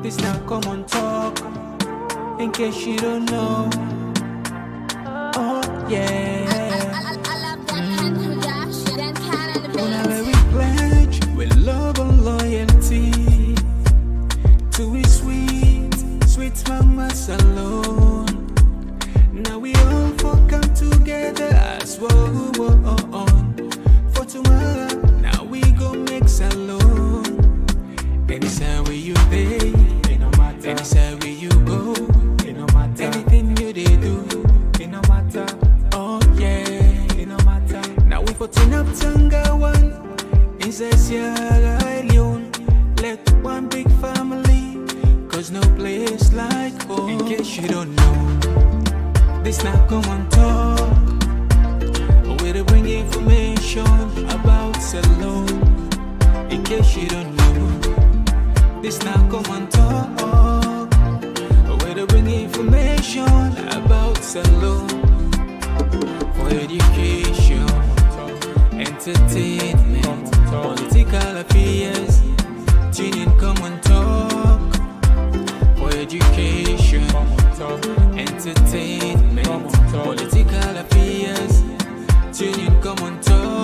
This now Komon-Tok, in case you don't know. Oh yeah. Whenever we pledge with love and loyalty to his sweet mamas alone. Now we all for come together as one for tomorrow. Now we go make salon. Anytime where you pay, anytime where you go, anything you they do, it no matter. Oh yeah, it no matter. Now we for turn up Tanga one, inside Sierra Leone. Let one big family, cause no place like home. In case you don't know, this not Komon-Tok. Where to bring information about salon. In case you don't know, this now Komon-Tok. Where to bring information about salon. For education, entertainment, political affairs. Tune in Komon-Tok. For education, entertainment, political affairs. Tune in Komon-Tok.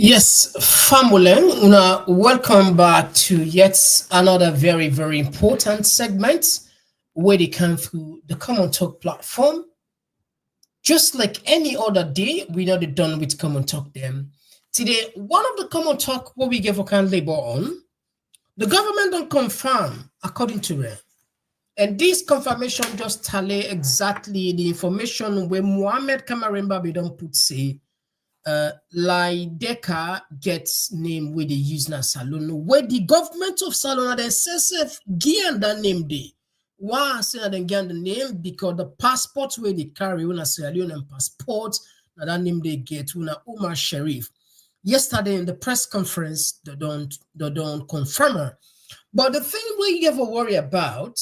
Yes, family, welcome back to yet another very, very important segment where they come through the Komon-Tok platform. Just like any other day, we know they're done with Komon-Tok them. Today, one of the Komon-Tok what we give a kind labor on, the government don't confirm according to them. And this confirmation just tally exactly the information where Mohammed Kamaremba we don't put say Laideka gets name where they use na Salon, where the government of Salon and the SSF give that name day. Why I say that they get the name? Because the passport where they carry una Sierra Leone passport, now that name they get una Umar Sharif. Yesterday in the press conference, they don't confirm her. But the thing we ever worry about,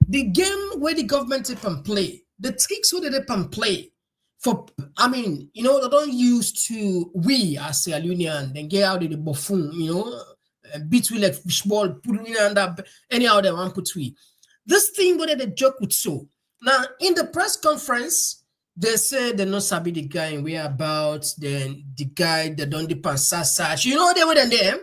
the game where the government can play, the tricks where they can play. For I mean, they don't use to we as Sierra Leonean, then get out of the buffoon, beat we like fishball, put we under anyhow they want put we. This thing where they joke with so. Now in the press conference, they say they not sabi the guy in whereabouts, then the guy that don't depend such. They were them.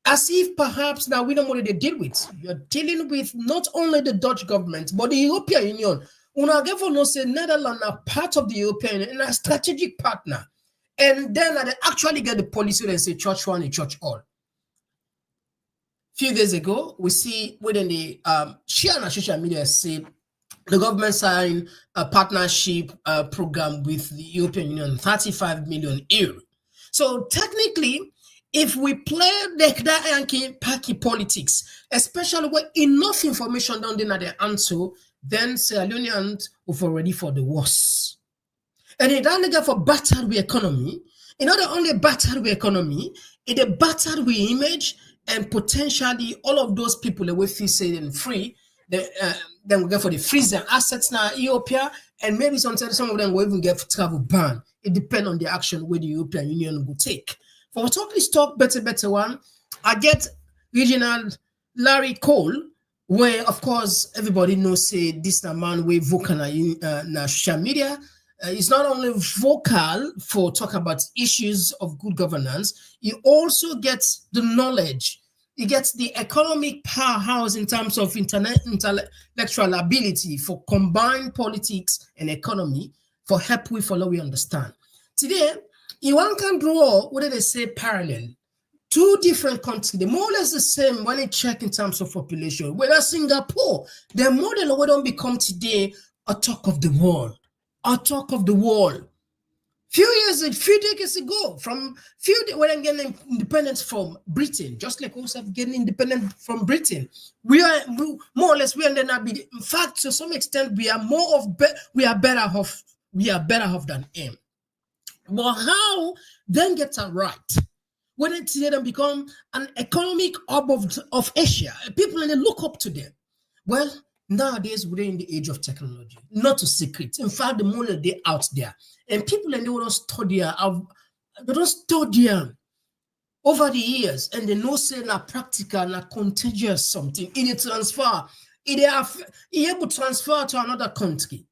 As if perhaps now we don't know what they deal with. You're dealing with not only the Dutch government, but the European Union. Una no say Netherlands are part of the European Union and a strategic partner. And then they actually get the policy and say church one and church all. Few days ago, we see within the share on social media say the government signed a partnership program with the European Union, 35 million euro. So technically, if we play the Yankee Paki politics, especially when enough information don't deny the answer, then Sierra Leoneans will ready for the worst. And it only for battered with economy, not only battered with economy, it a battered with image, and potentially all of those people that we feel saying free, then we get for the freeze their assets now Ethiopia, and maybe sometimes some of them will even get travel ban. It depends on the action where the European Union will take. For this talk better one, I get regional Larry Cole, where of course everybody knows say this man way vocal na social media. It's not only vocal for talk about issues of good governance, he also gets the knowledge. He gets the economic powerhouse in terms of intellectual ability for combined politics and economy for help we follow we understand. Today, one can draw what do they say parallel. Two different countries, they're more or less the same when you check in terms of population. Whereas Singapore, their model will don't become today a talk of the world. A talk of the world. Few decades ago, when I'm getting independence from Britain, just like also getting independent from Britain, we are more or less we are not be. In fact, to some extent, we are better off than him. But how then get it right? when it then become an economic hub of Asia, people and they look up to them. Well, nowadays we're in the age of technology, not a secret. In fact, the more they're out there, and people and they don't study, over the years, and they know say na practical, na contagious something. It transfer, it able to transfer to another country.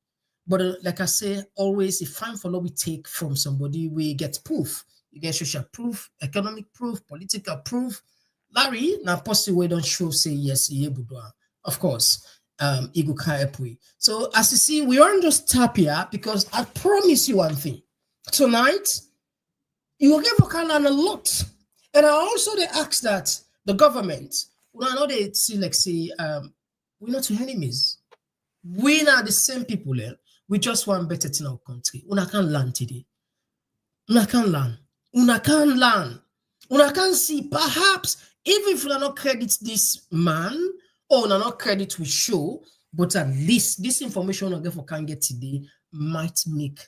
But like I say, always if fine for what we take from somebody, we get proof. You get social proof, economic proof, political proof. Larry, now possibly we don't show say yes, he able to. Of course, ego can help we. So as you see, we aren't just here because I promise you one thing. Tonight, you will get a lot. And I also they ask that the government, I know they see like say we're not your enemies. We are the same people there. We just want better in our country. Una can learn today. Una can learn. Una can learn. Una can see perhaps even if we not credit this man or not credit we show, but at least this information we can get today might make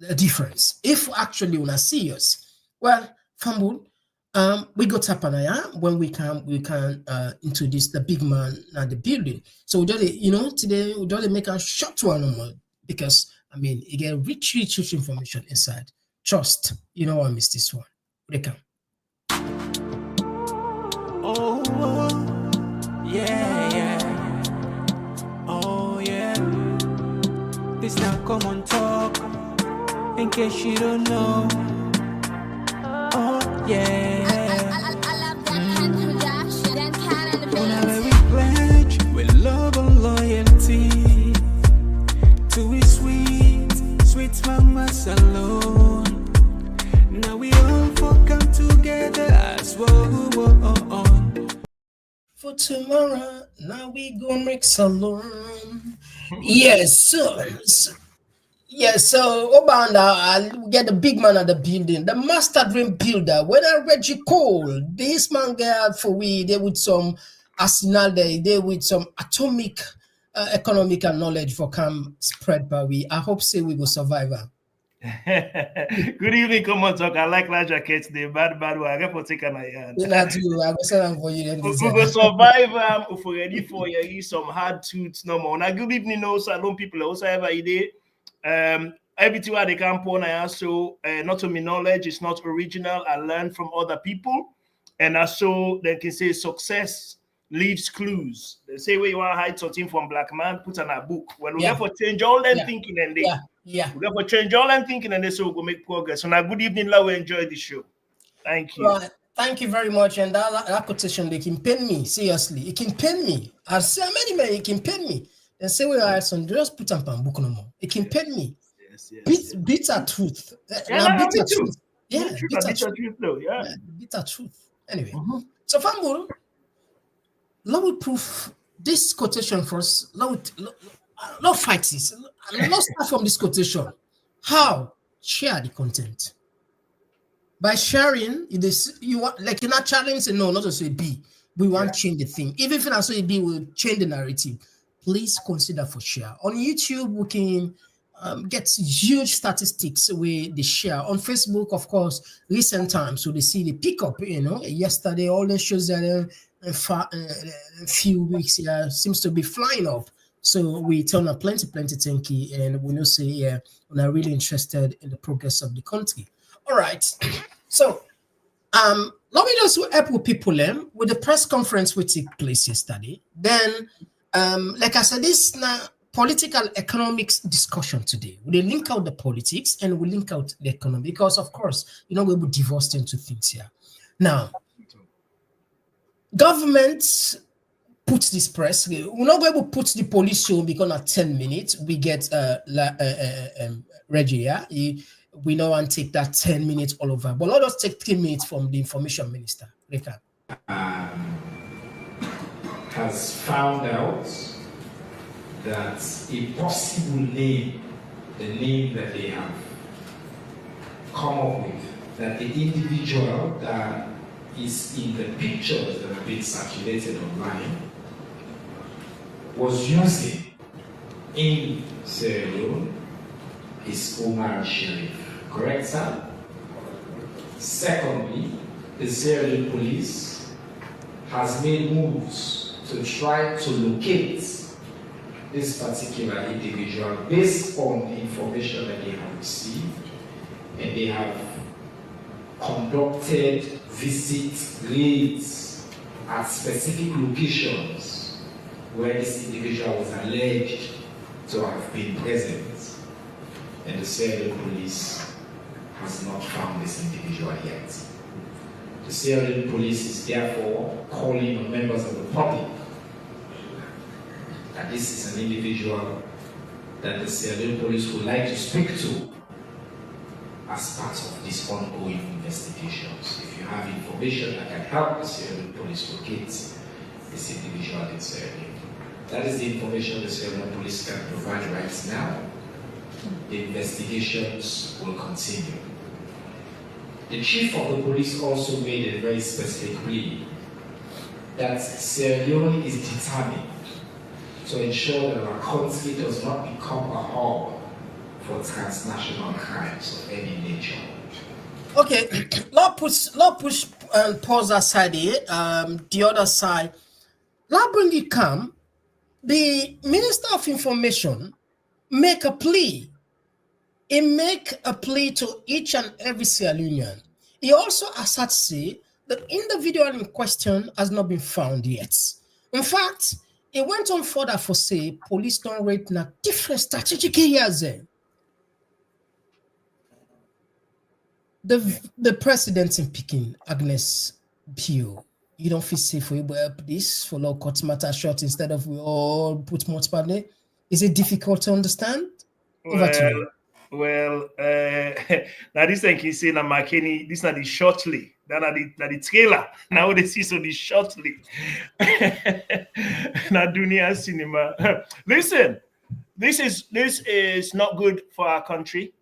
a difference. If actually una see us, well, Fambul, we got Tapanaya when we can introduce the big man at the building. So we just today we just make a short one because I mean you get rich information inside. Trust, I miss this one. They come. Oh, yeah. Oh, yeah. This now Komon-Tok. In case you don't know. Oh, yeah. Whenever we pledge with love and loyalty to we sweet mamas alone. Now we all come together as one. For tomorrow, now we gonna make salon. Yes, sir. Yes, so Obanda, I'll get the big man at the building, the master dream builder. When I Reggie Cole, this man get for we, they with some arsenal, they with some atomic economic and knowledge for come spread by we. I hope say we go survive. Good evening, Komon-Tok. I like large jackets. The bad one. I get for taking my hand. I go sell them for you. We go survive. If we're ready for you, some hard tooths no more. Now, good evening, also alone people also have an idea. Everything where they can pour now, so not only knowledge is not original. I learn from other people, and also they can say success leaves clues. They say where you want to hide something from black man, put on a book. Well, we have to change all them thinking and they. Yeah. We have to change all I'm thinking and so we'll make progress. So now good evening, Lau. Enjoy the show. Thank you. Right. Thank you very much. And that quotation, they can pain me. Seriously. It can pain me. I say many men, it can pain me. And say we are some just put up on book no more. It can pain me. Yes. Bitter truth. Bitter truth. Yeah. Bitter truth. Yeah. Bitter truth. Anyway. So Fambul, let me prove this quotation first. Not fight this. Let's start from this quotation. How? Share the content. By sharing, you want like you're not challenging, no, not to say B. We want to change the thing. Even if I say B will change the narrative, please consider for share. On YouTube, we can get huge statistics with the share. On Facebook, of course, recent times, so they see the pickup, yesterday, all the shows that a few weeks seems to be flying up. So we turn up plenty thanky, and we know say we're really interested in the progress of the country. All right. So let me just help with people with the press conference which took place yesterday. Then like I said, this now political economics discussion today. We link out the politics and we link out the economy because of course we will divorce into things here. Now government put this press. We're not going to put the police show because at 10 minutes we get Reggie. Yeah, we now want to take that 10 minutes all over. But let us take 3 minutes from the information minister. Has found out that a possible name, the name that they have come up with, that the individual that is in the pictures that have been circulated online was using in Sierra Leone is Omar Sharif. Correct, sir? Secondly, the Sierra Leone police has made moves to try to locate this particular individual based on the information that they have received, and they have conducted visit raids at specific locations where this individual was alleged to have been present, and the Sierra Leone police has not found this individual yet. The Sierra Leone police is therefore calling on members of the public that this is an individual that the Sierra Leone police would like to speak to as part of these ongoing investigations. If you have information that can help the Sierra Leone police locate this individual in Sierra Leone, that is the information the Sierra Leone police can provide right now. The investigations will continue. The chief of the police also made a very specific plea that Sierra Leone is determined to ensure that our country does not become a hub for transnational crimes of any nature. Okay, let's push and pause aside here. The other side, let's bring it calm. The Minister of Information make a plea. He make a plea to each and every Sierra Leonean. He also asserts say the individual in question has not been found yet. In fact, he went on further for say police don't rate in different strategic areas. The president in Peking, Agnes Pio, you don't feel safe for you help this for low court matter short instead of we all put multiple there? Is it difficult to understand? Over to you. Well, now this thing he's saying, McKinney, this is not the shortly, that not the trailer. Now they see so the shortly. Now dunia cinema. Listen, this is not good for our country.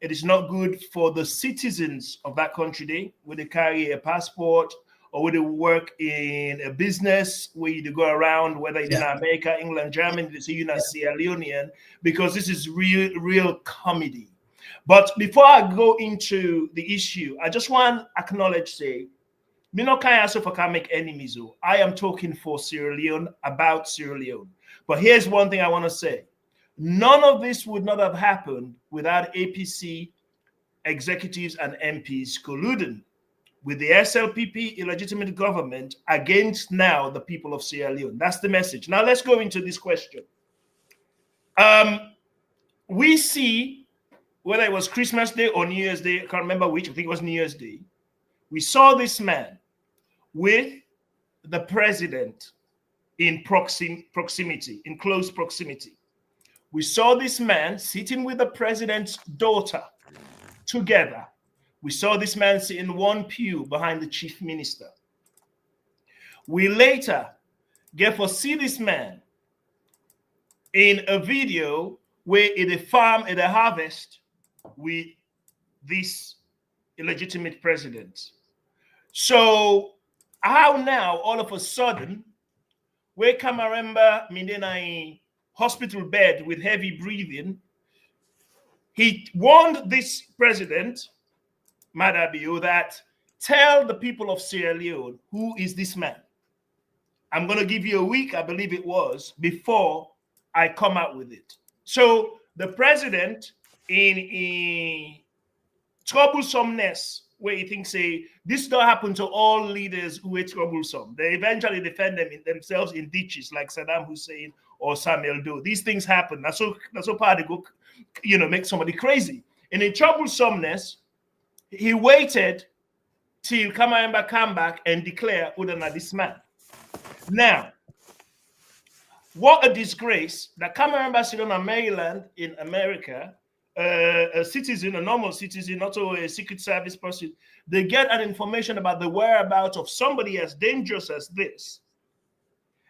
It is not good for the citizens of that country. Where they carry a passport or where they work in a business, where you go around, whether it's in America, England, Germany, they say you're not Sierra Leonean, because this is real comedy. But before I go into the issue, I just want to acknowledge, say, me no can also for can make enemies. I am talking for Sierra Leone, about Sierra Leone. But here's one thing I want to say. None of this would not have happened without APC executives and MPs colluding with the SLPP illegitimate government against now the people of Sierra Leone. That's the message. Now let's go into this question. We see, whether it was Christmas Day or New Year's Day, I can't remember which, I think it was New Year's Day, we saw this man with the president in proximity, in close proximity. We saw this man sitting with the president's daughter together. We saw this man sit in one pew behind the chief minister. We later get to see this man in a video where in a farm, in a harvest, with this illegitimate president. So how now, all of a sudden, we can remember in hospital bed with heavy breathing, he warned this president, Madabio, that tell the people of Sierra Leone, who is this man? I'm going to give you a week, I believe it was, before I come out with it. So the president, in troublesomeness, where he thinks this don't happen to all leaders who are troublesome. They eventually defend themselves in ditches like Saddam Hussein or Samuel Doe. These things happen. That's so part they go, make somebody crazy. And in troublesomeness, he waited till Kamayamba come back and declare Udana this man. Now, what a disgrace that Kamayamba sitting on Maryland in America, a citizen, a normal citizen, not a Secret Service person, they get an information about the whereabouts of somebody as dangerous as this.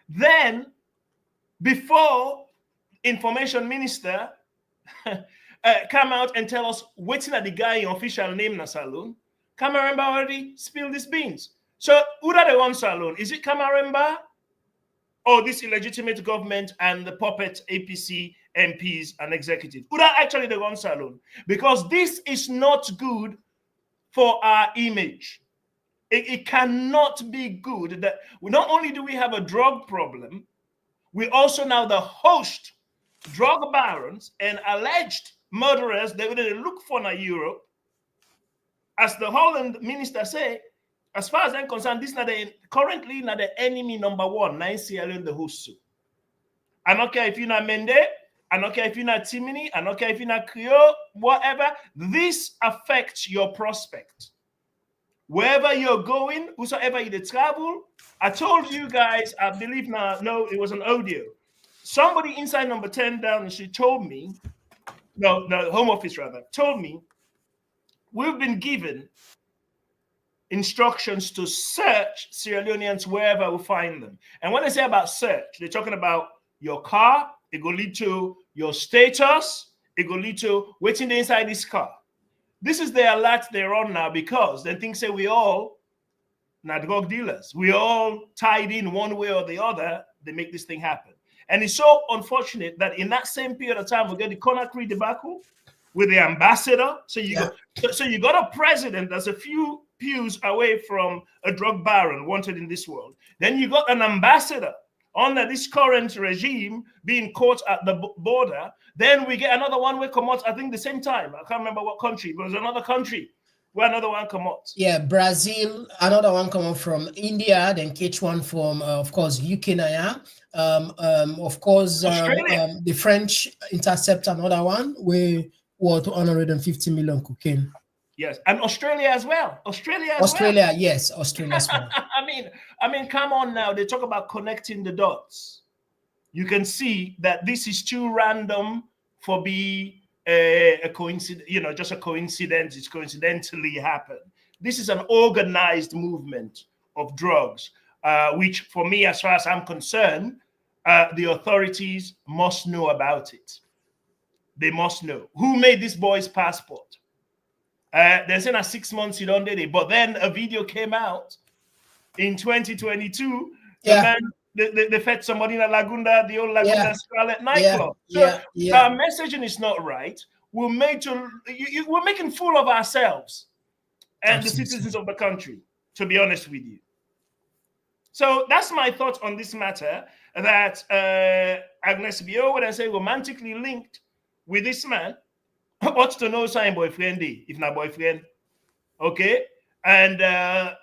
Then, before information minister come out and tell us waiting at the guy in official name na Salon, Kamaremba already spilled these beans. So who are the one Salon? Is it Kamaremba or this illegitimate government and the puppet APC MPs and executives? Who are actually the one Salon? Because this is not good for our image. It cannot be good that not only do we have a drug problem, we also now the host drug barons and alleged murderers that they look for in Europe. As the Holland minister say, as far as I'm concerned, this is not currently not the enemy number one. Nine Sierra Leone the host. I don't care if you're not Mende, I don't care if you're not Timini, I don't care if you're not Creole, whatever. This affects your prospect. Wherever you're going, whosoever you travel, I told you guys, I believe now, no, it was an audio. Somebody inside number 10 down, she told me, no, home office rather, told me, we've been given instructions to search Sierra Leoneans wherever we find them. And when they say about search, they're talking about your car, it will lead to your status, it will lead to waiting inside this car. This is the alert they're on now because then things say we all not drug dealers. We all tied in one way or the other. They make this thing happen. And it's so unfortunate that in that same period of time, we get the Conakry debacle with the ambassador. So you got a president that's a few pews away from a drug baron wanted in this world. Then you got an ambassador under this current regime being caught at the border. Then we get another one where come out, I think the same time. I can't remember what country, but it was another country where another one come out. Yeah, Brazil, another one come out from India, then catch one from, of course, UK Naya. Of course, the French intercept another one where 250 million cocaine. Yes, and Australia as well. Yes, Australia as well. I mean, come on now. They talk about connecting the dots. You can see that this is too random for be a coincidence. You know, just a coincidence. It's coincidentally happened. This is an organized movement of drugs, which, for me, as far as I'm concerned, the authorities must know about it. They must know who made this boy's passport. They're saying at 6 months you don't did it, but then a video came out in 2022. Yeah. They fed somebody in a Lagunda, the old Lagunda Scarlet nightclub. Our messaging is not right. We're making fool of ourselves and Absolutely. The citizens of the country, to be honest with you. So that's my thoughts on this matter, that Agnes Bio, when I say romantically linked with this man, wants to know sign boyfriend, if not boyfriend. Okay. And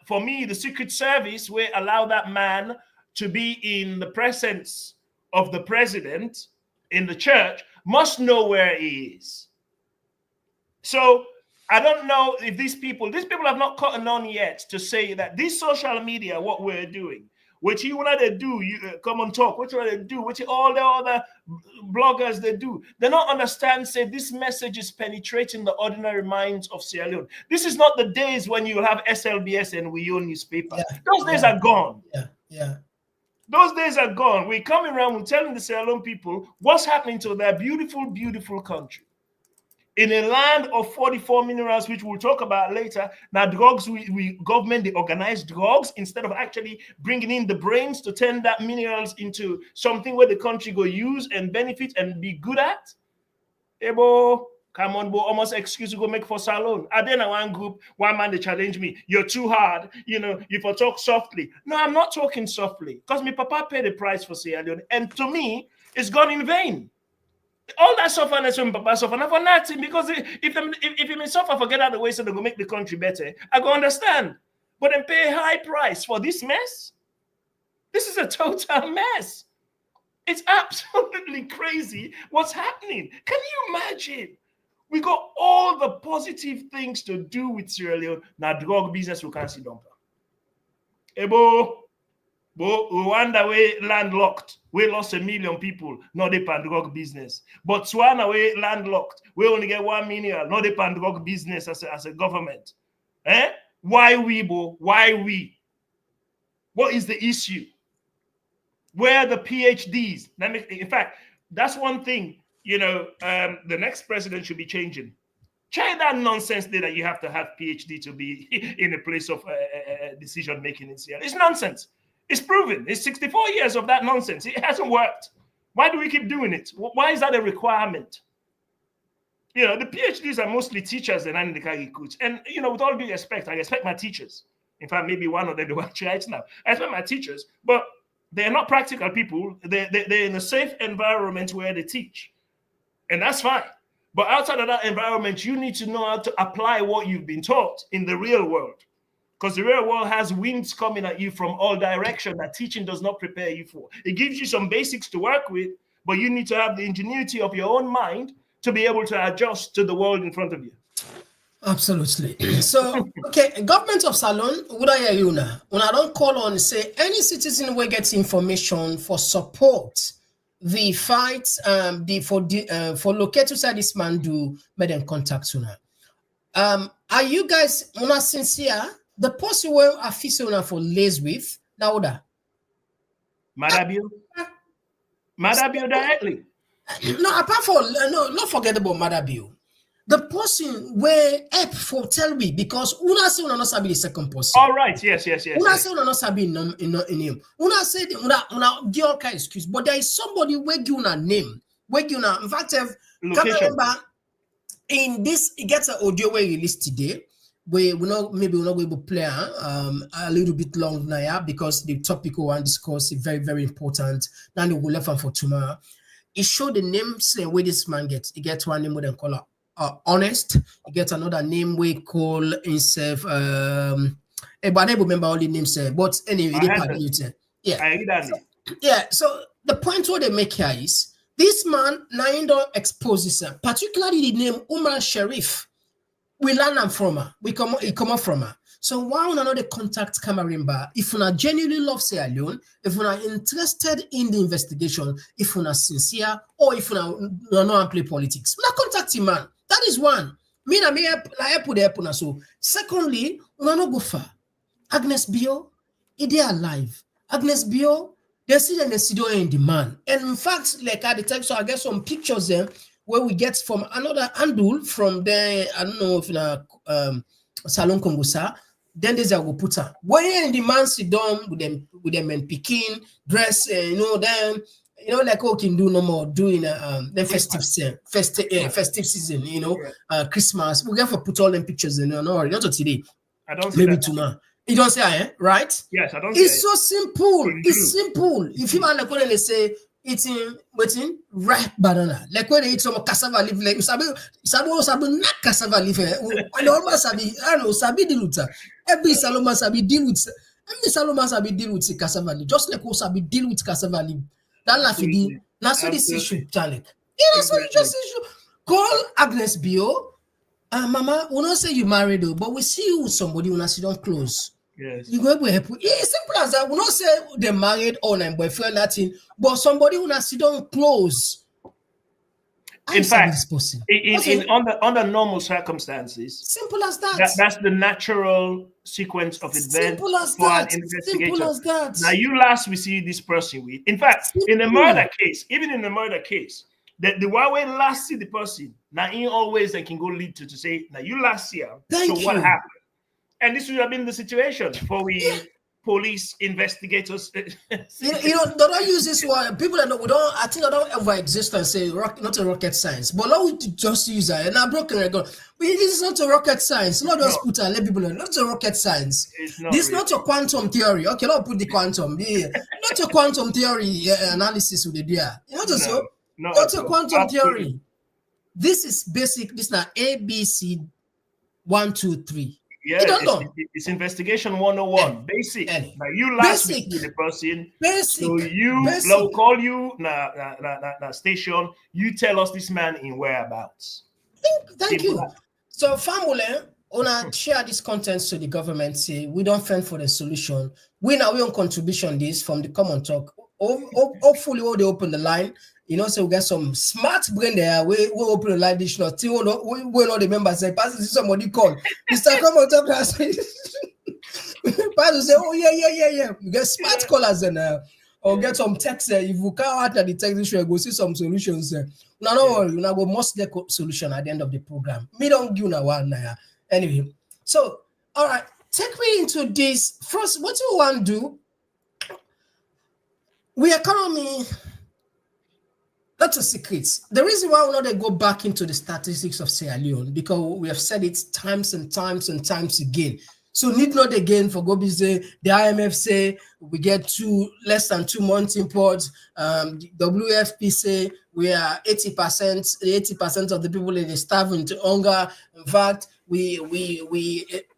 for me, the Secret Service will allow that man to be in the presence of the president in the church, must know where he is. So I don't know if these people have not caught on yet to say that this social media, what we're doing, which you want to do, Komon-Tok, what you want to do, which all the other bloggers they do, they don't understand, say this message is penetrating the ordinary minds of Sierra Leone. This is not the days when you have SLBS and we own newspaper. Those days are gone. Those days are gone. We're coming around, we're telling the Sierra Leone people what's happening to their beautiful, beautiful country. In a land of 44 minerals, which we'll talk about later, now drugs, we government, they organize drugs instead of actually bringing in the brains to turn that minerals into something where the country go use and benefit and be good at. Ebo, come on, bo, almost excuse to go make for salon. I then one group, one man, they challenge me. You're too hard. You know, if I talk softly. No, I'm not talking softly because my papa paid the price for Sierra Leone. And to me, it's gone in vain. All that suffering when Papa suffer, not for nothing, because if you may suffer, forget out the way so they go make the country better. I go understand. But then pay a high price for this mess. This is a total mess. It's absolutely crazy what's happening. Can you imagine? We got all the positive things to do with Sierra Leone. Now drug business we can't see dumper. Ebo. But Rwanda, we landlocked. We lost 1 million people, not the drug business. But Botswana, we landlocked. We only get 1 million, not the drug business as a government. Why we, Bo? Why we? What is the issue? Where are the PhDs? In fact, that's one thing, the next president should be changing. Try that nonsense there that you have to have PhD to be in a place of decision-making in Sierra. It's nonsense. It's proven. It's 64 years of that nonsense. It hasn't worked. Why do we keep doing it? Why is that a requirement? The PhDs are mostly teachers and recruits. And, with all due respect, I respect my teachers. In fact, maybe one of them they watch right now. I spend my teachers, but they're not practical people. They're in a safe environment where they teach, and that's fine. But outside of that environment, you need to know how to apply what you've been taught in the real world. Because the real world has winds coming at you from all directions that teaching does not prepare you for. It gives you some basics to work with, but you need to have the ingenuity of your own mind to be able to adjust to the world in front of you. Absolutely. So, okay, government of Salon, would I hear you now? When I don't call on, say, any citizen will get information for support, the fight, for locate inside this man do make them contact sooner. Are you guys una sincere? The person where official for lays with now that Madabio directly. No, apart from no, not forget about Madabio. The person where help for tell me because una say una not sabi the second person. All right, yes. Una say una not sabi in him. Una say una give all kind of excuse, but there is somebody where give una name, where give una. In fact, can remember in this, it gets an audio we released today. We're not able to play a little bit long now because the topic we want to discuss is very, very important. Now we will left one for tomorrow. It showed the names where this man gets. He gets one name we call Honest. He gets another name we call himself. But I don't remember all the names. But anyway, So the point what they make here is this man now don't expose himself, particularly the name Umar Sharif. We learn them from her. He come up from her. So why we not the contact Kamarimba? If you are genuinely love Sierra Leone, if you are interested in the investigation, if you are sincere, or if you are not play politics, we not contact him, man. That is one. Me na me I put the na so. Secondly, we not go far. Agnes Bio, is they alive? Agnes Bio, they see them in the man. And in fact, like at the time, so I get some pictures there. Where we get from another handle from there, I don't know if in a Salon Kongosa, then there's a go put her. When in the man sit down with them and picking, dress, them, like what can do no more doing the festive season, Christmas. We have to put all them pictures in, not today. I don't maybe tomorrow. You don't say, right? Yes, I don't. It's so simple. It's simple. If you want to say eating ripe banana, like when they eat some cassava leaf, like sabi not cassava leaf. Saloma sabi, I know sabi deal with every Saloma sabi deal with every Saloma sabi deal with cassava leaf. Just like who sabi deal with cassava leaf. That lafidi. That's what this issue, Charlie. That's what you just issue. Call Agnes Bio. Mama, we not say you married though, but we see you with somebody when I sit down close. Yes. You go help. It's simple as that. We not say they married or not boyfriend, nothing, but somebody who not sit down close. In fact, under normal circumstances, simple as that. That's the natural sequence of events simple as for that. an investigation. Simple as that. Now, you last we see this person with. In fact, in a murder case, even in a murder case, the one way last see the person, now in always they can go lead to say, now you last see him. So what happened? And this would have been the situation for police investigators. They don't use this one. People that we don't. I think they don't ever exist and say not a rocket science. But now we just use it. And I broken record. This is not a rocket science. Not just put and let people know. Not a rocket science. This is not a quantum theory. Okay, let's put the quantum. Yeah. Not a quantum theory analysis with the idea. Not a quantum theory. This is basic. This is not ABC 1, 2, 3. Yeah, it's investigation 101. Basic. Now you last week with the person. Basic. So we'll call you na station. You tell us this man in whereabouts. Thank you. So family, wanna share this content to the government. Say we don't fend for the solution. We on contribution this from the Komon-Tok. Hopefully, when they open the line. So we get some smart brain there. We open the line dish now. We know the members say, Pastor, somebody call. Mr. Komon-Tok. Pastor say, oh yeah. We get smart callers and or get some text there. If you can't answer the text, you go see some solutions there. No, don't worry. We go most the solution at the end of the program. Me don't give you one now. Anyway, so all right, take me into this first. What you want to do? We economy. That's a secret. The reason why we not go back into the statistics of Sierra Leone, because we have said it times and times and times again. So need not again for Gobi say the IMF say we get less than 2 months imports. The WFP say we are 80% of the people in the starving to hunger. In fact, we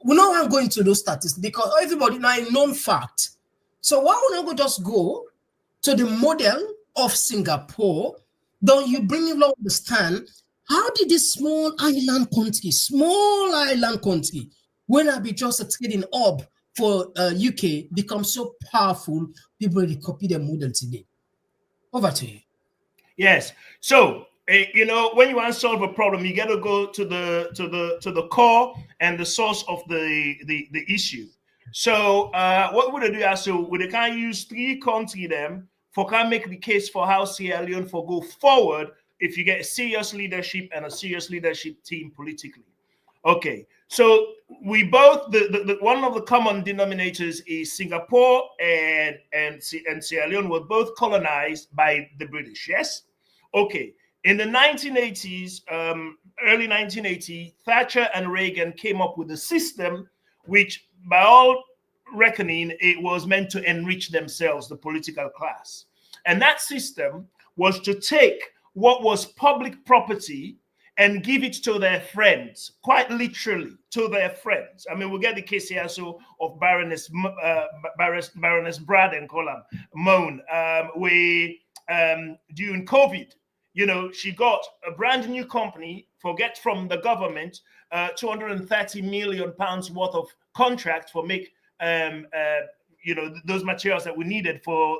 know I'm going to those statistics because everybody now a known fact. So why would not just go to the model of Singapore? Don't you bring it to understand how did this small island country, when I be just a trading hub for UK, become so powerful, people really copy the model today. Over to you. Yes. So you know, when you want to solve a problem, you got to go to the core and the source of the issue. So what would they do? So they can use 3 countries them for can make the case for how Sierra Leone for go forward if you get a serious leadership and a serious leadership team politically. Okay, so we both the one of the common denominators is Singapore and Sierra Leone were both colonized by the British. Yes. Okay. In the 1980s, early 1980s, Thatcher and Reagan came up with a system which, by all reckoning, it was meant to enrich themselves, the political class. And that system was to take what was public property and give it to their friends, quite literally to their friends. I mean, we get the case here so of Baroness Brad and Colum Moan, during COVID, you know, she got a brand new company, from the government, 230 million pounds worth of contract for make you know, those materials that we needed for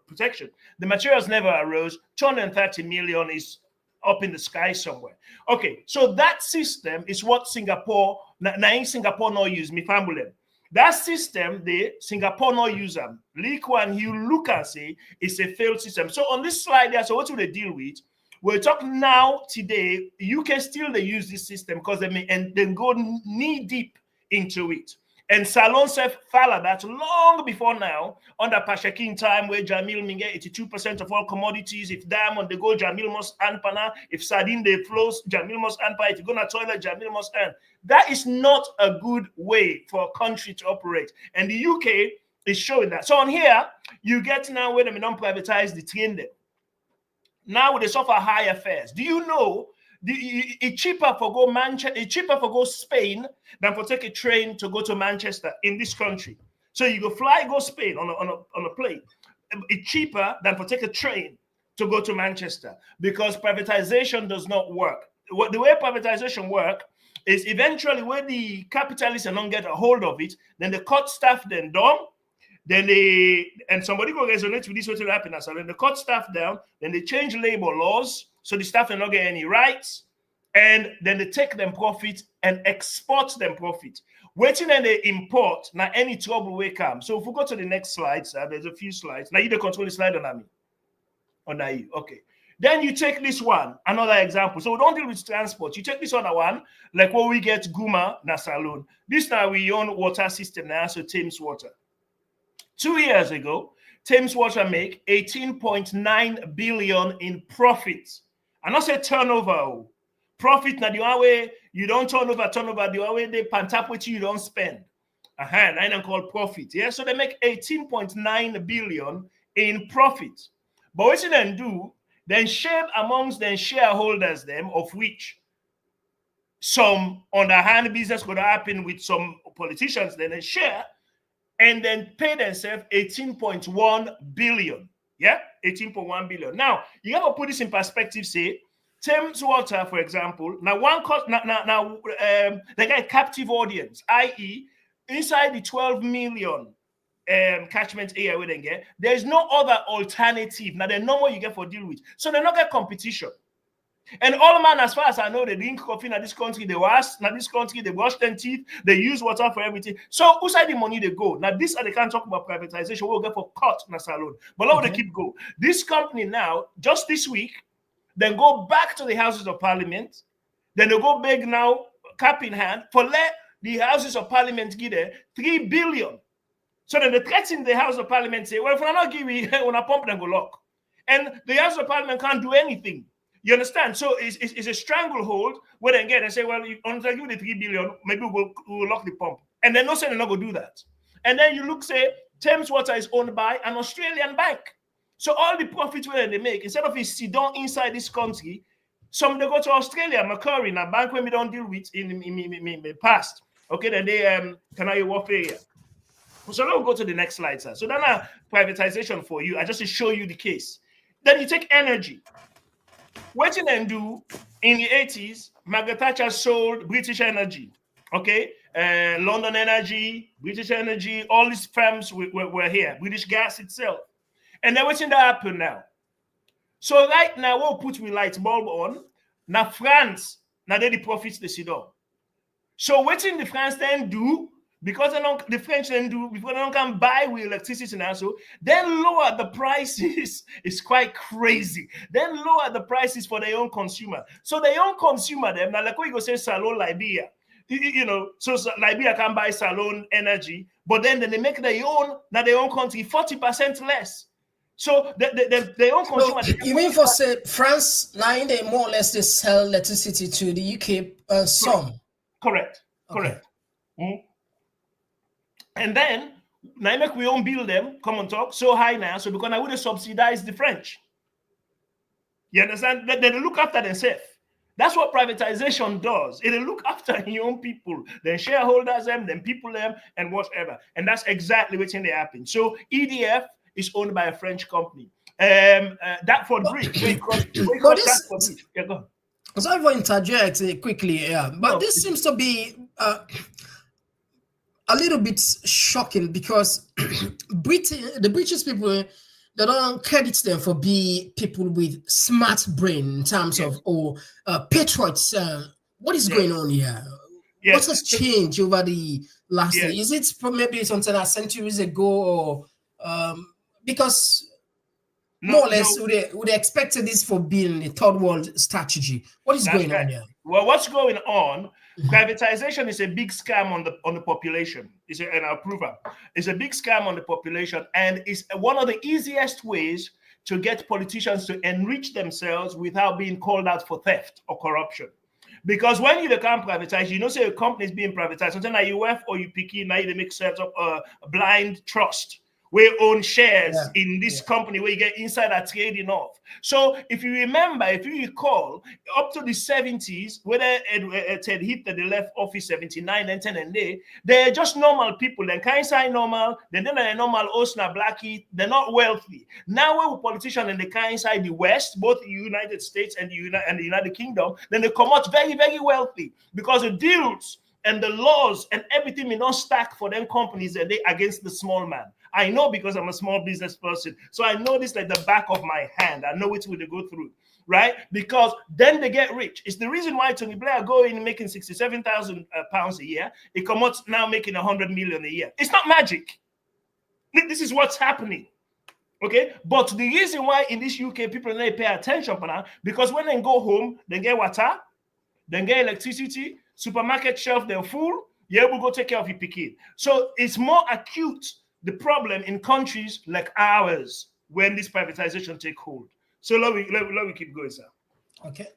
protection. The materials never arose. 230 million is up in the sky somewhere. Okay, so that system is what Singapore no use me family. That system, the Singapore no use them. Lee Kuan Yew look and say it's a failed system. So on this slide there, so what do they deal with? We're talking now today. UK still they use this system because they may and then go knee deep into it. And Salon Sef follow that long before now, under Pashakin time, where Jamil Minge 82% of all commodities. If diamond they go, Jamil must anpana. If sardine they flows, Jamil must anpa. If you go to toilet, Jamil must earn. That is not a good way for a country to operate. And the UK is showing that. So on here, you get now when they don't privatize the train there. Now they suffer higher fares. Do you know? It's cheaper for go Manchester. It's cheaper for go Spain than for take a train to go to Manchester in this country. So you go fly go Spain on a plane. It's cheaper than for take a train to go to Manchester because privatization does not work. The way privatization work is eventually when the capitalists don't get a hold of it, then they cut staff then down. Then and somebody go resonate with this what will happen. So then they cut staff down, then they change labor laws. So the staff will not get any rights, and then they take them profit and export them profit. Waiting and they import, now any trouble will come. So if we go to the next slide, sir, there's a few slides. Now you don't control the slide on me. On you, okay. Then you take this one, another example. So we don't deal with transport. You take this other one, like what we get Guma, na Saloon. This now we own water system now, so Thames Water. 2 years ago, Thames Water make 18.9 billion in profits. I not say turnover. Profit now the one way you don't turnover the one way they pantap with you don't spend. I don't call profit. Yeah, so they make 18.9 billion in profit. But what they then do, then share amongst them shareholders them, of which some underhand business could happen with some politicians, then they share and then pay themselves 18.1 billion. Yeah, 18.1 billion. Now, you have to put this in perspective, say, Thames Water, for example, now they get a captive audience, i.e., inside the 12 million catchment area where they get, there's no other alternative. Now, there's no more you get for deal with. So they not get competition. And all man, as far as I know, they drink coffee in this country, they wash in this country, they brush their teeth, they use water for everything. So who side the money they go? Now, this they can't talk about privatization, we'll get for cut in a salon. But now they keep go. This company now, just this week, then go back to the Houses of Parliament, then they go beg now, cap in hand, for let the Houses of Parliament give them 3 billion. So then they threaten the House of Parliament, say, well, if we're not giving, when I pump, then go lock. And the House of Parliament can't do anything. You understand? So it's a stranglehold where they get and say, well, until you give the 3 billion, maybe we'll lock the pump. And they're not saying they're not going to do that. And then you look, say, Thames Water is owned by an Australian bank. So all the profits where they make, instead of it sit down inside this country, some they go to Australia, Macquarie, a bank where we don't deal with in the past. Okay, then they can I warfare here. So now we'll go to the next slide, sir. So then privatization for you, I just to show you the case. Then you take energy. What you then do in the 80s, Margaret Thatcher sold British Energy. Okay, London Energy, British Energy, all these firms were here, British Gas itself. And then what's in that happen now? So right now, we'll put we light bulb on. Now France, now they the profits they see down. So what in the France then do, because the French then do, because they don't can buy with electricity now, so then lower the prices. It's quite crazy. Then lower the prices for their own consumer. So their own consumer, them, now like what you go say Salon Liberia, you know, so Liberia can buy Salon Energy, but then they make their own, now their own country 40% less. So their own consumer. So you mean for say France now they more or less they sell electricity to the UK some? Correct. Correct. Okay. And then now make we own build them, Komon-Tok, so high now, so because I would have subsidized the French. You understand? They look after themselves. That's what privatization does. It look after your own people, then shareholders them, then people them, and whatever. And that's exactly what's in there happen. So EDF is owned by a French company. That for Bridge. Yeah, go on. Sorry for interject quickly, yeah, but this seems to be a little bit shocking because the British people, they don't credit them for being people with smart brain in terms of patriots. What is going on here? What has changed over the last year? Is it maybe something that centuries ago, or because more or less would they expected this for being the third world strategy? What is going on here? Well, what's going on? Privatization is a big scam on the population. It's an approval. It's a big scam on the population, and it's one of the easiest ways to get politicians to enrich themselves without being called out for theft or corruption. Because when you can't privatize, you know, say a company is being privatized, something like you work or you pick in, now you make set up a blind trust. We own shares in this company where you get insider trading off. So if you remember, if you recall, up to the 70s, whether it had hit the left office 79 and 10 and they're just normal people. Then kind of normal, then they're normal Osna Blackie, they're not wealthy. Now we're politicians and they kind inside the West, both the United States and the United Kingdom, then they come out very, very wealthy because the deals and the laws and everything may not stack for them companies and they against the small man. I know because I'm a small business person. So I know this like the back of my hand. I know which way they go through, right? Because then they get rich. It's the reason why Tony Blair going making 67,000 pounds a year. He come out now making 100 million a year. It's not magic. This is what's happening. Okay, but the reason why in this UK people don't pay attention for now, because when they go home, they get water, then get electricity, supermarket shelf, they're full, you're able to go take care of your pikin. So it's more acute, the problem in countries like ours when this privatization take hold. So let me keep going, sir. Okay.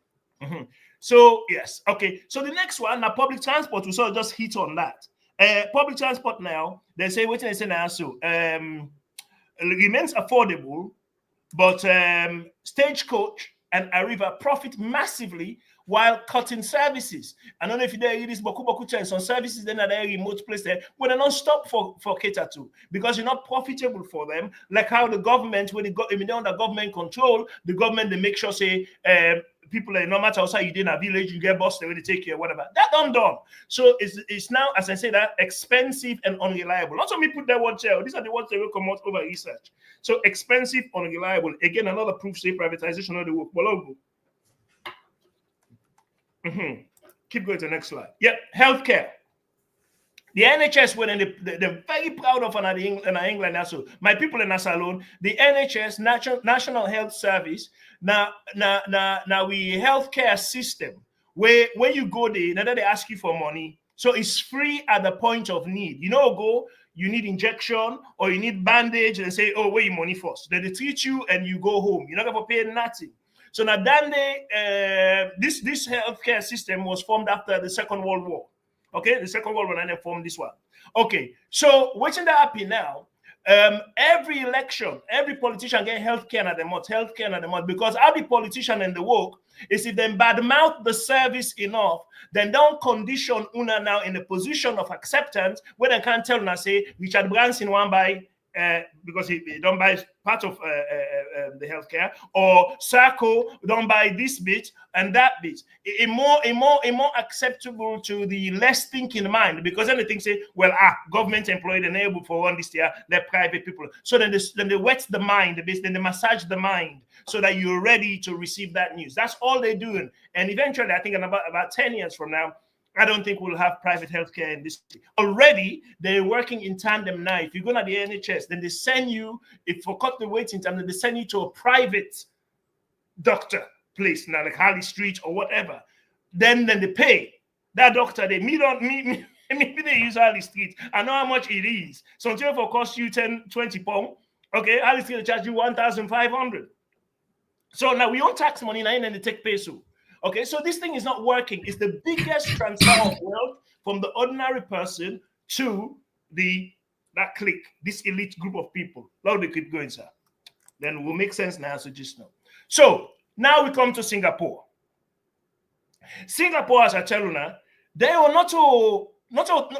So yes, okay. So the next one, now public transport, we sort of just hit on that. Public transport now, they say what they say now, so remains affordable, but Stagecoach and Arriva profit massively while cutting services. I don't know if you dare this boku change on services, then at a remote place there, but they're not stop for cater to because you're not profitable for them. Like how the government, when they're under government control, the government they make sure say people no matter outside you did in a village, you get busted when they take you or whatever. That undone. So it's now, as I say, that expensive and unreliable. Lots of me put that one chair. These are the ones that will come out over research. So expensive, unreliable. Again, another proof say privatization of the work. Well, keep going to the next slide. Yep, healthcare. The NHS, when they're very proud of in England also. My people in Salon, the NHS, National Health Service, now we healthcare system where you go there, now they ask you for money. So it's free at the point of need. You know, you need injection or you need bandage and say, oh, where your money first? Then they treat you and you go home. You're not going to pay nothing. So now this healthcare system was formed after the Second World War. Okay, the Second World War, and they formed this one. Okay, so what's in the happy now? Every election, every politician get healthcare at the month, because every politician in the work is if they badmouth the service enough, then don't condition una now in a position of acceptance where they can't tell una say Richard Branson one by because he don't buy part of the healthcare, or Sacco don't buy this bit and that bit. A more acceptable to the less thinking mind, because anything say, well, government employed enable for one this year, they're private people. So then they wet the mind, then they massage the mind so that you're ready to receive that news. That's all they're doing. And eventually, I think in about 10 years from now, I don't think we'll have private healthcare in this country. Already, they're working in tandem now. If you go to the NHS, then they send you, if for cut the waiting time, then they send you to a private doctor place, now like Harley Street or whatever. Then they pay that doctor. They maybe they use Harley Street. I know how much it is. So until it cost you 10, 20 pounds, okay, Harley Street will charge you 1,500. So now we own tax money now and they take peso. Okay, so this thing is not working. It's the biggest transfer of wealth from the ordinary person to that clique, this elite group of people. Now they keep going, sir. Then it will make sense now, so just know. So now we come to Singapore. Singapore, as I tell you now, they are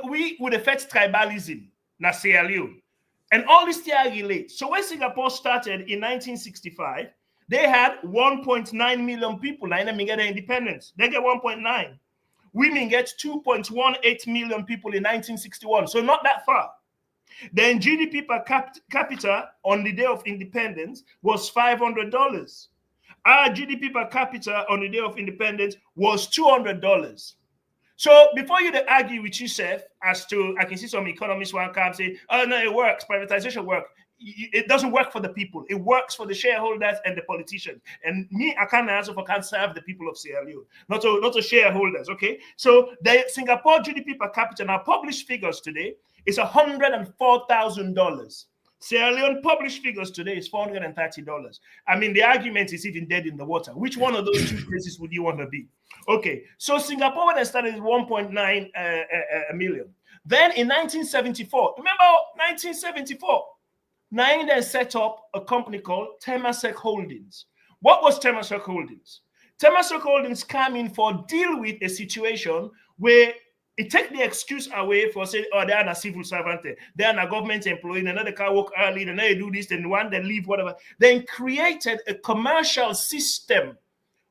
we would affect tribalism, na Sierra Leone. And all this here relate. So when Singapore started in 1965, they had 1.9 million people. Now they get their independence. They get 1.9. Women get 2.18 million people in 1961. So not that far. Then GDP per capita on the day of independence was $500. Our GDP per capita on the day of independence was $200. So before you argue with yourself as to, I can see some economists one come say, oh no, it works, privatization works. It doesn't work for the people. It works for the shareholders and the politicians. And me, I can't answer for can't serve the people of Sierra Leone, not the shareholders. Okay, so the Singapore GDP per capita now published figures today is $104,000. Sierra Leone published figures today is $430. I mean, the argument is even dead in the water. Which one of those two places would you want to be? Okay, so Singapore when they started is 1.9 million. Then in 1974, remember 1974. Now they set up a company called Temasek Holdings. What was Temasek Holdings? Temasek Holdings came in for deal with a situation where it take the excuse away for saying, oh, they are a civil servant, they are a government employee, they know they can work early, they know they do this, then one they leave, whatever. Then created a commercial system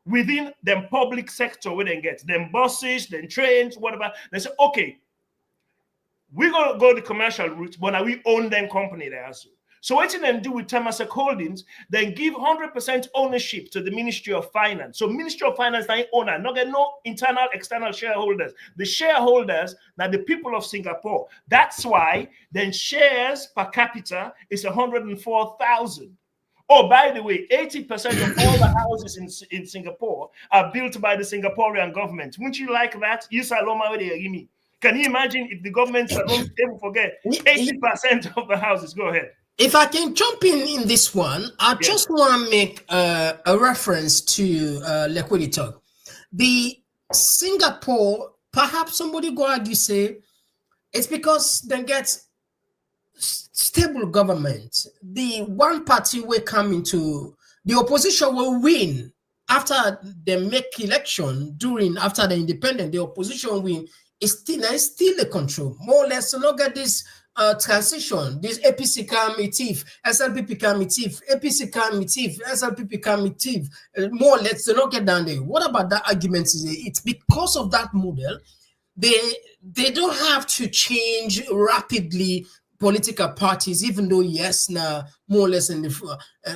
within the public sector where they get them buses, then trains, whatever. They say, okay, we're gonna go the commercial route, but now we own them company there also. So what they do with Temasek Holdings, then give 100% ownership to the Ministry of Finance. So Ministry of Finance, they owner, not get no internal, external shareholders. The shareholders, now the people of Singapore. That's why then shares per capita is 104,000. Oh, by the way, 80% of all the houses in Singapore are built by the Singaporean government. Wouldn't you like that? Can you imagine if the government don't able forget 80% of the houses? Go ahead. If I can jump in this one, I just want to make a reference to Komon-Tok. The Singapore, perhaps somebody go argue say, it's because they get stable government. The one party will come into, the opposition will win after they make election after the independence, the opposition win. It's still a control, more or less. So look at this transition. This APC can be thief, SLPP can be thief, APC can be thief, SLPP can be thief. More or less, so look at down there. What about that argument? It's because of that model. They don't have to change rapidly political parties, even though yes, now more or less in the.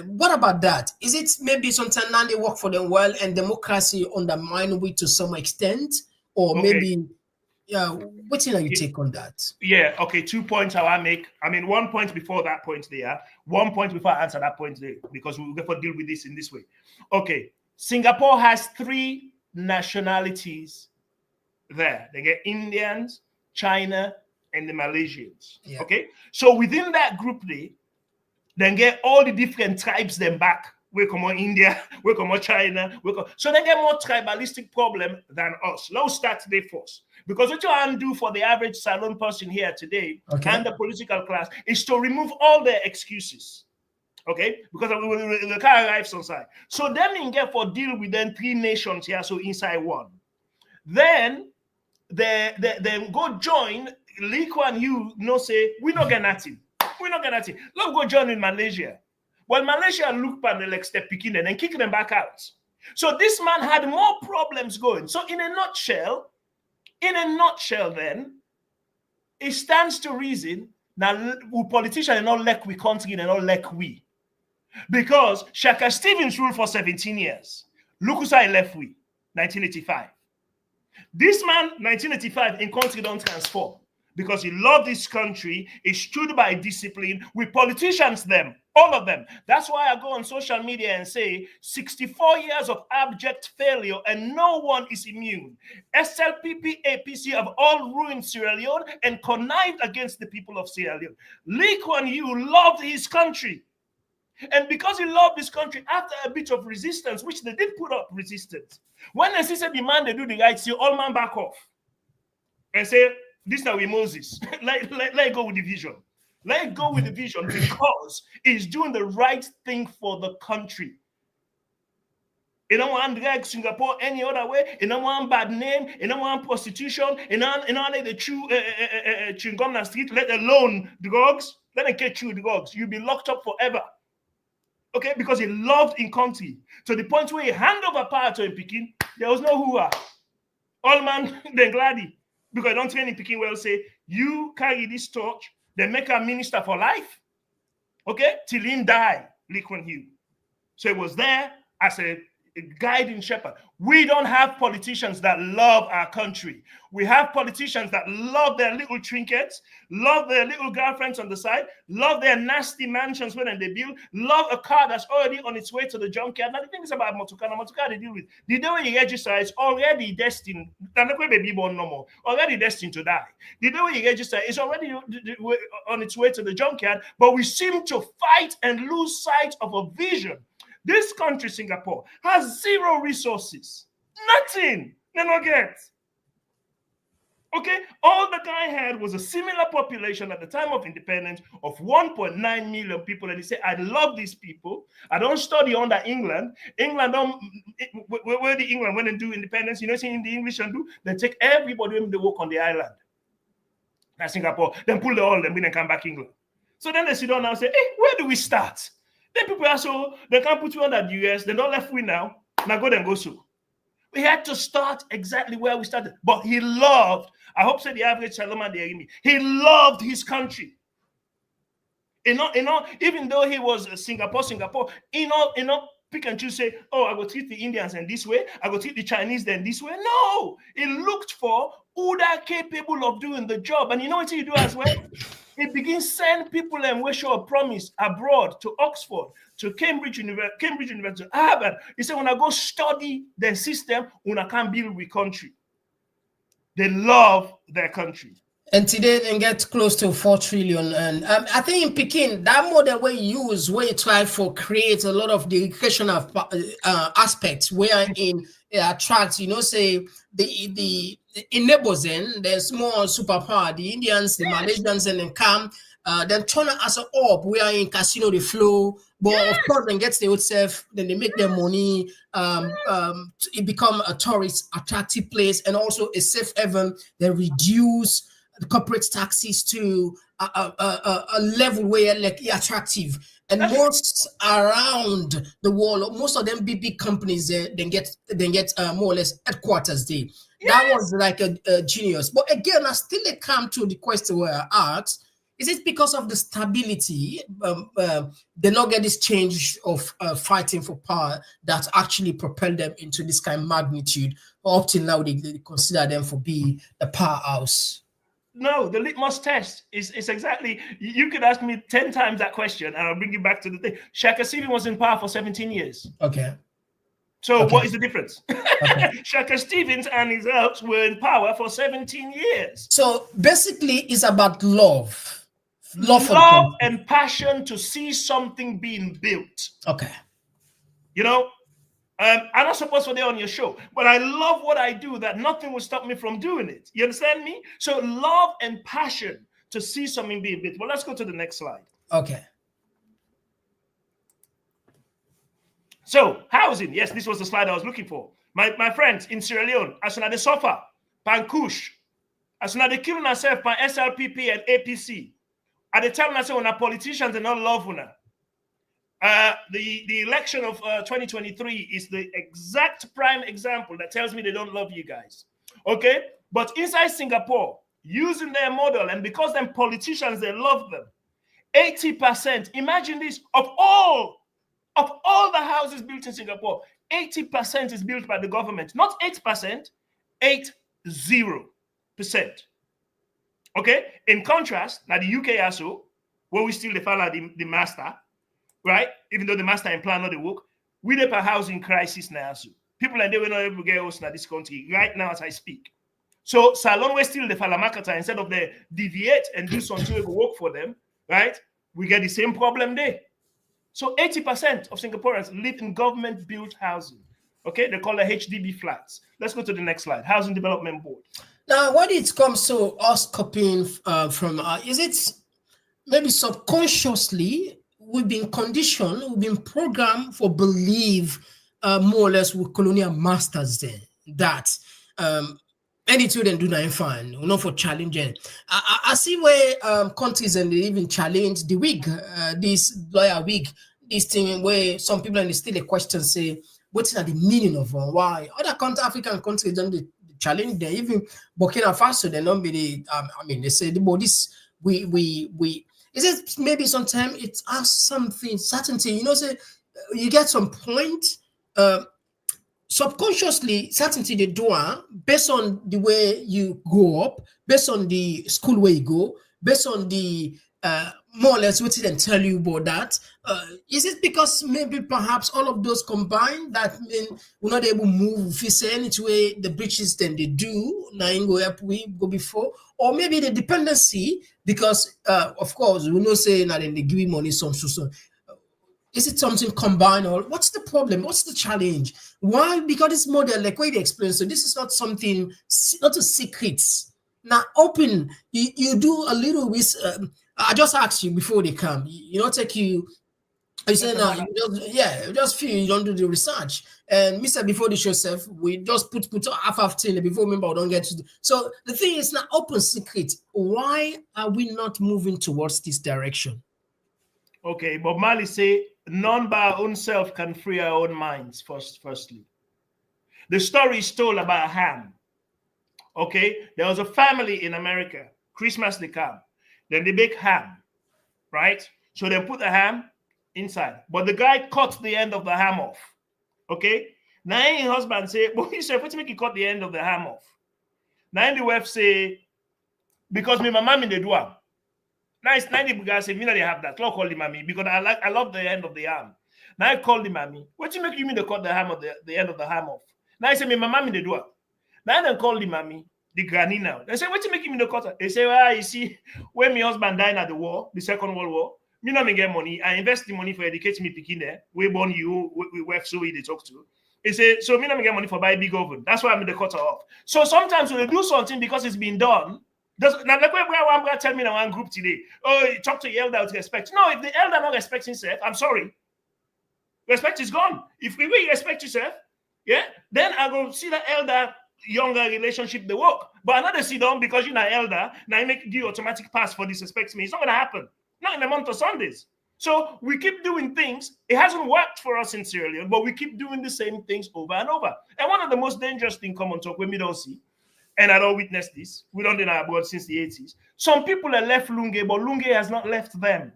What about that? Is it maybe sometimes now they work for them well and democracy undermine it to some extent, or maybe? Yeah, what do you take on that? Yeah, okay, 2 points how I make. I mean, 1 point before that point there, 1 point before I answer that point there, because we'll therefore deal with this in this way. Okay, Singapore has 3 nationalities there. They get Indians, China, and the Malaysians. Yeah. Okay, so within that group, they then get all the different tribes them back. we come on India, we come on China, so they get more tribalistic problem than us. Let's start today first. Because what you want to do for the average salon person here today and the political class is to remove all their excuses. Okay, because we can't arrive inside. So them in get for deal with them 3 nations here, so inside one. Then they go join Lee Kuan Yew, say we not get nothing. We not get nothing. Let's go join in Malaysia. Well, Malaysia look at the like step picking and then kick them back out. So this man had more problems going. So in a nutshell, then it stands to reason now politicians are not like we country and not like we. Because Shaka Stevens ruled for 17 years. Look who I left with 1985. This man, 1985, in country don't transform because he loved this country. He stood by discipline with politicians, them, all of them. That's why I go on social media and say 64 years of abject failure and no one is immune. SLPP, APC have all ruined Sierra Leone and connived against the people of Sierra Leone. Lee Kuan Yew loved his country. And because he loved this country, after a bit of resistance, which they did put up resistance, when the system demand they do the right, see all man back off and say, this now with Moses. let go with the vision. Let go with the vision because he's doing the right thing for the country. You don't want to drag Singapore any other way. You don't want bad name. You don't want prostitution. You don't let the chewing gum on the street, let alone drugs. Let them get you drugs. You'll be locked up forever. Okay, because he loved in country to the point where he hand over power to him Peking. There was no hoo-ha. All man, then gladdy. Because I don't train in Peking well say, you carry this torch, then make a minister for life. Okay, till him die, Lee Kuan Yew. So it was there as a guiding shepherd. We don't have politicians that love our country. We have politicians that love their little trinkets, love their little girlfriends on the side, love their nasty mansions when they build, love a car that's already on its way to the junkyard. Now the thing is about Motoka they deal with. The day when you register is already destined, already destined to die. The day when you register is already on its way to the junkyard, but we seem to fight and lose sight of a vision. This country, Singapore, has 0 resources. Nothing. They don't get. Okay? All the guy had was a similar population at the time of independence of 1.9 million people. And he said, I love these people. I don't study under England. England don't, where the England when they do independence, you know, see in the English and do, they take everybody when they work on the island. That's Singapore. Then pull the all, then come back England. So then they sit down and say, hey, where do we start? Then people are so, they can't put you under the US, they don't left with now. Now go then go so. We had to start exactly where we started. But he loved, I hope so the average Saloma they hear me. He loved his country. Even though he was Singapore, pick and choose say, oh, I will treat the Indians in this way, I will treat the Chinese then this way. No, he looked for who that capable of doing the job. And you know what he do as well? He begins send people and we show a promise abroad to Oxford, to Cambridge University, to Harvard. He said, when I go study the system, when I can't build with country. They love their country. And today they get close to 4 trillion. And I think in Peking, that model we use, where you try for create a lot of the educational aspects, wherein it attracts, say the enables them, the small superpower, the Indians, the Malaysians, and then come, then turn as an orb, where in casino they flow, but of course then gets their own self, then they make their money, it become a tourist attractive place and also a safe haven. They reduce the corporate taxes to a level where like attractive, and most around the world, most of them big companies then get more or less headquarters there. Yes. That was like a genius. But again, I still come to the question where I asked: is it because of the stability they not get this change of fighting for power that actually propelled them into this kind of magnitude? Up till now, they consider them for being a powerhouse. No, the litmus test is exactly, you could ask me 10 times that question and I'll bring you back to the thing. Shaka Stevens was in power for 17 years. Okay. So what is the difference? Okay. Shaka Stevens and his helps were in power for 17 years. So basically it's about love. Love and passion to see something being built. Okay. You know, I'm not supposed to be on your show, but I love what I do, that nothing will stop me from doing it. You understand me? So love and passion to see something be a bit. Well, let's go to the next slide. Okay. So housing, yes, this was the slide I was looking for. My friends in Sierra Leone, as soon as they suffer, Pankush, as soon as they kill themselves by SLPP and APC, at the time I say when our politicians are not love una. The election of 2023 is the exact prime example that tells me they don't love you guys. Okay, but inside Singapore, using their model, and because them politicians, they love them, 80%, imagine this, of all the houses built in Singapore, 80% is built by the government. Not 8%, 80%. Okay? In contrast, now the UK also, where we still follow the master, right? Even though the master and plan not the work, we have a housing crisis now. So people and they will not able to get house in this country right now as I speak. So Salon we still the Falamakata, instead of they deviate and do something to work for them, right? We get the same problem there. So 80% of Singaporeans live in government-built housing. Okay, they call it HDB flats. Let's go to the next slide. Housing Development Board. Now, when it comes to us copying from, is it maybe subconsciously we've been conditioned, we've been programmed for belief, more or less, with colonial masters there, that any children do not fine, not for challenging. I see where countries and they even challenge the wig, this lawyer wig, this thing where some people and they still a question say, what's the meaning of why other African countries don't challenge them? Even Burkina Faso, they don't be I mean, they say, but this we is it maybe sometimes it asks something certainty, you know, say you get some point subconsciously certainty the door based on the way you grow up, based on the school where you go, based on the more or less what they tell you about that. Is it because maybe perhaps all of those combined that mean we're not able to move if you say any way the breaches then they do now go up we go before, or maybe the dependency because of course we know say that they give money some so. Is it something combined, or what's the problem? What's the challenge? Why? Because this model, like what you explained, so this is not something, not a secret. Now, open, you do a little with, I just asked you before they come, you know, take you, I said, no, you just feel you don't do the research. And Mr. Before the show self, we just put half thing before member don't get to do. So the thing is not open secret. Why are we not moving towards this direction? Okay, Bob Marley say, none by our own self can free our own minds, firstly. The story is told about ham. Okay, there was a family in America, Christmas they come, then they bake ham, right? So they put the ham inside, but the guy cut the end of the ham off. Okay, now his husband say, but he said, what make you cut the end of the ham off? Now the wife say, because my mom in the door. Nice, 90 guys say, me they have that. I'll call the mommy because I love the end of the arm. Now I call the mommy. What you make you mean to cut the ham of the end of the ham off? Now I say, me my mom in the door. Now I then call the mommy, the granny now. They say, what you make you mean to cut her? They say, well, you see, when my husband died at the war, the Second World War, me not get money. I invest the money for educating me picking there. We born you, we work so we they talk to. He say, so me not get money for buy big oven. That's why I'm the cutter off. So sometimes when they do something because it's been done, now, like I'm going to tell me in one group today, oh, you talk to your elder with respect. No, if the elder not respects himself, I'm sorry. Respect is gone. If we will respect yourself, yeah, then I go see the elder younger relationship they work. But another sit down because you're not elder, now you make you automatic pass for disrespect me. It's not going to happen. Not in the month of Sundays. So we keep doing things. It hasn't worked for us in Sierra Leone, but we keep doing the same things over and over. And one of the most dangerous things Komon-Tok when we don't see, and I don't witness this, we don't know abroad since the 80s. Some people are left Lunge, but Lunge has not left them.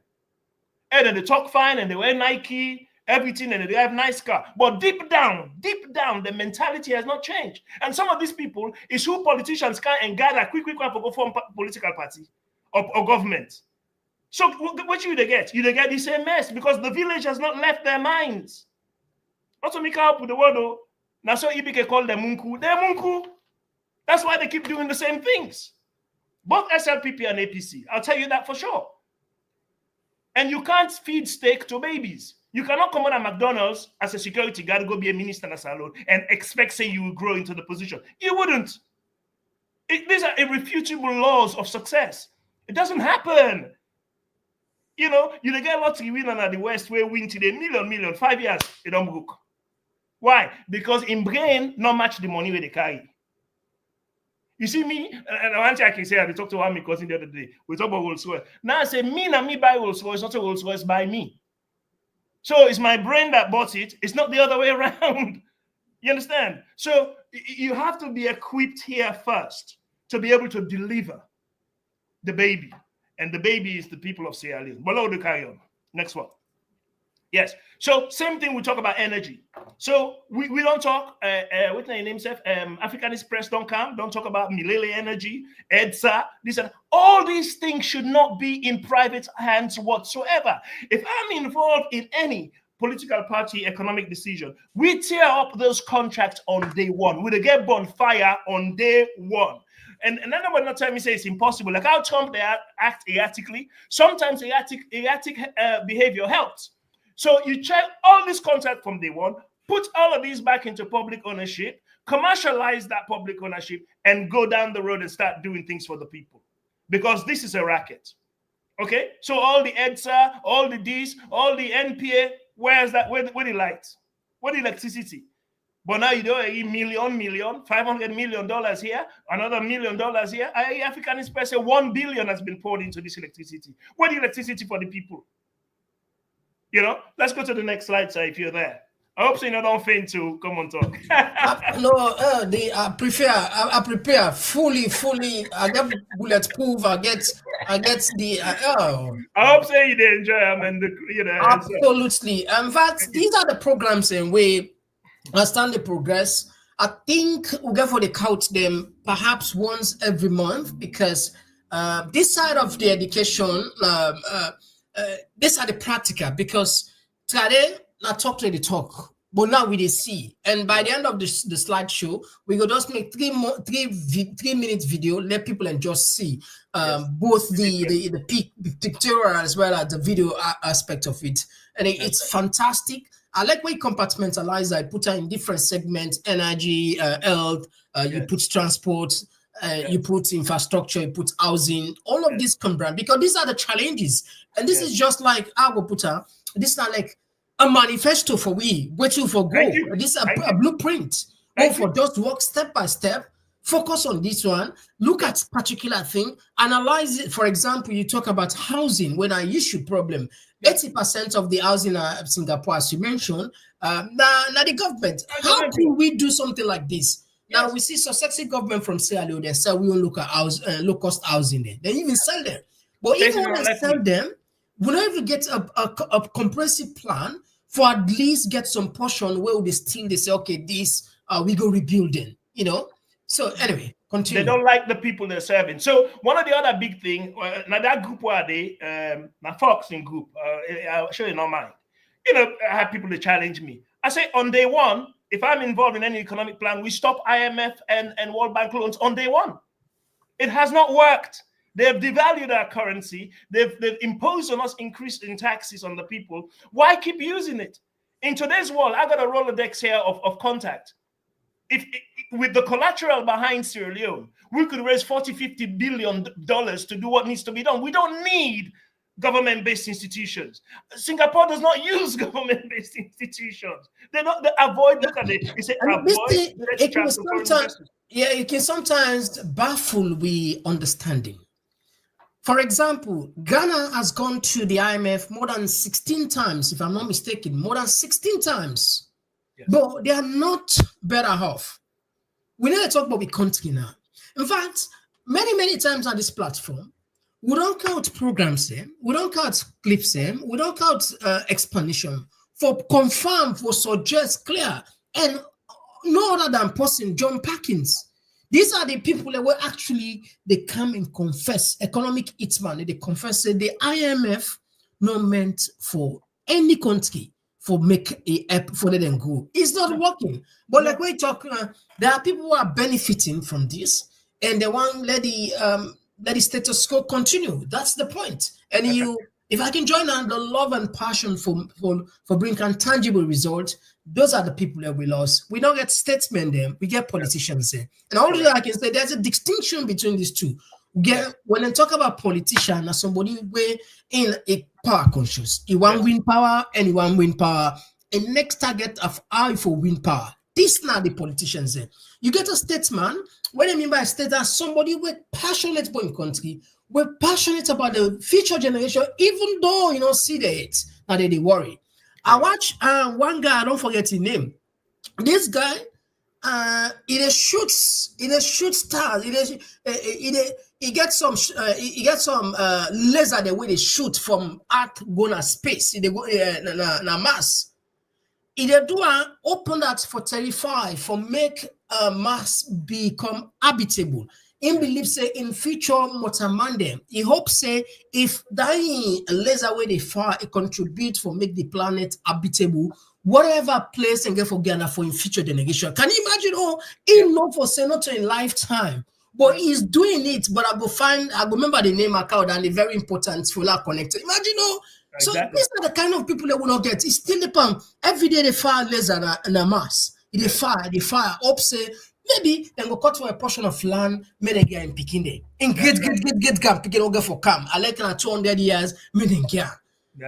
And then they talk fine and they wear Nike, everything, and they have nice car. But deep down, the mentality has not changed. And some of these people is who politicians can and gather quick for go form political party or government. So what you they get? You they get the same mess because the village has not left their minds. Also, make up with the word though. Now so Ibike call them Munku. They're Munku. That's why they keep doing the same things. Both SLPP and APC. I'll tell you that for sure. And you can't feed steak to babies. You cannot come on at McDonald's as a security guard, go be a minister in a salon, and expect, say, you will grow into the position. You wouldn't. These are irrefutable laws of success. It doesn't happen. You know, you get lottery winner at the West where win today, million, 5 years, they don't book. Why? Because in brain, not match the money where they carry. You see me, and one thing I can say, I talked to one of my cousin the other day, we talk about Rolls Royce. Now I say, me buy Rolls Royce, not a Rolls Royce buy me. So it's my brain that bought it. It's not the other way around. You understand? So you have to be equipped here first to be able to deliver the baby. And the baby is the people of Sierra Leone. Below the carry on. Next one. Yes. So same thing, we talk about energy. So we don't talk, what's the name, Seth? Africanist Press don't come. Don't talk about Milele Energy, EDSA, this and all these things should not be in private hands whatsoever. If I'm involved in any political party economic decision, we tear up those contracts on day one. We get bonfire on day one. And then will not tell me say it's impossible. Like how Trump, they act erratically. Sometimes erratic behavior helps. So you check all this contract from day one, put all of these back into public ownership, commercialize that public ownership, and go down the road and start doing things for the people. Because this is a racket. Okay? So all the EDSA, all the Ds, all the NPA, where's that? Where the lights? Where the electricity? But now you do a million, $500 million here, another $1 million here. Africanist Press say 1 billion has been poured into this electricity. What the electricity for the people? You know, let's go to the next slide, sir, if you're there. I hope so you don't faint to Komon-Tok. I prepare fully. I get bulletproof. I get the. I hope so you did enjoy them and absolutely. In fact, these are the programs in way I stand the progress. I think we'll get for the count them perhaps once every month because this side of the education, this are the practical because today I talk to the talk, but now we see. And by the end of the slideshow, we go just make 3 minute video, let people and just see both the pictorial as well as the video aspect of it. And it's fantastic. I like when you compartmentalize. I put her in different segments: energy, health. You put transport, you put infrastructure, you put housing. All of this combined because these are the challenges, and this is just like I will put her. This is not like a manifesto for waiting for go. This is a blueprint. Go for just work step by step. Focus on this one. Look at particular thing. Analyze it. For example, you talk about housing when I issue problem. 80% of the housing in Singapore, as you mentioned, now the government. How could we do something like this? Now we see successive government from Sierra Leone. They say we will look at low cost housing there. They even sell them. But even when they sell them, we don't even get a comprehensive plan for at least get some portion where they say, okay, this we go rebuilding, you know. So anyway, continue. They don't like the people they're serving. So one of the other big thing, now that group where they, my Foxing group, I'll show you not mine. You know, I have people that challenge me. I say on day one, if I'm involved in any economic plan, we stop IMF and World Bank loans on day one. It has not worked. They've devalued our currency. They've imposed on us increase in taxes on the people. Why keep using it? In today's world, I got a Rolodex here of contact. If with the collateral behind Sierra Leone, we could raise $40-50 billion to do what needs to be done. We don't need government-based institutions. Singapore does not use government-based institutions. They avoid. Look at it. It's avoid. It can sometimes baffle we understanding. For example, Ghana has gone to the IMF more than 16 times, if I'm not mistaken, more than 16 times. Yes. But they are not better off. We need to talk about the country now. In fact, many times on this platform, we don't count programs here, we don't count clips here, we don't count explanation for confirm, for suggest clear, and no other than person John Perkins. These are the people that were actually, they come and confess, economic hitman, they confess that the IMF not meant for any country for make a app for them go. It's not working. But like we talk, there are people who are benefiting from this, and they want let the status quo continue. That's the point. And If I can join on the love and passion for bringing tangible results, those are the people that we lost. We don't get statesmen there, we get politicians there. And only I can say there's a distinction between these two. When I talk about politician, as somebody way in a power conscious, you want win power and you want win power. And next target of how for win power. This not the politicians there. You get a statesman. What I mean by statesman, somebody with passionate about the country, we're passionate about the future generation, even though you don't see that, now they worry. I watch one guy, I don't forget his name. This guy, he shoots stars. He gets some laser the way they shoot from Earth going to space. They go na Mars. He do open that for 35 for make Mars become habitable. He believes say in future Motamande, he hopes say if dying laser way they far it contribute for make the planet habitable, whatever place and get for Ghana for in future generation. Can you imagine? Oh, he not for say not in lifetime, but he's doing it. But I go remember the name account and the very important fuller connected. Imagine Exactly. So these are the kind of people that will not get. It's still the palm. Every day they fire laser and a mass. They fire up say maybe they go cut for a portion of land, may they get in picking there. And get camp, picking over for camp. I like 200 years, may they get.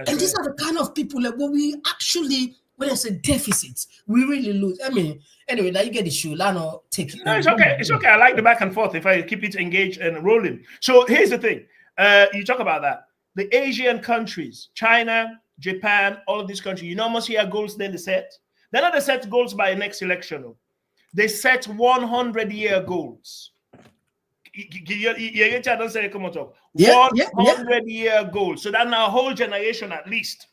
And these are the kind of people that when we actually, when there's a deficit, we really lose. I mean, anyway, now you get the shoe. I know take it. No, it's okay. It's okay. I like the back and forth if I keep it engaged and rolling. So here's the thing. You talk about that. The Asian countries, China, Japan, all of these countries, you know, almost here goals then they set. They're not they set goals by next election. No. They set 100-year goals. You don't say Komon-Tok. 100-year goals. So that now a whole generation at least.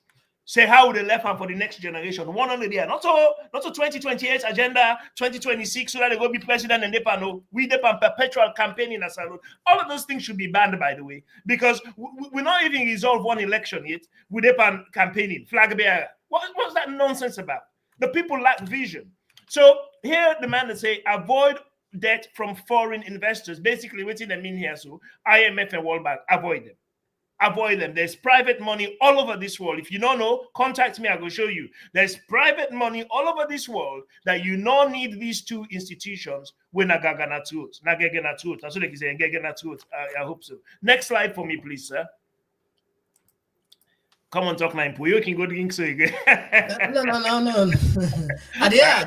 Say how they left hand for the next generation. 100 years. Not to 2028 agenda, 2026, so that they go be president and they pan. We depend perpetual campaigning as a all of those things should be banned, by the way, because we're not even resolved one election yet. We depend campaigning, flag bearer. What's that nonsense about? The people lack vision. So here the man that say avoid debt from foreign investors. Basically, what they mean here, so IMF and World Bank, avoid them. Avoid them. There's private money all over this world. If you don't know, contact me. I will show you. There's private money all over this world that you don't need these two institutions. When I truth. That's what they say. I hope so. Next slide for me, please, sir. Komon-Tok 9. You can go drink so again. No. Yeah.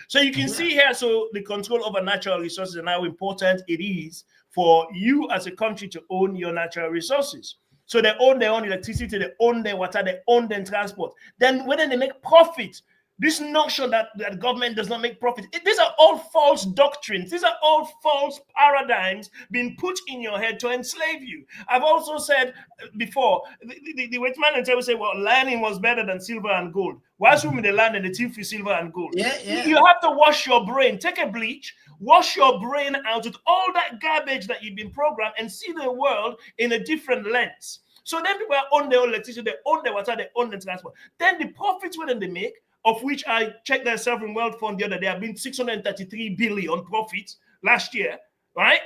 So you can see here, so the control over natural resources and how important it is for you as a country to own your natural resources. So they own their own electricity, they own their water, they own their transport. Then when they make profit, this notion that government does not make profit, these are all false doctrines. These are all false paradigms being put in your head to enslave you. I've also said before, the white man and will say, well, learning was better than silver and gold. Why should we the land and the thief with silver and gold? Yeah. You have to wash your brain. Take a bleach, wash your brain out with all that garbage that you've been programmed and see the world in a different lens. So then people own their own electricity, they own their water, they own their transport. Then the profits when they make, of which I checked their sovereign wealth fund the other day, have been 633 billion profits last year, right?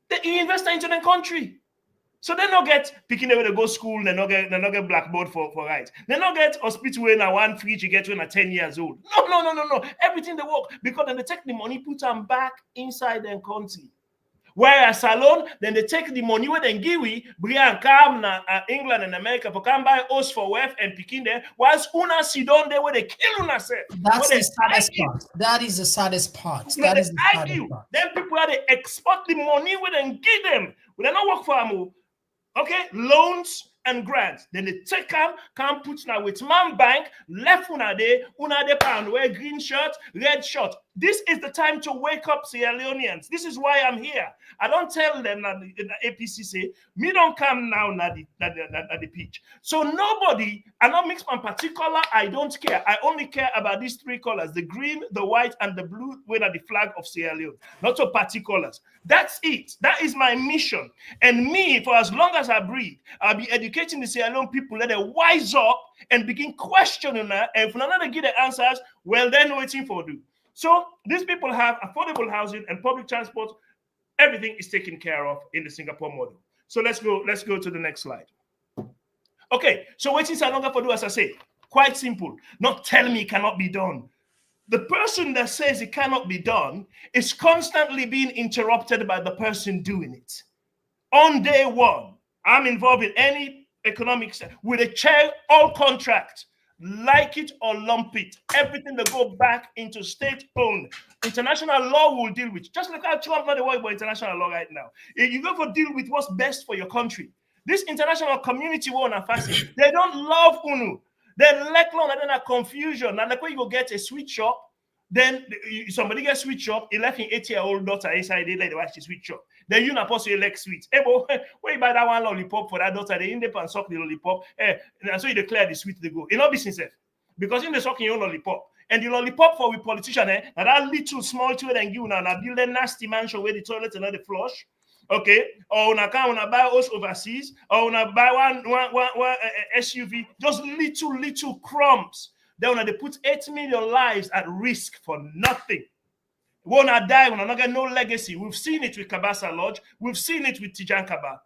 They invest into the country. So they not get picking them when they go school, they not get blackboard for rights. They not get hospital when a one free you get when a 10 years old. No. Everything they work because then they take the money, put them back inside their country. Whereas salon, then they take the money where they give we, bring and come na England and America for come buy us for wealth and picking there. Whilst una sit down there where they kill una self. That's the saddest part. That is the saddest part. That is the saddest part. Then people are they export the money where they give them. We don't work for them. Okay, loans and grants. Then they take them, come put now with man bank, left una de pound, wear green shirt, red shirt. This is the time to wake up, Sierra Leoneans. This is why I'm here. I don't tell them that the APC say, me don't come now at the pitch. So nobody, I don't mix my particular, I don't care. I only care about these three colors, the green, the white, and the blue, which are the flag of Sierra Leone. Not so particulars. That's it. That is my mission. And me, for as long as I breathe, I'll be educating the Sierra Leone people, let them wise up and begin questioning that. And if none of them give the answers, well, then waiting for do. So these people have affordable housing and public transport. Everything is taken care of in the Singapore model. So let's go to the next slide. Okay, so waiting so longer for do as I say. Quite simple. Not tell me it cannot be done. The person that says it cannot be done is constantly being interrupted by the person doing it. On day one, I'm involved in any economics with a chair all contract. Like it or lump it, everything that go back into state-owned. International law will deal with, just like how Trump not the worry about international law right now. If you go for deal with what's best for your country. This international community war and fasting, they don't love UNU. They lack long and then a confusion. And like when you go get a sweet shop, then somebody gets sweet shop, he left an 8-year-old daughter inside, they like to watch the sweet shop. Then you not possibly elect sweet. Hey, boy, where you buy that one lollipop for that daughter, they in the pan suck the lollipop. And so you declare the sweet they go. It not be sincere. Because in the sucking your lollipop. And the lollipop for with politician, and that little small children and you now build a nasty mansion where the toilet and not the flush. Okay, or una buy us overseas, or una buy one SUV, just little crumbs. Then when they put 8 million lives at risk for nothing. We will not die, we will not get no legacy. We've seen it with Kabasa Lodge, we've seen it with Tijan Kaba,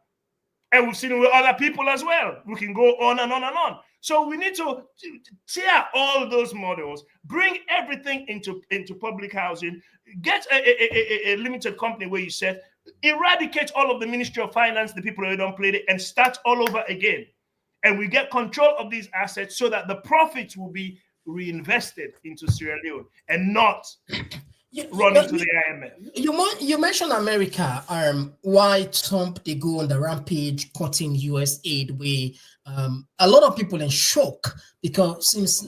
and we've seen it with other people as well. We can go on and on and on. So we need to tear all those models, bring everything into public housing, get a limited company where you said, eradicate all of the Ministry of Finance, the people who don't play it, and start all over again. And we get control of these assets so that the profits will be reinvested into Sierra Leone and not run into the IMF. You mentioned America, why Trump they go on the rampage cutting US aid where a lot of people in shock because since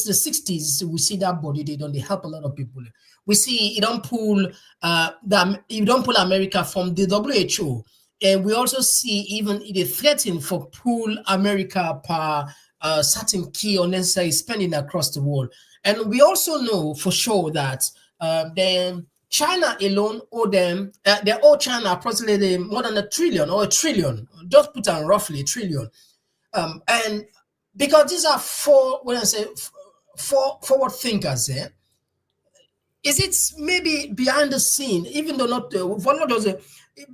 the 60s we see that body they help a lot of people. We see you don't pull America from the WHO, and we also see even the threatening for pull America per certain key unnecessary spending across the world. And we also know for sure that then China alone owe them, they owe China approximately more than $1 trillion, just put on roughly $1 trillion. And because these are forward thinkers, is it maybe behind the scene, even though not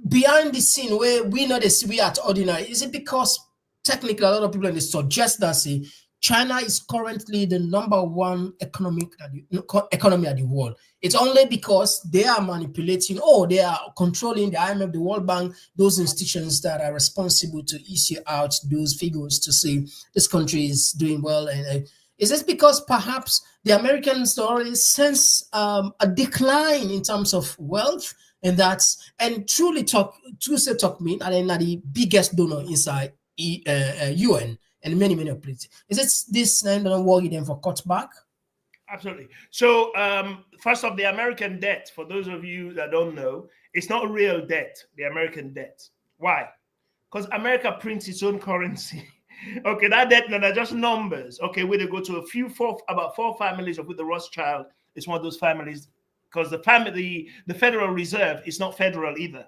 behind the scene where we know the we at ordinary? Is it because technically a lot of people suggest that China is currently the #1 economy at the world? It's only because they are manipulating or they are controlling the IMF, the World Bank, those institutions that are responsible to issue out those figures to say this country is doing well. And is this because perhaps the Americans already sense a decline in terms of wealth, and truly talk mean and then the biggest donor inside UN and many places? Is it this don't worry them for cutback? Absolutely. So first off, the American debt, for those of you that don't know, it's not real debt, the American debt. Why? Because America prints its own currency. Okay, that debt, now they're just numbers. Okay, where they go to about four families of with the Rothschild is one of those families, because the Federal Reserve is not federal either.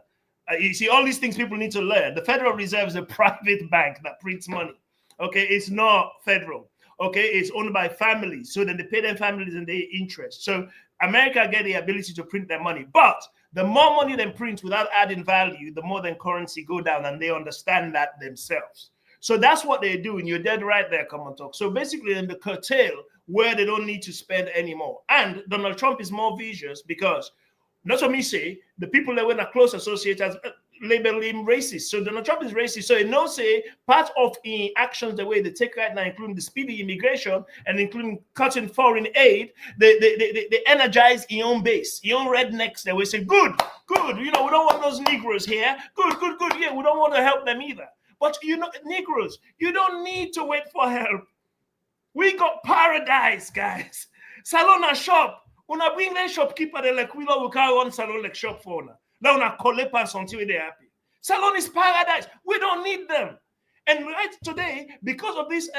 You see, all these things people need to learn. The Federal Reserve is a private bank that prints money. Okay, it's not federal. Okay, it's owned by families. So then they pay their families and their interest. So America get the ability to print their money. But the more money they print without adding value, the more then currency go down, and they understand that themselves. So that's what they do, and you're dead right there, Komon-Tok. So basically, in the curtail where they don't need to spend anymore. And Donald Trump is more vicious because, not what me say, the people that were not close associates label him racist. So Donald Trump is racist. So he knows part of the actions the way they take right now, including the speedy immigration and including cutting foreign aid, they energize his own base, his own rednecks. They will say, good, we don't want those Negroes here. Good. Yeah, we don't want to help them either. But Negroes, you don't need to wait for help. We got paradise, guys. Salon and shop. Una bring them shopkeeper, they like, we will carry on salon like shop for una. Now una collect pass until they're happy. Salon is paradise. We don't need them. And right today, because of this,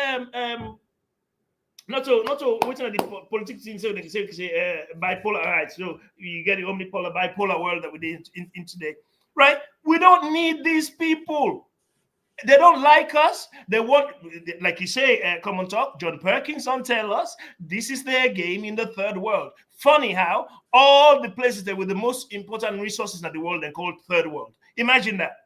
not to waiting at the politics thing, so they can say bipolar, right? So you get the omnipolar, bipolar world that we're in today, right? We don't need these people. They don't like us. They want, like you say, Komon-Tok, John Perkins tell us, this is their game in the third world. Funny how all the places that were the most important resources in the world are called third world. Imagine that.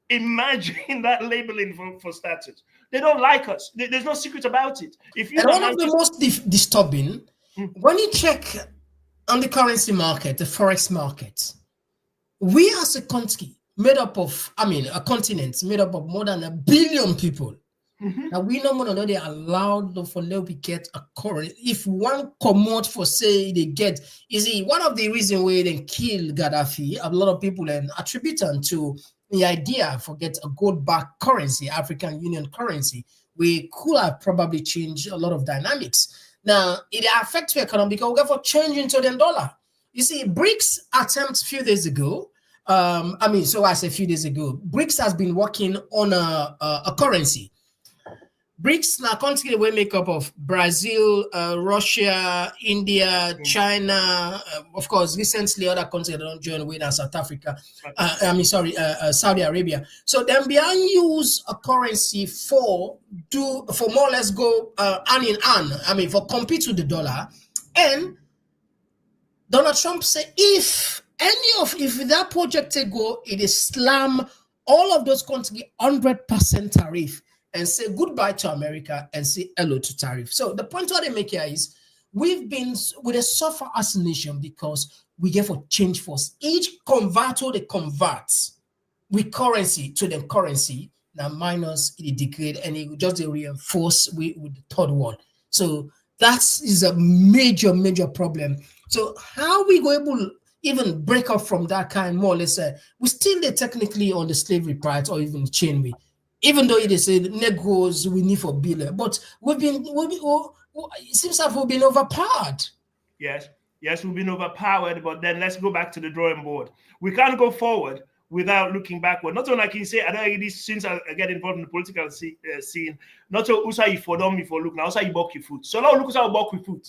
Imagine that labeling for status. They don't like us. There's no secret about it. If you And one of the most disturbing, when you check on the currency market, the forex market, we as a country made up of, a continent made up of more than 1 billion people. Now we no more know they allowed for let we get a current. If one commode for say they get, you see, one of the reasons why they kill Gaddafi, a lot of people and attribute to the idea for get a gold-backed currency, African Union currency, we could have probably changed a lot of dynamics. Now it affects the economy because we got for change into the dollar. You see, BRICS attempt a few days ago. So I say a few days ago, BRICS has been working on a currency. BRICS now country we make up of Brazil, Russia, India, China, of course, recently other countries that don't join with us, South Africa, Saudi Arabia. So then behind use a currency for more or less go hand in hand, for compete with the dollar. And Donald Trump said if that project go, it is slam all of those countries 100% tariff and say goodbye to America and say hello to tariff. So the point what they make here is we've been with a suffer as a nation because we get for change force. Each converter they converts with currency to the currency. Now minus it degrade and it just reinforce with the third one. So that is a major problem. So how we go able even break up from that kind more or less? We still technically on the slavery part or even chain way. Even though it is a negos we need for bill, but it seems like we've been overpowered. Yes, we've been overpowered, but then let's go back to the drawing board. We can't go forward without looking backward. Not only I can say, I don't really, since I get involved in the political scene, not so also you for dumb for look, now also you buck your foot. So now look how buck your foot.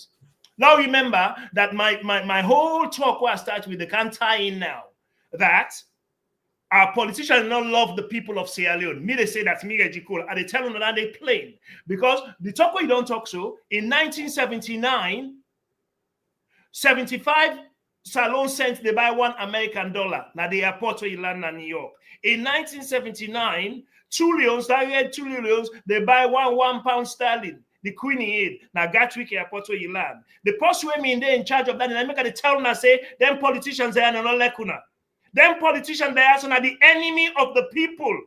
Now remember that my whole talk where I start with, they can't tie in now, that our politicians don't love the people of Sierra Leone. Me, they say that's me, Ejikol, and they tell them that they plain. Because the talk where you don't talk so, in 1979, 75 Salon cents, they buy $1 American. Now the airport where you land in New York. In 1979, 2 leons, that had 2 leons, they buy one pound sterling. The Queen aid, now Gatwick airport where you land. The post women they're in charge of that, and I make the tell them say, them politicians they are not lekuna. Them politicians, they are the enemy of the people.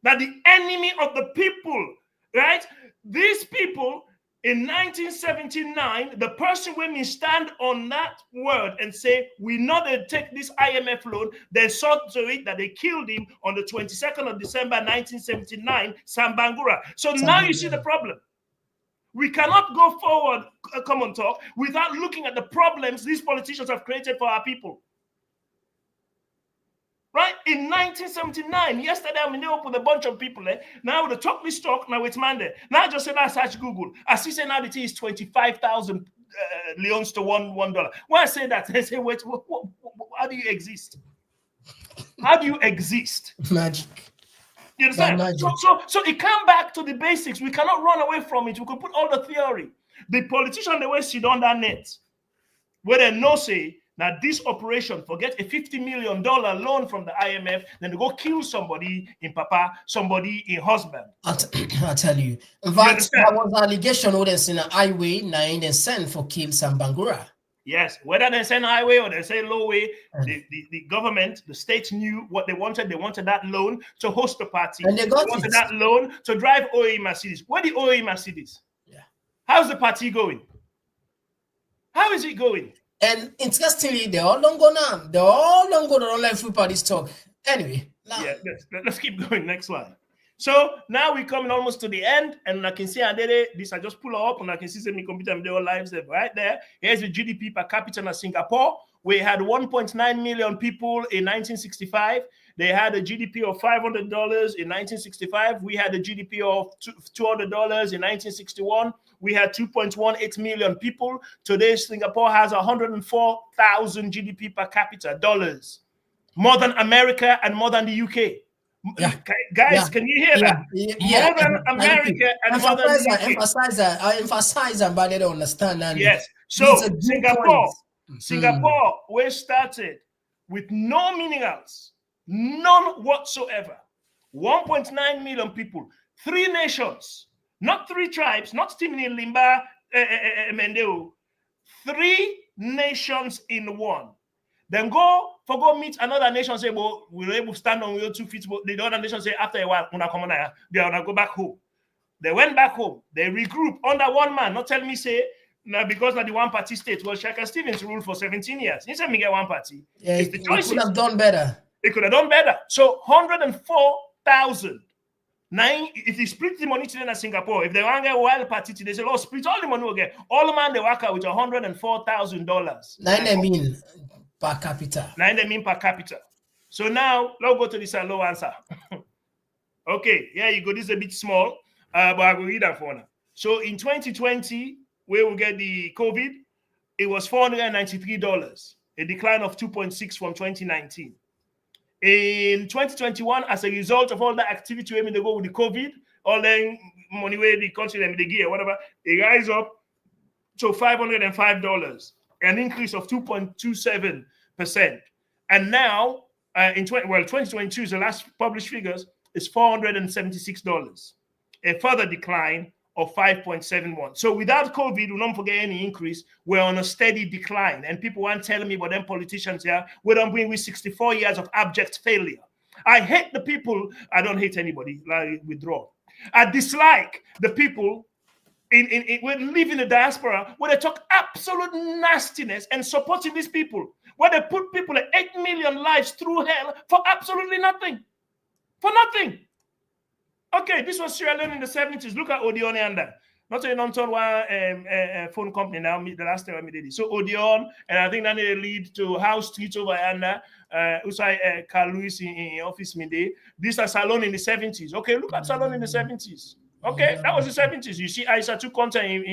Now the enemy of the people, right? These people, in 1979, the person when we stand on that word and say, we not take this IMF loan, they saw to it that they killed him on the 22nd of December, 1979, Sambangura. So now you see the problem. We cannot go forward, Komon-Tok, without looking at the problems these politicians have created for our people. Right? In 1979, yesterday I'm in Europe with a bunch of people. Now the talk this talk, now it's Monday. Now I just said I search Google. I see say now the tea is 25,000 leons to $1. When I say that, they say, wait, how do you exist? How do you exist? Magic. You understand? So it come back to the basics. We cannot run away from it. We can put all the theory. The politician, they will sit on that net, where they know say, now this operation, forget a $50 million loan from the IMF, then they go kill somebody in papa, somebody in husband. I'll tell you. In fact, there was an allegation where they send a highway, now they send for kill Sambangura. Yes, whether they send highway or they say low way, the government, the state knew what they wanted. They wanted that loan to host a party. And they wanted that loan to drive OE Mercedes. Where the OE Mercedes? Yeah. How's the party going? How is it going? And interestingly, they all don't go now. They all don't go to online food parties talk. Anyway. Yeah, let's keep going. Next one. So now we're coming almost to the end, and I can see this I just pull up, and I can see my computer and their lives right there. Here's the GDP per capita in Singapore. We had 1.9 million people in 1965. They had a GDP of $500 in 1965. We had a GDP of $200 in 1961. We had 2.18 million people. Today, Singapore has 104,000 GDP per capita dollars, more than America and more than the UK. Yeah. Guys, can you hear that? Yeah. More than America and more than the UK. I emphasize that, but they don't understand. And yes. So Singapore, we started with no meaning else, none whatsoever. 1.9 million people, 3 nations, not 3 tribes, not Timini Limba, Mendeo, 3 nations in one. Then go meet another nation, say, well, we're able to stand on your 2 feet. But the other nation say, after a while, they're gonna go back home. They went back home. They regroup under one man. Not tell me, say, now because not the one party state. Well, Shaka Stevens ruled for 17 years. He said me get one party. Yeah, it's the choices. Could have done better. It could have done better. So 104,000. Nine, if you split the money today in Singapore, if they want to get a wild party today, they say, oh, split all the money again. All the man they work out with $104,000. Nine mean per capita. 9 mean per capita. So now let's go to this low answer. Okay, yeah, you go. This is a bit small, but I will read that for now. So in 2020, where we get the COVID, it was $493, a decline of 2.6 from 2019. In 2021, as a result of all that activity, when they go with the COVID, all the money where the country and the gear, whatever, it rise up to $505, an increase of 2.27%. And now, in 2022 is the last published figures, is $476, a further decline of 5.71. So without COVID, we don't forget any increase. We're on a steady decline. And people weren't telling me about them politicians here. We don't bring with 64 years of abject failure. I hate the people. I don't hate anybody. I withdraw. I dislike the people we live in the diaspora where they talk absolute nastiness and supporting these people, where they put people 8 million lives through hell for absolutely nothing. For nothing. Okay, this was Sierra Leone in the 70s. Look at Odeon and that. Not a non-turn one phone company now. The last time I did it. So Odeon, and I think that they lead to House Street over and Usai Carl Lewis in office midday. This is Salon in the 70s. Okay, look at Salon in the 70s. Okay, that was the 70s. You see, I saw content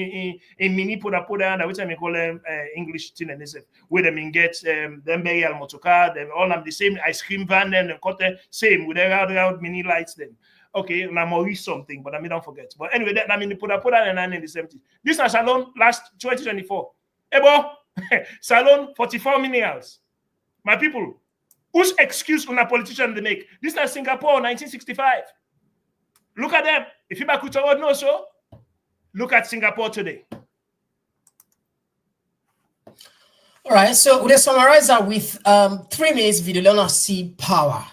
in mini poda and which I call them English thing and this where them get them burial motorcar, them all have the same ice cream van, them content same with the mini lights them. Okay, now Maurice something, but I don't forget. But anyway, that I mean put and in the 70s. This is Salon last 2024. Ebo Salon 44 minerals. My people, whose excuse on a politician they make? This is Singapore 1965. Look at them. If you back no so, look at Singapore today. All right, so we'll summarize that with 3 minutes video. Let us see power.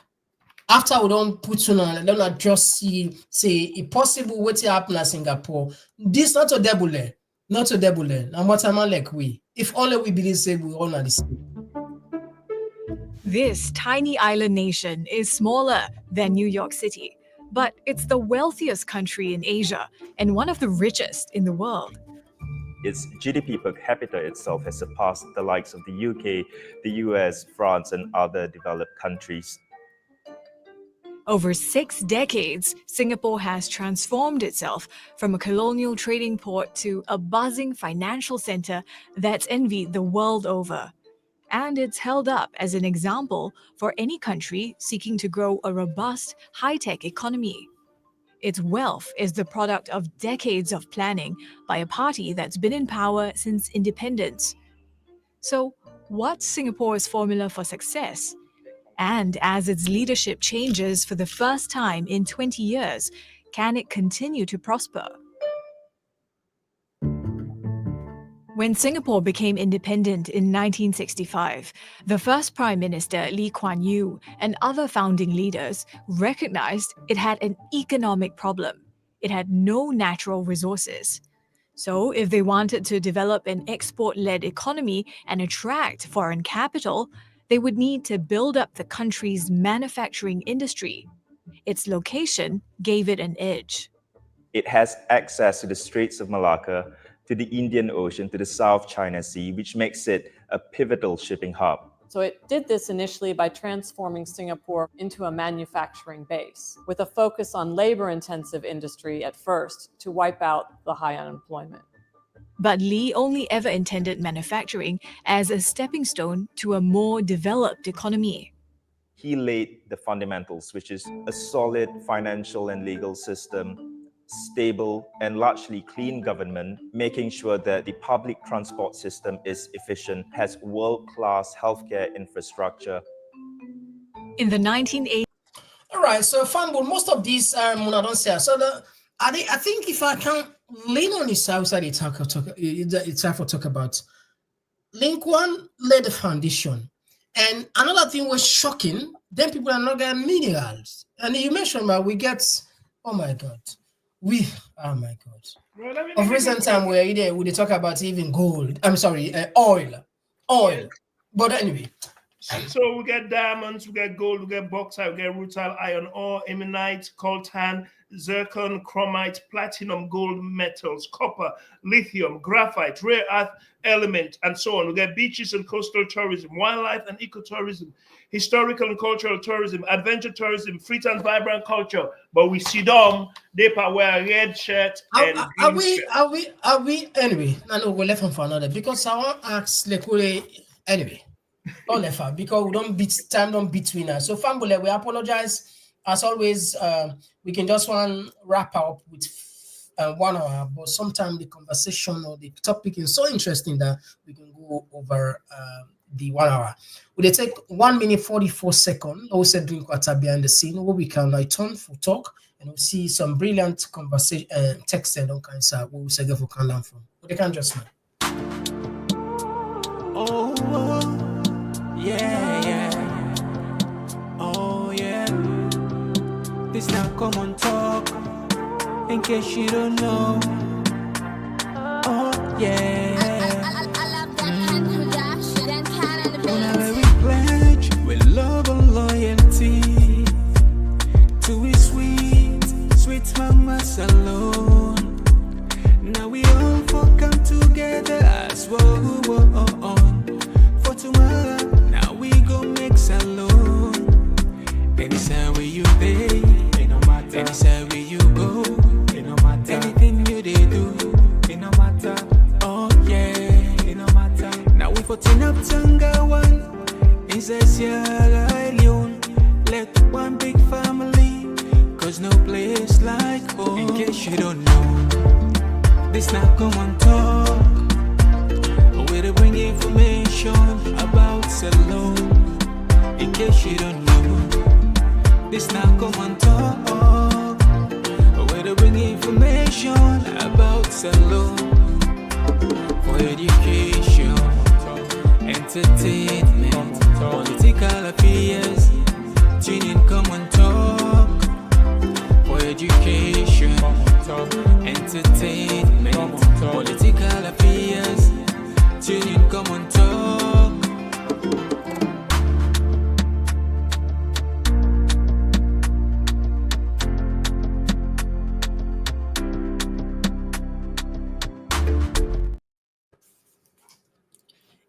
After we don't put on, let us just see, say, if possible, what happen in Singapore. This not a double, not a double. And what am I like we? If only we believe say we all are the same. This tiny island nation is smaller than New York City, but it's the wealthiest country in Asia and one of the richest in the world. Its GDP per capita itself has surpassed the likes of the UK, the US, France, and other developed countries. Over 6 decades, Singapore has transformed itself from a colonial trading port to a buzzing financial center that's envied the world over. And it's held up as an example for any country seeking to grow a robust, high-tech economy. Its wealth is the product of decades of planning by a party that's been in power since independence. So, what's Singapore's formula for success? And as its leadership changes for the first time in 20 years, can it continue to prosper? When Singapore became independent in 1965, the first Prime Minister Lee Kuan Yew and other founding leaders recognized it had an economic problem. It had no natural resources. So if they wanted to develop an export-led economy and attract foreign capital, they would need to build up the country's manufacturing industry. Its location gave it an edge. It has access to the Straits of Malacca, to the Indian Ocean, to the South China Sea, which makes it a pivotal shipping hub. So it did this initially by transforming Singapore into a manufacturing base, with a focus on labor-intensive industry at first to wipe out the high unemployment. But Lee only ever intended manufacturing as a stepping stone to a more developed economy. He laid the fundamentals, which is a solid financial and legal system, stable and largely clean government, making sure that the public transport system is efficient, has world-class healthcare infrastructure. In the 1980s, All right, so Fumble, most of these I don't say so. I think if I can lean on this outside, it's time for talk about link one, lay the foundation. And another thing was shocking, then people are not getting minerals. And you mentioned that we get, oh my God, oh my God. Well, Of recent time where we talk about even gold, I'm sorry, oil. Yes. But anyway. So we get diamonds, we get gold, we get bauxite, we get rutile, iron ore, ilmenite, coltan, zircon, chromite, platinum, gold metals, copper, lithium, graphite, rare earth element, and so on. We get beaches and coastal tourism, wildlife and ecotourism, historical and cultural tourism, adventure tourism, free and vibrant culture. But we see them, they wear a red shirt and green shirt. Are we anyway? No, we'll left for another because I want to ask anyway. Don't left her because we don't beat time, don't beat winner. So Fambule, we apologize. As always, we can just wrap up with 1 hour, but sometimes the conversation or the topic is so interesting that we can go over the 1 hour. Would they take 1 minute 44 seconds? Also drink water behind the scene where we can turn for talk and we'll see some brilliant conversation text and all kinds of what we say for can learn from. But they can just man. Oh, yeah. Oh, yeah. This now Komon-Tok. In case you don't know. Oh, yeah. Whenever we pledge with love and loyalty to his sweet mamas alone. Now we all come together as one. For tomorrow, now we go make salon. Anytime where you pay, no matter. Anytime where you go, no matter. Anything you they do, no matter. Oh yeah, no matter. Now we for turn up Tanga one. It's a Sierra Leone. Let one big family, cause no place like home. In case you don't know, this now Komon-Tok. Where to bring information about salon. In case you don't know, this now Komon-Tok. Where to bring information about salon. For education, entertainment, political affairs. Tune in Komon-Tok. For education, entertainment, political affairs. Tune in Komon-Tok.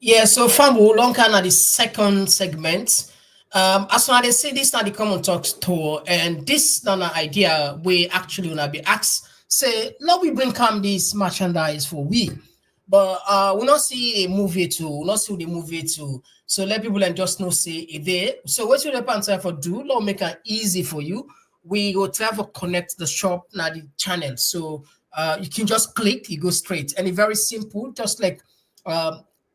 Yeah, so Fambu long kind of the second segment. As soon as they say this now the Komon-Tok tour, and this not an idea we actually wanna be asked. Say, let we bring come this merchandise for we. But we not see a movie too, we not see the movie too. So let people and just know say it there. So what you the try for do, let make it easy for you. We go try to connect the shop now the channel. So you can just click, you go straight. And it's very simple, just like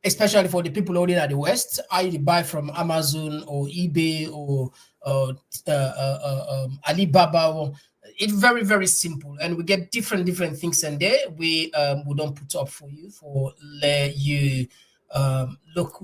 especially for the people holding at the West, either buy from Amazon or eBay or Alibaba. It's very, very simple, and we get different things in there. We don't put up for you for let you look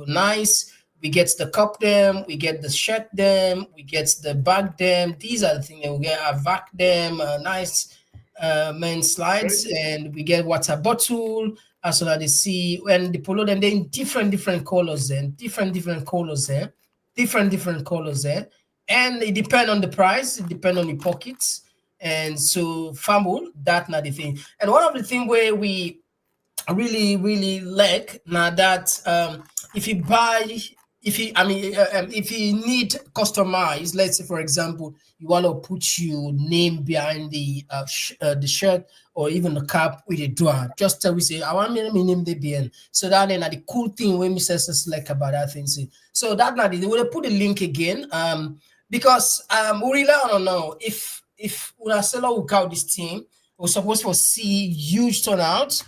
nice. We get the cup them, we get the shirt them, we get the bag them. These are the things that we get a vac them, nice men slides, and we get water bottle. As so that they see when the polo them they in different colors and different colors there, different colors there, and it depends on the price, it depends on the pockets, and so fumble that not the thing. And one of the things where we really like now that if you need customize, let's say for example you want to put your name behind the shirt or even the cap with a drawer, just tell we say I want me name the BN. So that then the cool thing when we says like about that thing. So that now they will put the link again because we rely on now if we seller will count this team, we're supposed to see huge turnout.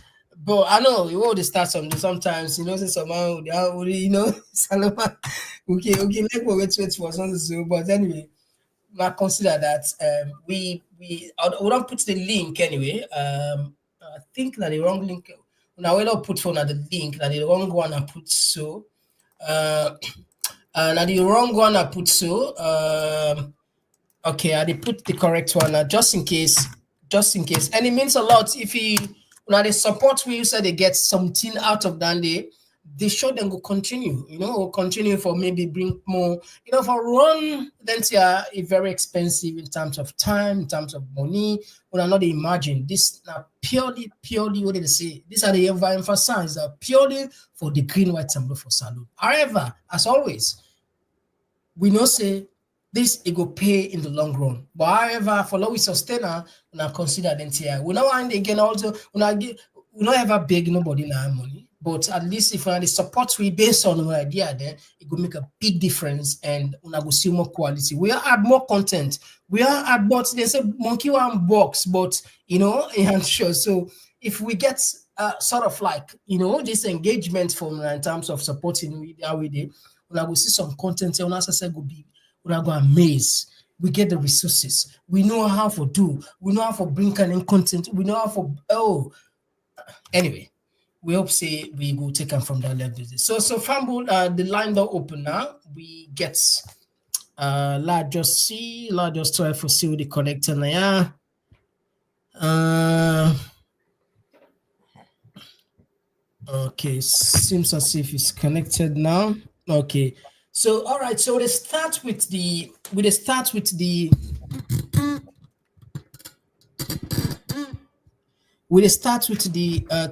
But I know you want to start something sometimes, you know, say somehow you know, okay, like we wait for something. So, but anyway, not consider that we don't put the link anyway. I think that the wrong link. Now we don't put for the link that the wrong one I put so. Now the wrong one I put so. Okay, I did put the correct one just in case. And it means a lot if you now they support we say they get something out of that day. They show them will continue, continue for maybe bring more, for run, then they are very expensive in terms of time, in terms of money. When I not imagine this now purely, what did they say? These are the emphasize purely for the green, white, and blue for salute. However, as always, we know say this it go pay in the long run. But however, for we sustainer, we not consider them here. We not want again also we not ever beg nobody now money. But at least if the support we based on our idea, then it will make a big difference and we will see more quality. We are add more content. We are add but they say monkey one box, but and sure. So if we get sort of like this engagement from in terms of supporting how we did, we will see some content here. Go be we are going amaze. We get the resources. We know how to do. We know how to bring in content. We know how to anyway. We hope say we will take them from that level. So Famble, the line door open now. We get let's just try to see the connector now. Okay, seems as if it's connected now. Okay. So all right, so let's start with the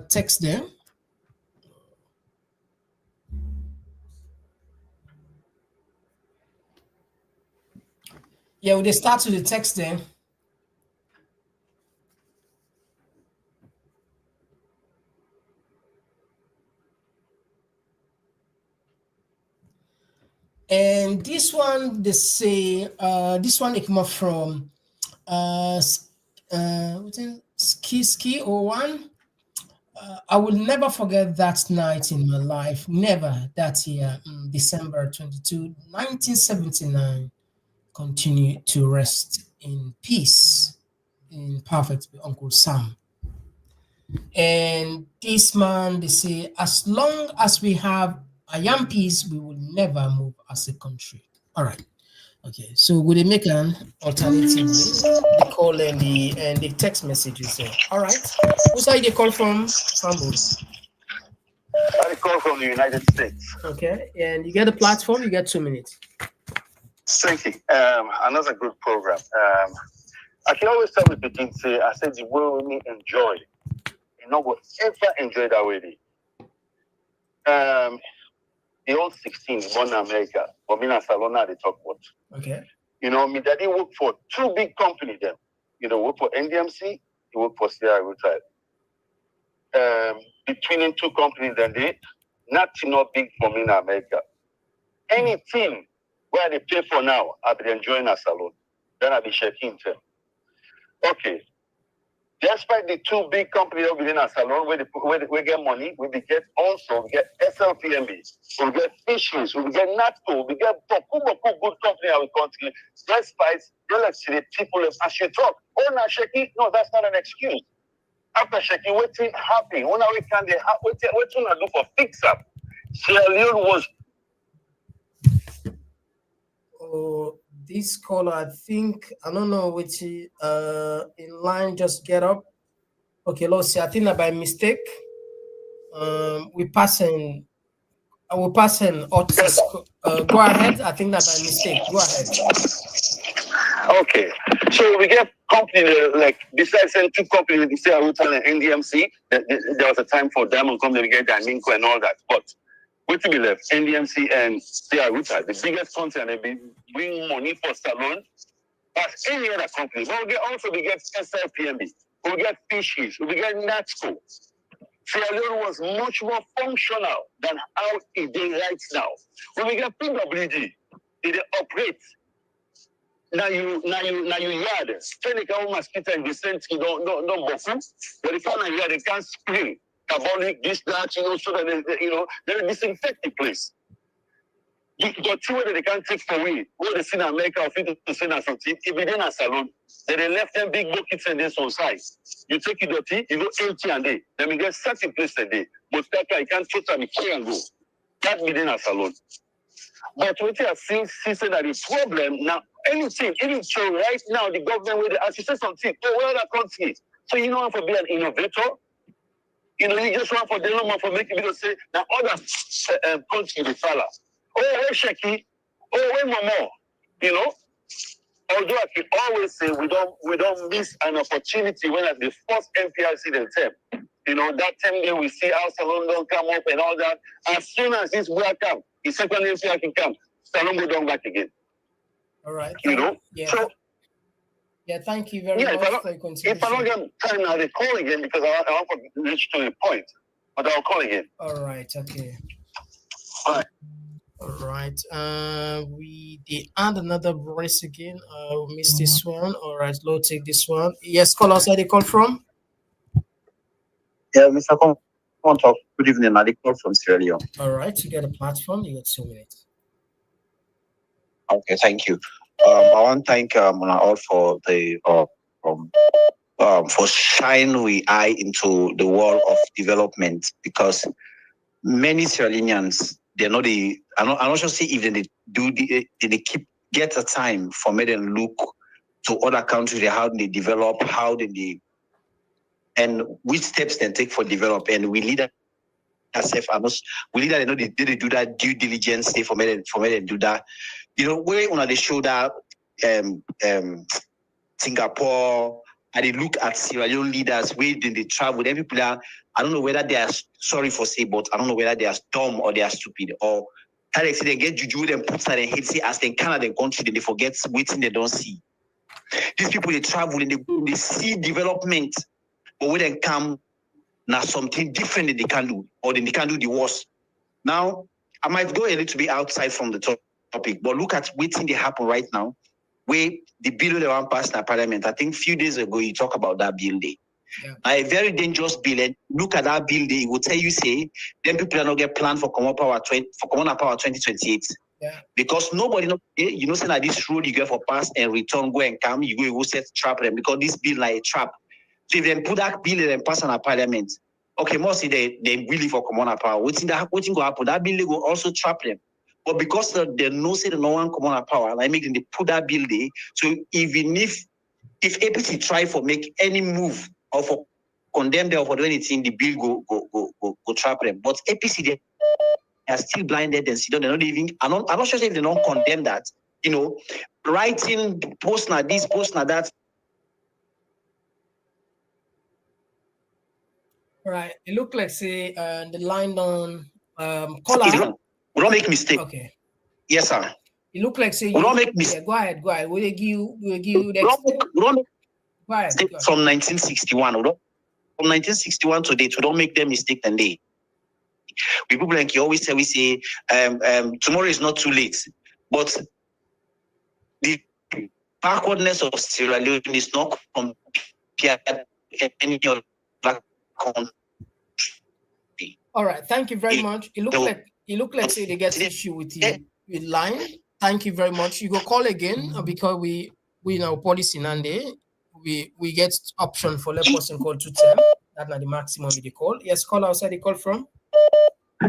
text there. Yeah, we'll start with the text there. And this one, they say, this one it came up from Ski 01. I will never forget that night in my life. Never that year, December 22, 1979. Continue to rest in peace, in perfect Uncle Sam. And this man, they say, as long as we have a young peace, we will never move as a country. All right. Okay. So would they make an alternative? They call and the text messages there. All right. Who's side they call from? I call from the United States. Okay. And you get the platform, you get 2 minutes. Thank you. Another good program. I can always tell the people, I said the way we enjoy. You know what? Ever enjoy that way. The old 16 born in America, but me and Salona they talk about. Okay. Me daddy worked for 2 big companies then. Work for NDMC, he worked for Sierra Retired. Between the 2 companies then they nothing not big for me in America. Anything where they pay for now, I'll be enjoying a salon. Then I'll be checking them. Okay. Despite the 2 big companies within a salon where we get money, we get SLPMB, we get Fishes, we get NATCO, we get good company in our country. Despite the people as you talk, now checking, no, that's not an excuse. After checking, what's happening? When we can they what's gonna do for fix up? Sierra Leone was this caller, I think, I don't know which in line just get up. Okay, let's see. I think that by mistake, we're passing Otis. Go ahead. I think that by mistake. Go ahead. Okay. So we get company like besides 2 companies, the Sierra Retired and NDMC, there was a time for Diamond Company to get Diaminco and all that. But what to be left? NDMC and Sierra Retired, the biggest company, and they bring money for salon as any other company. But we get SLPMB, we get Fishes, we get NATCO. Sierra Leone was much more functional than how it is right now. When we get PWD, it operates. Now you yard. Technical mosquito and descent, don't bofu. But if you're yard, they can't spray carbonic, this, that, so that they disinfect the place. the two where they can't take away, where they see in America, or fit to send us something, if they didn't salon, then they left them big buckets and this on size. You take it dirty, you go empty and day. Then we get such a place a day. But that guy can't put some here and go. That within a salon. But what you are seeing that the problem now, anything, even so right now, the government will ask you say something, oh, well, that country. So you know how to be an innovator. You know, you just want for development for making people say, now other countries the fella. Oh, wait, Sheki. Oh, wait, Mama. You know? Although I can always say we don't miss an opportunity when at the first MPRC themselves. You know, that time there we see how Salon don't come up and all that. As soon as this will come, the second MPR can come, Salon go down back again. All right. You know? Yeah. So, yeah, thank you very much for your contribution. If I don't get time now, they call again because I want to reach to the point. But I'll call again. All right, okay. All right. All right. They add another voice again. We missed this one. All right, let's take this one. Yes, call us. Where they call from? Yeah, Mr. Komon-Tok. Good evening. I call from Sierra Leone. All right, you get a platform. You got 2 minutes. Okay, thank you. I want to thank all for the for shining we eye into the world of development, because many Sierra Leoneans, they're not the. I'm not sure see if they get a time for me to look to other countries, how they develop, how they and which steps they take for develop, and we lead ourselves. We lead that, you know, they do that due diligence for me to do that. You know, where when they show that Singapore, and they look at Sierra Leone leaders, where they travel, then people are, I don't know whether they are sorry for say, but I don't know whether they are dumb or they are stupid, or how they say they get juju, then put that and hate say as they Canada country, then they forget waiting they don't see. These people they travel and they see development, but when they come, now something different that they can do, or then they can do the worst. Now, I might go a little bit outside from the topic, but look at waiting they happen right now, where the bill they want passed in Parliament. I think a few days ago you talk about that bill day. Yeah. A very dangerous bill. And look at that bill day. It will tell you say, then people are not get planned for Common Power 2028. Yeah. Because nobody know, you know, saying that this road you get for pass and return, go and come, you go set trap them, because this bill like a trap. So if they put that bill and pass on a Parliament, okay, mostly they really for Common Power. What's going to happen? That bill will also trap them. But because they know say no one Common Power, I make them they put that bill there. So even if APC try for make any move or for condemn them or for do anything, the bill go trap them. But APC they are still blinded and still they're not even. I'm not sure if they don't condemn that. You know, writing post na this, post na that. Right. It looked like say the line on caller. We don't make mistake. Okay. Yes, sir. It looked like say we don't make mistake. Yeah, go ahead. We'll give you the we don't go ahead. From 1961. From 1961 to date, we don't make them mistake and they. We people like you always say, we say tomorrow is not too late. But the backwardness of Sierra Leone is not compared to any other country. All right, thank you very much. It looked like say they get issue with the line. Thank you very much. You go call again because we in our policy Nande, we get option for let person call 210. That's not the maximum with the call. Yes, call outside the call from.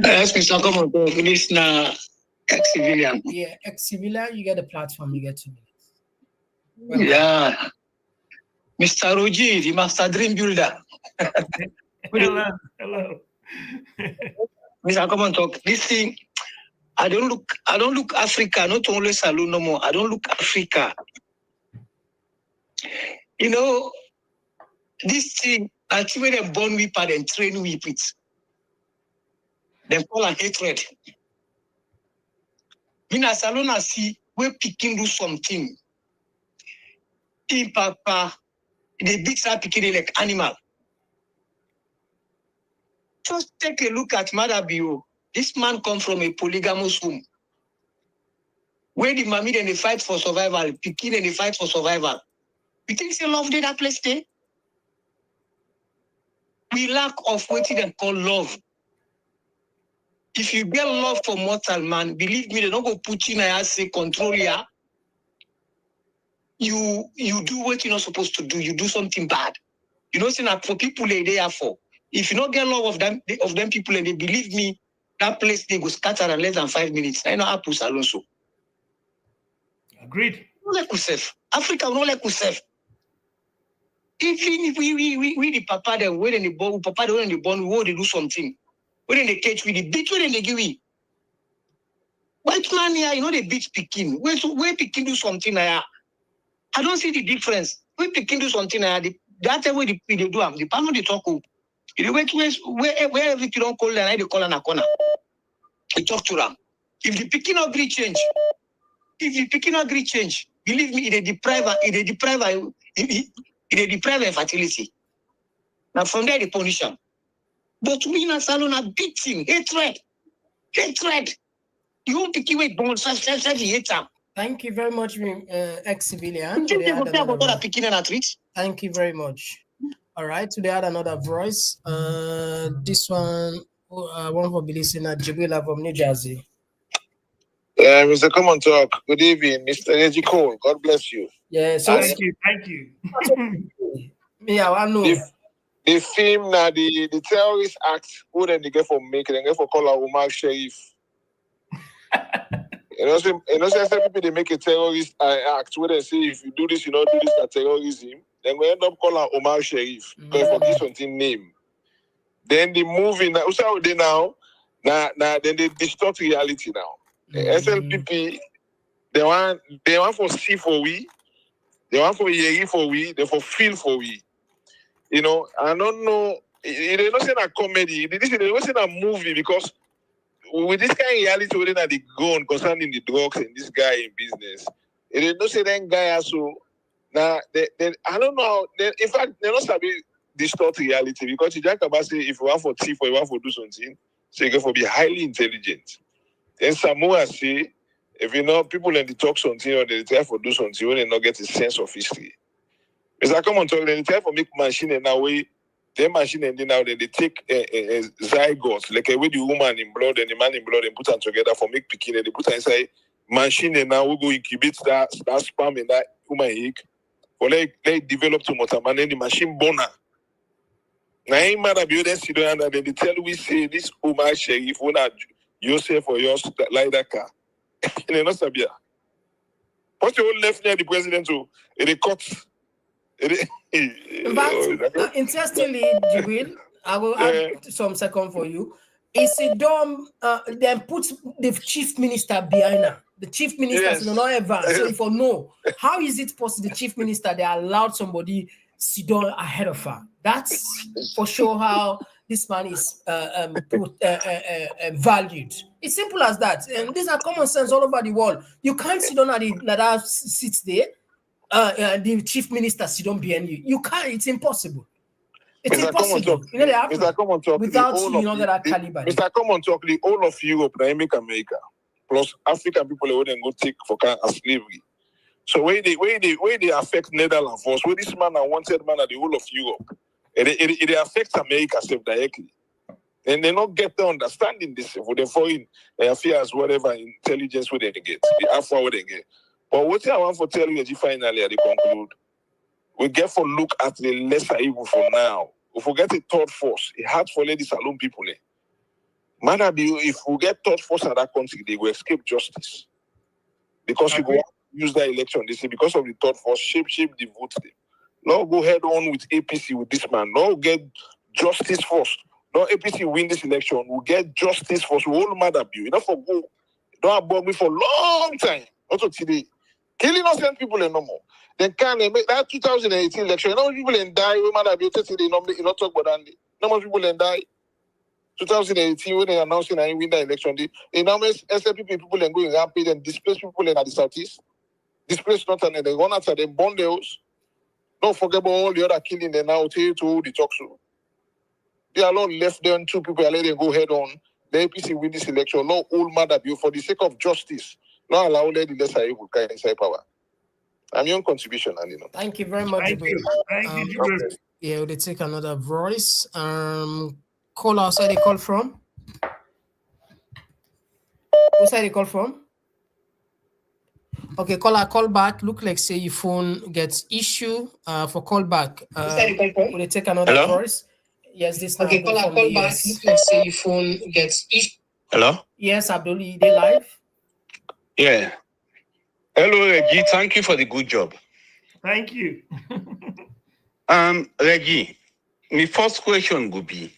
Yes, Mr. Komon-Tok. This na ex-civilian. Yeah, ex-civilian. You get the platform. You get 2 minutes. Welcome. Yeah, Mr. Roji, the master dream builder. Hello. Mr. Komon-Tok, this thing, I don't look Africa, not only Salon no more. I don't look Africa. You know, this thing, I think when they born with and train with it. They call a hatred. In a Salon, I see we're picking do something. In Papa, the big are picking like animal. Just take a look at Madabio. This man comes from a polygamous home. Where the mommy and they fight for survival, Pekin and they fight for survival. You think they love that place there? We lack of what they call love. If you get love for mortal man, believe me, they don't go put in a say control ya. You do what you're not supposed to do. You do something bad. You know, saying that for people they are for. If you don't get love of them people and they believe me, that place they go scatter in less than 5 minutes. I know Apple Alonso. Agreed. Not like yourself. Africa will not like yourself. Even if we the papa them when they born, papa they when they born, we they do something. When they catch with the beat, when they give we. White man here, you know they beat Pekin. Where Pekin do something here. I don't see the difference. When Pekin do something here, that's the way they do them. The panel they talk. Where everything don't call them, they call in a corner. They talk to them. If the Pekin agree change, believe me, it deprive fertility. Now from there they punish them. But we in a salon are beating, hatred. You won't pick away born such hate them. Thank you very much, ex-civilian. Thank you very much. All right, today I had another voice. This one for be listening at Jabila from New Jersey. Mr. Komon-Tok, good evening, Mr. Reggie Cole. God bless you. Yeah, so Thank you. Me, I know. The film now, the terrorist act, who then they get for making, they get for call Omar Sharif. You know, some people they make a terrorist act where they say if you do this, you don't do this, that's terrorism. Then we end up calling Omar Sharif because for this something name. Then the movie now, so they now then they distort reality now. The SLPP, they want for C for we, they want for Yeri for we, they for feel for we. You know, I don't know. They don't say that comedy. They don't say that movie because with this kind of reality, we didn't the gun concerning the drugs and this guy in business. They don't say that guy also. Now, I don't know. In fact, they don't sabi distort reality because you just about say if you want for thief or you want for do something, so you go for be highly intelligent. Then Samoa say if you know people in the talk something or they try for do something, when they not get a sense of history. Mr. Komon-Tok, they try for make machine in a way. Their machine and then now they take a zygote, like a way the woman in blood and the man in blood and put them together for make picking and they put them inside machine and now we go incubate that sperm in that woman egg. Or they develop to motor man and the machine boner. Now ain't matter be then sit down and then they tell we say this Omar Sharif when yourself or yours like that car. And they not sabia. What's the whole left near the president to they cut. But interestingly, Jibril, I will add some second for you. Isidom then put the chief minister behind her. The chief minister is not ever. So if you know, how is it possible the chief minister they allowed somebody sit down ahead of her? That's for sure how this man is valued. It's simple as that. And these are common sense all over the world. You can't sit down at that seat there. The chief minister sit down behind you. You can't. It's impossible. It's impossible. You know, Mr. Komon-Tok, without that caliber. Mr. Komon-Tok, the whole of Europe, they make America, plus African people they wouldn't go take for kind of slavery. So where they affect Netherlands first, where this man a wanted man at the whole of Europe, it affects America self directly. And they not get the understanding this for the foreign affairs, whatever intelligence where they get, the Afro where they get. But what I want to tell you finally at the conclude, we get for look at the lesser evil for now. If we get a third force, it hard for ladies alone people. If we get third force in that country, they will escape justice. Because you go use that election, they say because of the third force, shape the vote. Now go head on with APC with this man. Now get justice first. Now APC win this election, we'll get justice first. We all mad at you. Enough for go. Don't abort me for a long time. Also today. Killing innocent people no more. Then can they make that 2018 election? You know people and die. We might have been they not talk about that. No more people and die. 2018 when they announcing and win the election, they now make SLPP people and going rampage and displace people in the southeast. Displace not and they run after them burn the house. Don't forget about all the other killing they now tell you to the talk show. They alone left them 2 people and let them go head on. The APC win this election. No all mad at you for the sake of justice. Not allow the lesser evil kind inside power. I'm your contribution, and you know. Thank you very much. Thank you. Yeah, we'll take another voice. Call us where they call from. Who's that you call from? Okay, caller, call back. Look like say your phone gets issue for call back. Will they take another Hello? voice? Yes, this now. Okay, caller, call back. Look like say your phone gets issue. Hello? Yes, Abdul, they live. Yeah. Hello, Reggie. Thank you for the good job. Thank you. Reggie, my first question would be,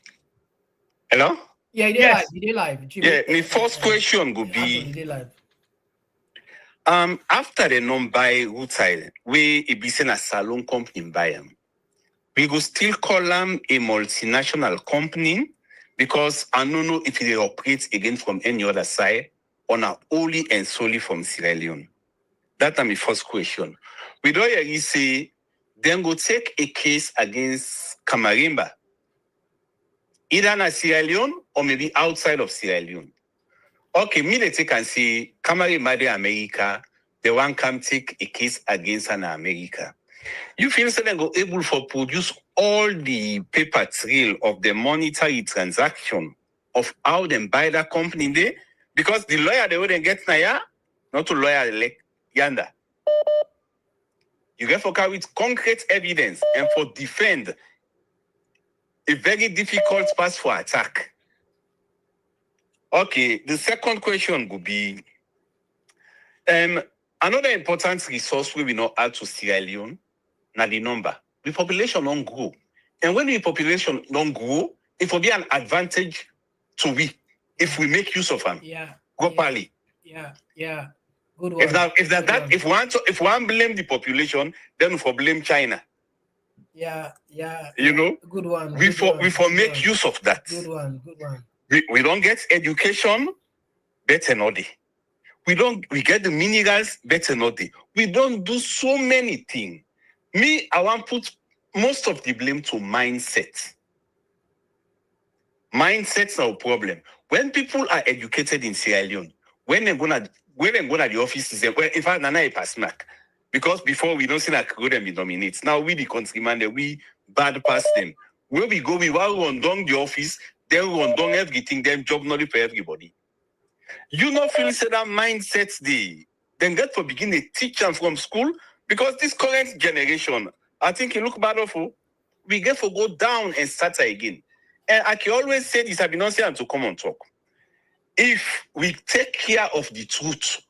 hello? Yeah, they Yes. live. They live. Yeah, my first question would Abdul, be, they live. after the non-buy Woodside, we a business salon company buy them, we go still call them a multinational company because I don't know if they operate again from any other side or not only and solely from Sierra Leone. That's my first question. We don't really say, then go take a case against Kamarimba, either in Sierra Leone or maybe outside of Sierra Leone. Okay, me they take and say, Kamarimba de America, they want come take a case against an America. You feel so then go able for produce all the paper trail of the monetary transaction of how them buy that company there? Because the lawyer they wouldn't get naya, not to lawyer like yanda. You get for carry with concrete evidence and for defend a very difficult path for attack. Okay, the second question would be another important resource we will not add to Sierra Leone, now the number. The population don't grow. And when the population don't grow, it will be an advantage to we if we make use of them. Yeah. Properly. Yeah. Good one. If we want blame the population, then we for blame China. Yeah. You know? Good one. We for make use of that. Good one. We don't get education, better not they. We get the minerals, better not they. We don't do so many things. Me, I want to put most of the blame to mindset. Mindset's our problem. When people are educated in Sierra Leone, when they go to the offices, in fact, Nana is pass mark. Because before we don't see that go them be dominates. Now we the countryman, we bad past them. Where we go, we will run down the office, then run down everything, then job not for everybody. You not feel say that mindsets then get for begin to teach them from school, because this current generation, I think you look bad awful. We get to go down and start again. And I can always say this, I've been saying to Komon-Tok. If we take care of the truth,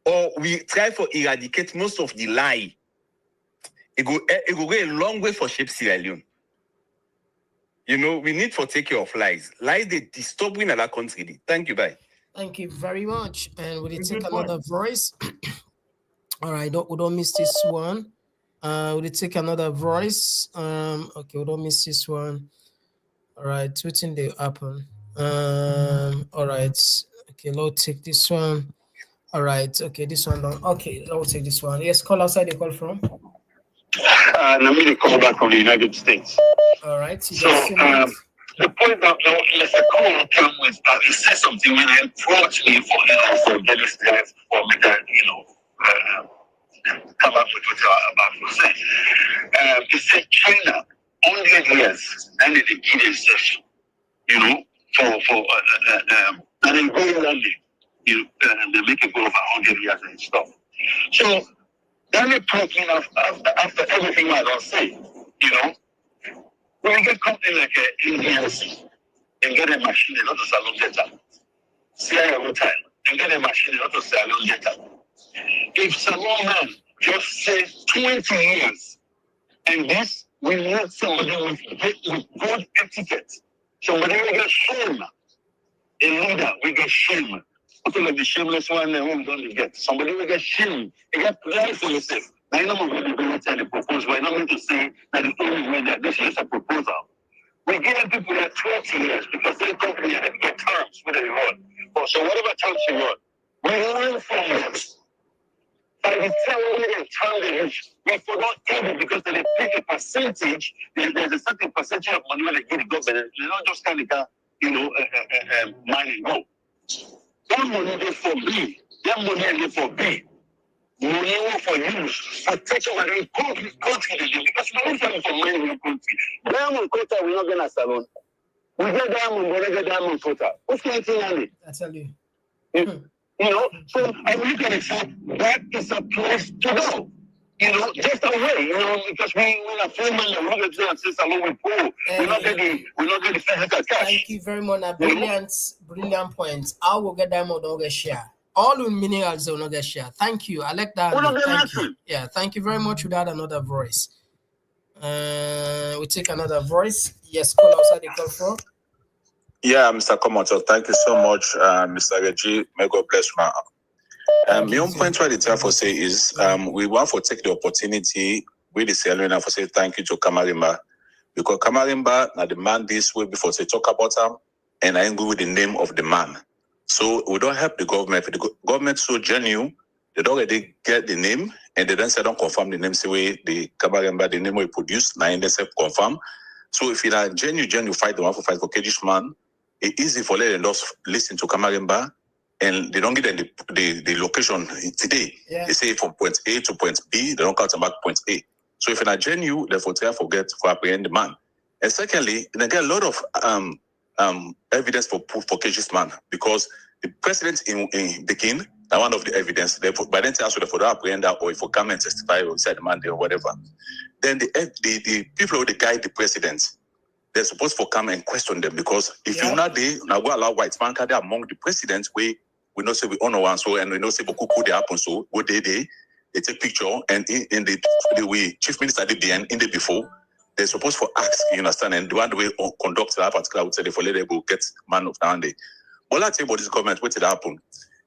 or we try to eradicate most of the lie, it go go a long way for shape Sierra Leone. You know, we need to take care of lies. Lies, they disturb in other country. Thank you, bye. Thank you very much. And will you take another voice? All right, we don't miss this one. Will you take another voice? Okay, we don't miss this one. All right, switching the happen. All right. Okay, let's take this one. All right. Okay, this one done. Okay, let's take this one. Yes, call outside. They call from. Let me call back from the United States. All right. The point that Mr. Cole came with, he said something when I approached me for getting students for me to, come up with what you're about to say. He said China, 100 years, then they give a session, and then go one day, and they make a goal of 100 years and stuff. So, then they talking after everything I don't say, when we get company like NDMC and get a machine, not a salon data, Sierra time, and get a machine, not a salon data. If salon man just says 20 years, and this we need somebody with good etiquette, somebody will get shame, a leader will get shame. Also, like the shameless one, we don't get. Somebody will get shame. You get plenty for yourself. I know what we're going to tell the proposal. We're not going to say that the only way that this is a proposal. We're giving people that 20 years because they company and get terms with the reward. So whatever terms you want, we learn from them. By the time we term they reach, we forgot even because they pick a percentage. There's a certain percentage of money when they give the government. They're not just kind of, mind and go. That money is for B. That money is for B. Money for use. Protection of the country because we need something for money in the country. Diamond quota, we're not going to salon. We get diamond, we get diamond quota. What's the thing on it? I tell you. So I look at it, so that is a place to go. Just away, because we are filming and look at it and say, Salon will go. We're not getting the physical cash. Thank you very much. A brilliant point. I will get them or don't get share. All in minerals will not get share. Thank you. I like that. Thank you. Yeah, thank you very much. Without another voice. We take another voice. Yes, call outside the call from. Yeah, Mr. Komon-Tok, thank you so much, Mr. Reggie. May God bless you. My own point right there for say is we want to take the opportunity with the salon and for say thank you to Kamarimba, because Kamarimba now the man this way before say talk about him and I ain't go with the name of the man. So we don't help the government. If the government so genuine, they don't already get the name and they then say don't confirm the name. Say way the Kamarimba the name we produce now and they say confirm. So if you are genuine fight the one for fight for Kedish man, it's easy for them to listen to Kamarimba. And they don't get the location today. Yeah. They say from point A to point B, they don't count back point A. So if you're not genuine, therefore try forget for apprehend the man. And secondly, they get a lot of evidence for Kedish man, because the president in Peking, now one of the evidence, therefore by then tell for the apprehender or if you come and testify or said Monday or whatever. Then the people who guide the president, they're supposed to come and question them, because if you're not there, now go allow white man carry among the presidents we know say we honor one so and we know say could they happen so go they take picture and in the way chief minister did the end in the before they're supposed to ask, you understand, and the one way conduct that particular would say they for let them go get man of the day. But let's say about this government, what did happen?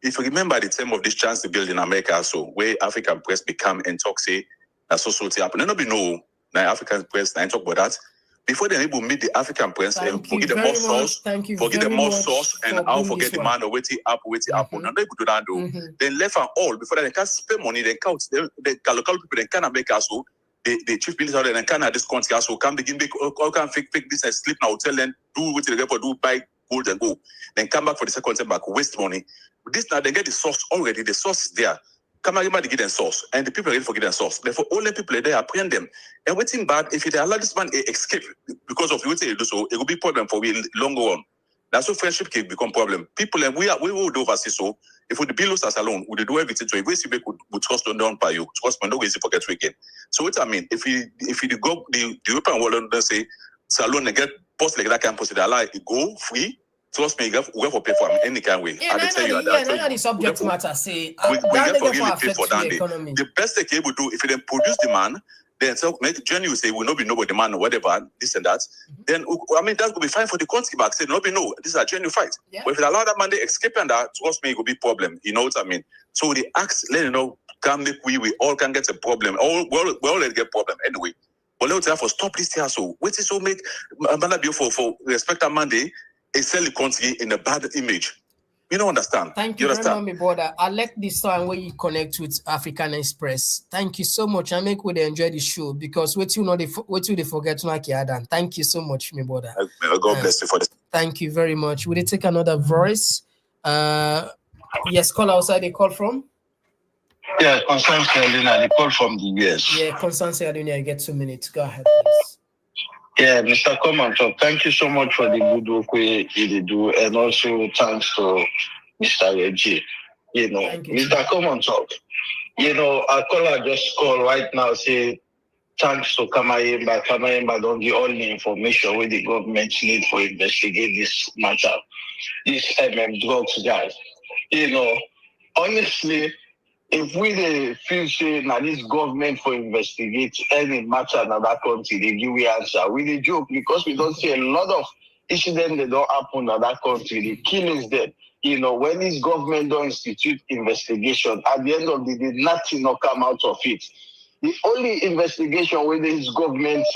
If you remember the time of this chance to build in America, so where African press become and talk say that society happen. There be no African press and talk about that. Before they able meet the African prince and forget the more source, forget the more source, and I'll forget the man or waiting up. And they could do that though. Then left and all before they can spend money, they count the local people they can make us so the chief minister they can have this country so can begin make all can fake business sleep now tell them do what they get for do buy gold and go. Then come back for the second time back, waste money. This now they get the source already, the source is there. Kamarima they get them source, and the people are ready for getting source. Therefore, all the people are there apprehend them. And waiting bad, if they allow this man escape because of what they do so, it will be problem for we long run. That's why friendship can become problem. People and we will do overseas so. If we build us alone, we do everything to if we could trust on down by you, trust me, no easy forget weekend. So what I mean, if you go the European world and say salon and get post like that campus, they allow it go free. Trust me, we for pay for them any kind of way. Yeah, the subject matter say we get for really pay for that day. The best they can able to do if they produce the man, then so make genuine say will not be nobody man or whatever, this and that. Then I mean that would be fine for the country back. Say no be no, this is a genuine fight. Yeah. But if they allow that man they escape and that, trust me, it will be problem. You know what I mean? So the acts let you know can make we all can get a problem. We all get problem anyway. But let's therefore stop this here. So what is so make man for respect a Monday. It sell the country in a bad image. You don't understand. Thank you very much, my brother. I like this time where you connect with African Express. Thank you so much. I make we enjoy the show because what you they forget to like Adam. Thank you so much, my brother. God bless you for this. Thank you very much. Will they take another voice? Yes, call outside. They call from. Yeah, Constance Alina. They call from the US. Yeah, Constance Alina. You get 2 minutes. Go ahead, please. Yeah, Mr. Komon-Tok, thank you so much for the good work you do, and also thanks to Mr. Reggie. Mr. Komon-Tok, our caller just called right now, say thanks to Kamayimba. Kamayimba don't give all the information where the government need for investigate this matter. This drugs guys. Honestly, if we feel say now this government for investigate any matter in that country, they give we answer. We the joke because we don't see a lot of incidents that don't happen in that country. The killings there. When this government don't institute investigation, at the end of the day, nothing will come out of it. The only investigation where this government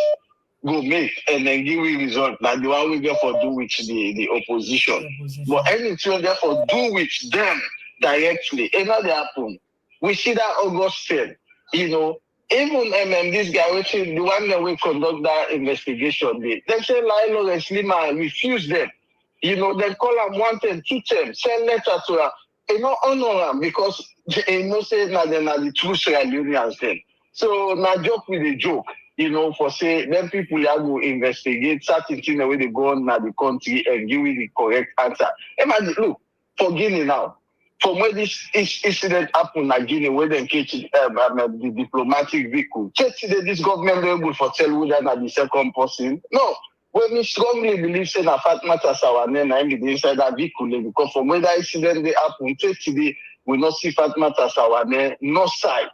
go make and then give we result, now the one we get for do with the opposition. But anything therefore do with them directly, it not happen. We see that August 10th, even this guy, the one that will conduct that investigation, they say Lionel and Slima refuse them. They call them 1 time, 2 times, send letter to her. Honor them because they say now they're not the true Sierra Leoneans then. So now joke with a joke, for say then people are go investigate certain things the way they go on now the country and give you the correct answer. Imagine, look, for Guinea now. from where this incident happened in Guinea, where they catch the diplomatic vehicle. Just today, this government will able to tell you that the second person. No, when we strongly believe that Fatma Tasawane and the inside that vehicle, because from where that incident they happen, just today we not see Fatma Tasawane no side.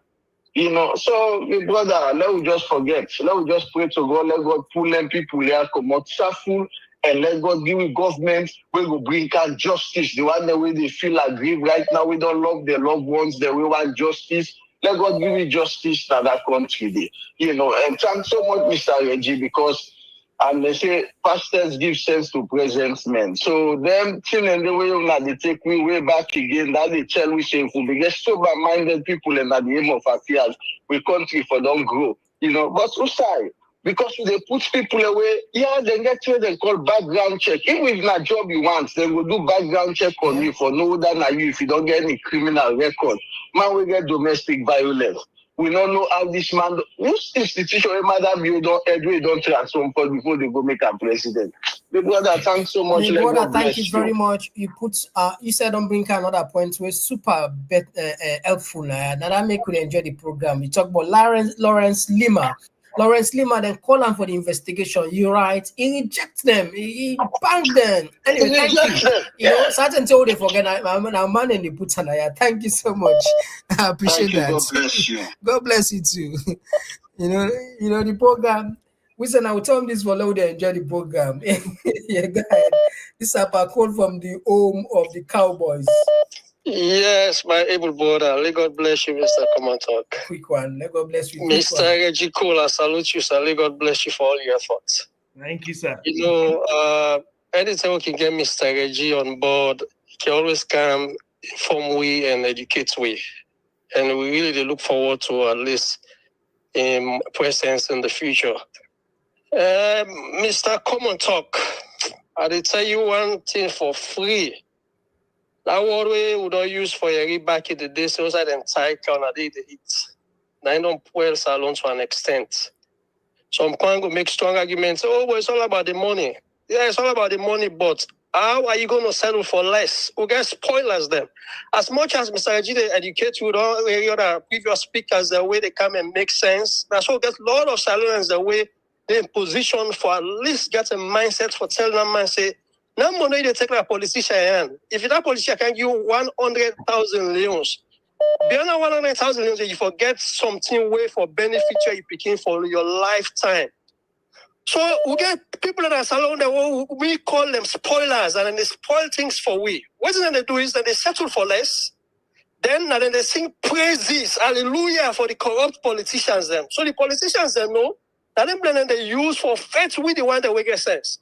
You know, so brother, let we just forget. Let we just pray to God. Let God pull them people here, come out shuffle, and let God give with government. We will bring out justice. The one that way they feel aggrieved right now, we don't love their loved ones. They will want justice. Let God give you justice to that country. You know, and thanks so much, Mr. Reggie, because they say pastors give sense to present men. So them thing and the way they take we way back again, that they tell we say if we get sober-minded people and at the aim of affairs, we country for don't grow. You know, but sorry, because they put people away, yeah, they get what they call background check. Even if not job you want, they will do background check on you for no that na you if you don't get any criminal record. Man, we get domestic violence. We don't know how this man, which institution, madam, you don't transform for before they go make a president. The brother, thanks so much. The brother, thank you very much. You put, you said don't bring another point where super helpful. Now that make you enjoy the program. We talk about Lawrence Lima. Lawrence Lima then call him for the investigation. You're right. He rejects them. He banged them. Anyway, thank you. You know, certain things they forget. I'm man in the putanaya. Thank you so much. I appreciate that. God bless you. God bless you too. you know the program. We said I will tell them this for loud. They enjoy the program. Yeah, go ahead. This is a call from the home of the Cowboys. Yes, my able brother. Let God bless you, Mr. Komon-Tok. Quick one. Let God bless you. Mr. Reggie Cole, I salute you, sir. Let God bless you for all your efforts. Thank you, sir. You know, anytime we can get Mr. Reggie on board, he can always come, inform we and educate we. And we really look forward to at least him presence in the future. Mr. Komon-Tok, I'll tell you one thing for free. That word we don't use for a back in the day, so that entire Canada they eat. Now don't pull salon to an extent. Some can go make strong arguments. Oh, well, it's all about the money. Yeah, it's all about the money, but how are you going to settle for less? We get spoilers them. As much as Mr. G they educate you, all the other previous speakers, the way they come and make sense. That's why we get a lot of salons the way they're in position for at least get a mindset for telling them and say, no money they take a politician. If that politician can give you 100,000 leons, beyond 100,000 leons, you forget something way for benefit you picking for your lifetime. So we get people that are salon that we call them spoilers, and then they spoil things for we. What they do is that they settle for less, then they sing praises, hallelujah, for the corrupt politicians them. So the politicians they know that them they use for faith with the one that we get sense.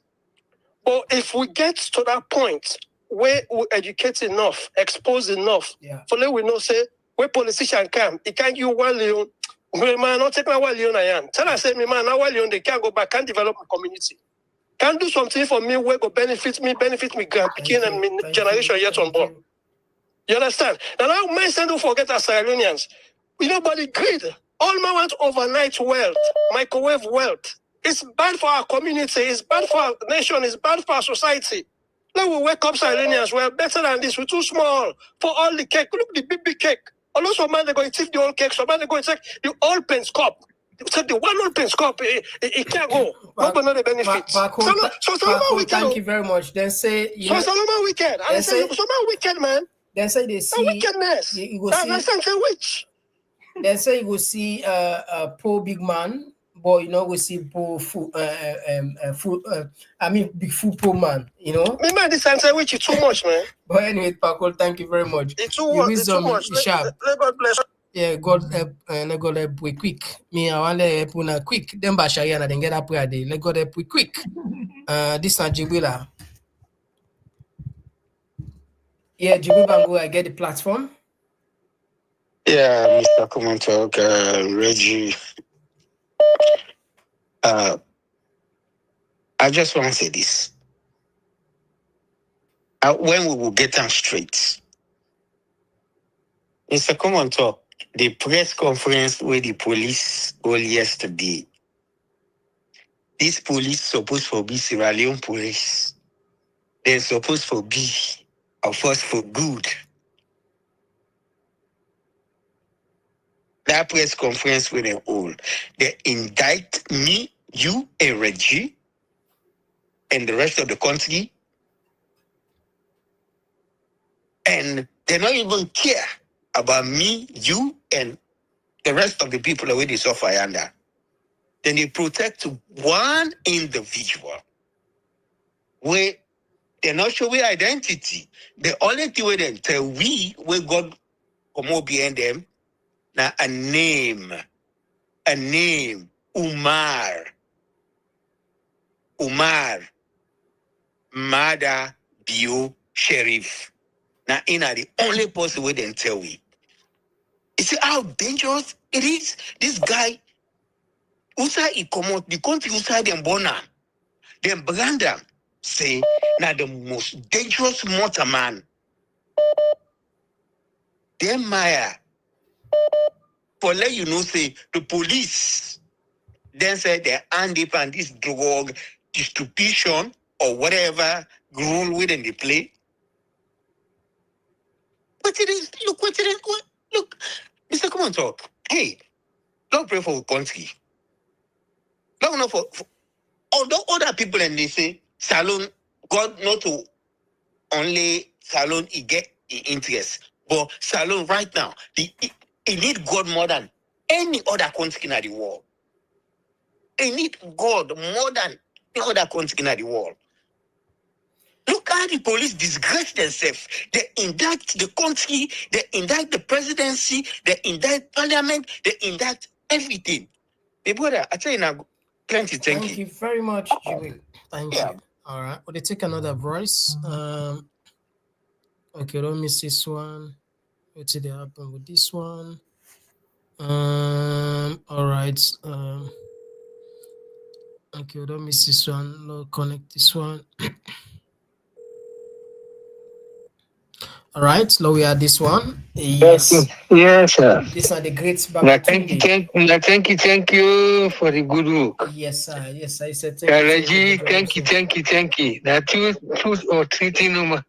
But if we get to that point where we educate enough, expose enough, for let we know, say, where politician come, he can't give 1 million, man, not take my 1 million I am. Tell us, say, me man, now 1 million, they can't go back, can't develop my community. Can't do something for me where go benefit me grandkids and me generation yet unborn. You understand? Now, my son don't forget as Sierra Leoneans. Nobody greed. All man want overnight wealth, microwave wealth. It's bad for our community, it's bad for our nation, it's bad for our society. Let we wake up Silenians, we're better than this, we're too small for all the cake. Look at the big cake. Also, man, they're going to take the old cake, so man, they're going to take the old pence cup. Take the one old pence cup, it can't go. Nobody know the benefits. So Solomon thank you very much. Then say, so Solomon wicked. I say, Solomon wicked, man. Then say they see wickedness. That's something which. Then say you will see poor big man. But we see poor big football man, Me man, this answer which is too much, man. But anyway, Paco, thank you very much. It's too much. Let God bless. Yeah, God help we quick. Me, I want to help una quick. Then Bashari and then get up where they let God help we quick. This is Jibila. Yeah, Jibibango, I get the platform. Yeah, Mr. Komon-Tok, Reggie. I just want to say this. When we will get them straight, Mr. Komon-Tok, the press conference with the police all yesterday, this police supposed to be Sierra Leone police. They're supposed to be a force for good. that press conference with them all. They indict me, you, and Reggie, and the rest of the country. And they don't even care about me, you, and the rest of the people that they suffer under. Then they protect one individual where they're not showing identity. The only thing we then tell we God come over behind them, now a name, Umar, Mada Bio Sheriff. Now, the only person we then tell we. You see how dangerous it is? This guy, Usa he come out, the country Usa them bona, them Branda say, now the most dangerous mortar man. Them Maya, for let you know, say, the police then say they hand up on this drug distribution or whatever rule within the play. But it is, look what it is, look, Mr. Komon-Tok, hey, don't pray for the country. Don't know for although other people and they say, Salon, God not to only Salon, he get the interest. But Salon right now, he need God more than any other country in the world. They need God more than any other country in the world. Look how the police disgrace themselves. They indict the country, they indict the presidency, they indict parliament, they indict everything. Hey, brother, I tell you now, plenty. Thank you very much, Jimmy. Thank you. All right. Well, they take another voice. Okay, don't miss this one. What did happen with this one? All right. Okay, don't miss this one. No, connect this one. All right, now we are this one. Yes. Yes, sir. These are the great Now, thank you for the good work. Yes, sir. Yes, I said thank you. Reggie, thank you. Now, two or three things.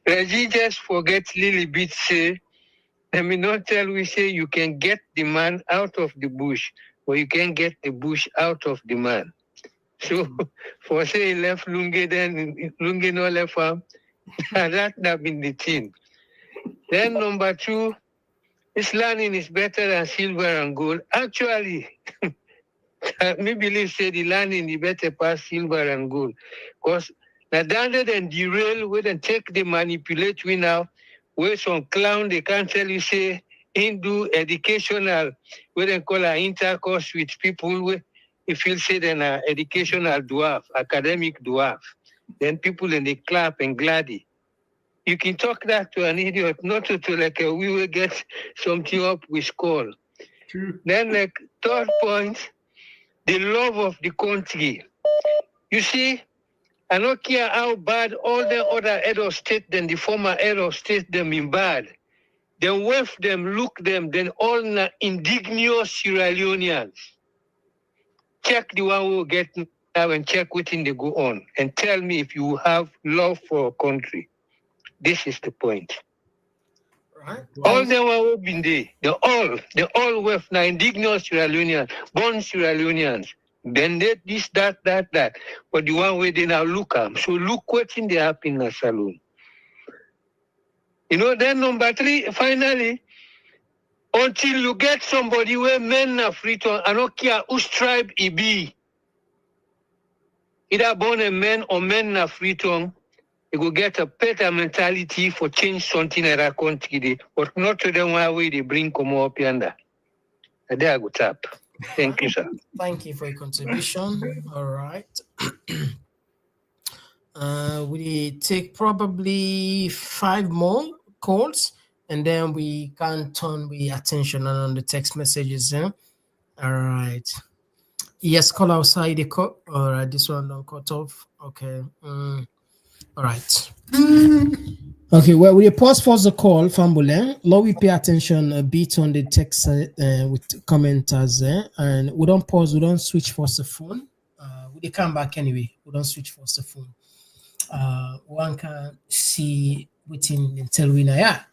Reggie just forget little bit. Say, let me not tell we say you can get the man out of the bush, or you can get the bush out of the man. So, for say left Lunge, then Lunge no left farm. That not been the thing. Then number two, this learning is better than silver and gold. Actually, me believe say the learning is better past silver and gold. Because now rather than derail, we then take the manipulate we now, where some clown they can't tell you say do educational, we then call our intercourse with people where if you say then educational dwarf, academic dwarf, then people in the clap and gladdy. You can talk that to an idiot, not to like we will get something up with call. True. Then like third point, the love of the country. You see, I don't care how bad all the other head of state than the former head of state them in bad. Then wave them, look them, then all indigenous Sierra Leoneans. Check the one who get now and check what thing they go on and tell me if you have love for a country. This is the point. Right. All them who been there, they all were now indigenous Sierra Leoneans, born Sierra Leoneans. Then they, this, that. But the one where they now look at. So look what's in the happen in the saloon. You know, then number three, finally, until you get somebody where men are free to, I don't care whose tribe he be. Either born a man or men are free to, you go get a better mentality for change something in that country, but not to them way they bring come up yonder. And there I go tap. Thank you, sir. Thank you for your contribution. All right. We take probably 5 more calls, and then we can turn the attention on the text messages. All right. Yes, call outside the call. All right, this one don't cut off. Okay. All right. Okay, well, we pause for the call, Fambule. Now we pay attention a bit on the text with commenters, and we don't pause, we don't switch for the phone. We come back anyway. We don't switch for the phone. One can see within the Telwina.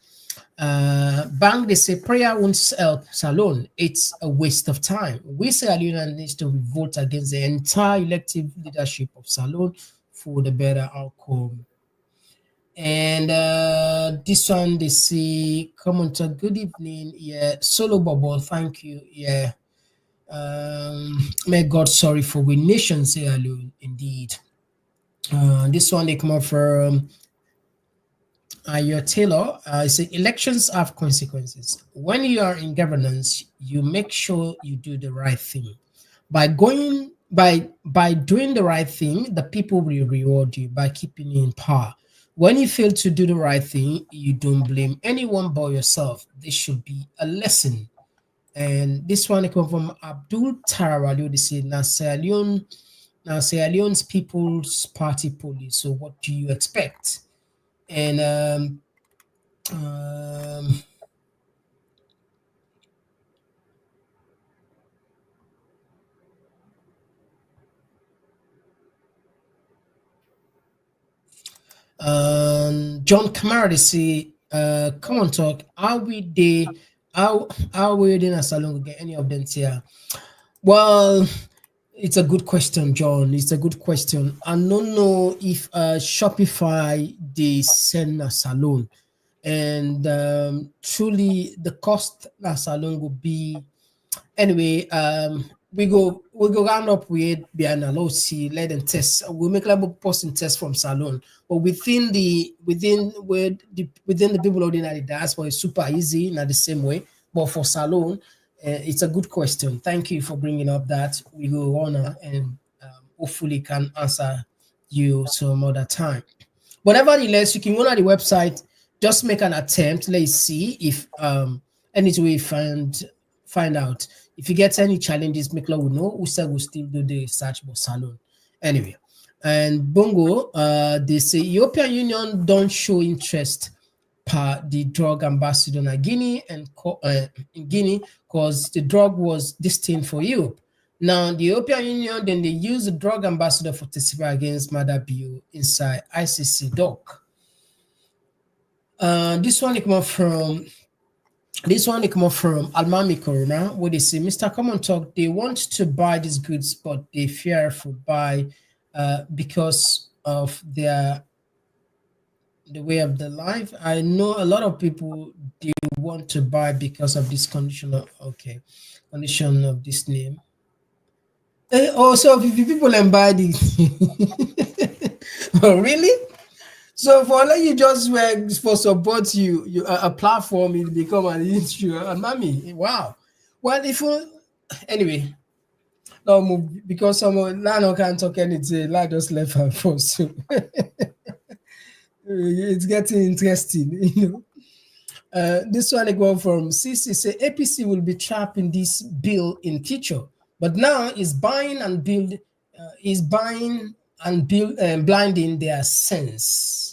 Bank, they say prayer won't help Salon. It's a waste of time. We say Union needs to revolt against the entire elective leadership of Salon for the better outcome. And this one they see Komon-Tok, good evening. Yeah, solo bubble, thank you. Yeah. May God sorry for we nations say alone indeed. This one they come up from your Taylor. Say elections have consequences. When you are in governance, you make sure you do the right thing. By doing the right thing, the people will reward you by keeping you in power. When you fail to do the right thing, you don't blame anyone but yourself. This should be a lesson. And this one comes from Abdul Tarawali. They say now Sierra Leone's People's Party police. So what do you expect? And um, John Kamara, they say, Komon-Tok, how we in a salon get any of them here? Well, it's a good question, John. It's a good question. I don't know if Shopify they send a salon, and truly the cost a salon will be anyway. We go round up with Biana. See, let them test. We'll make like a person test from salon, but within the people out in the diaspora, it's super easy, not the same way. But for salon, it's a good question. Thank you for bringing up that. We will honor and hopefully can answer you some other time. But nevertheless, you can go on the website, just make an attempt. Let's see if any way find out. If you get any challenges, make will know. We said we'll still do the search for salon. Anyway, and Bongo, they say European Union don't show interest per the drug ambassador in Guinea and in Guinea because the drug was destined for Europe. Now, the European Union, then they use the drug ambassador for testify against Mother Bio inside ICC doc. This one come up from Almami Corona, where they say, Mr. Komon-Tok, they want to buy these goods, but they fear for buy because of the way of the life. I know a lot of people they want to buy because of this condition of this name. So if people and buy this, oh really? So for let you just work for support you a platform, it become an issue. Mommy, wow. Well, if anyway, no move because someone Lano can't talk anything. La just left her first. So it's getting interesting, you know. This one I go from CC say APC will be trapped in this bill in future, but now is buying and blinding their sense.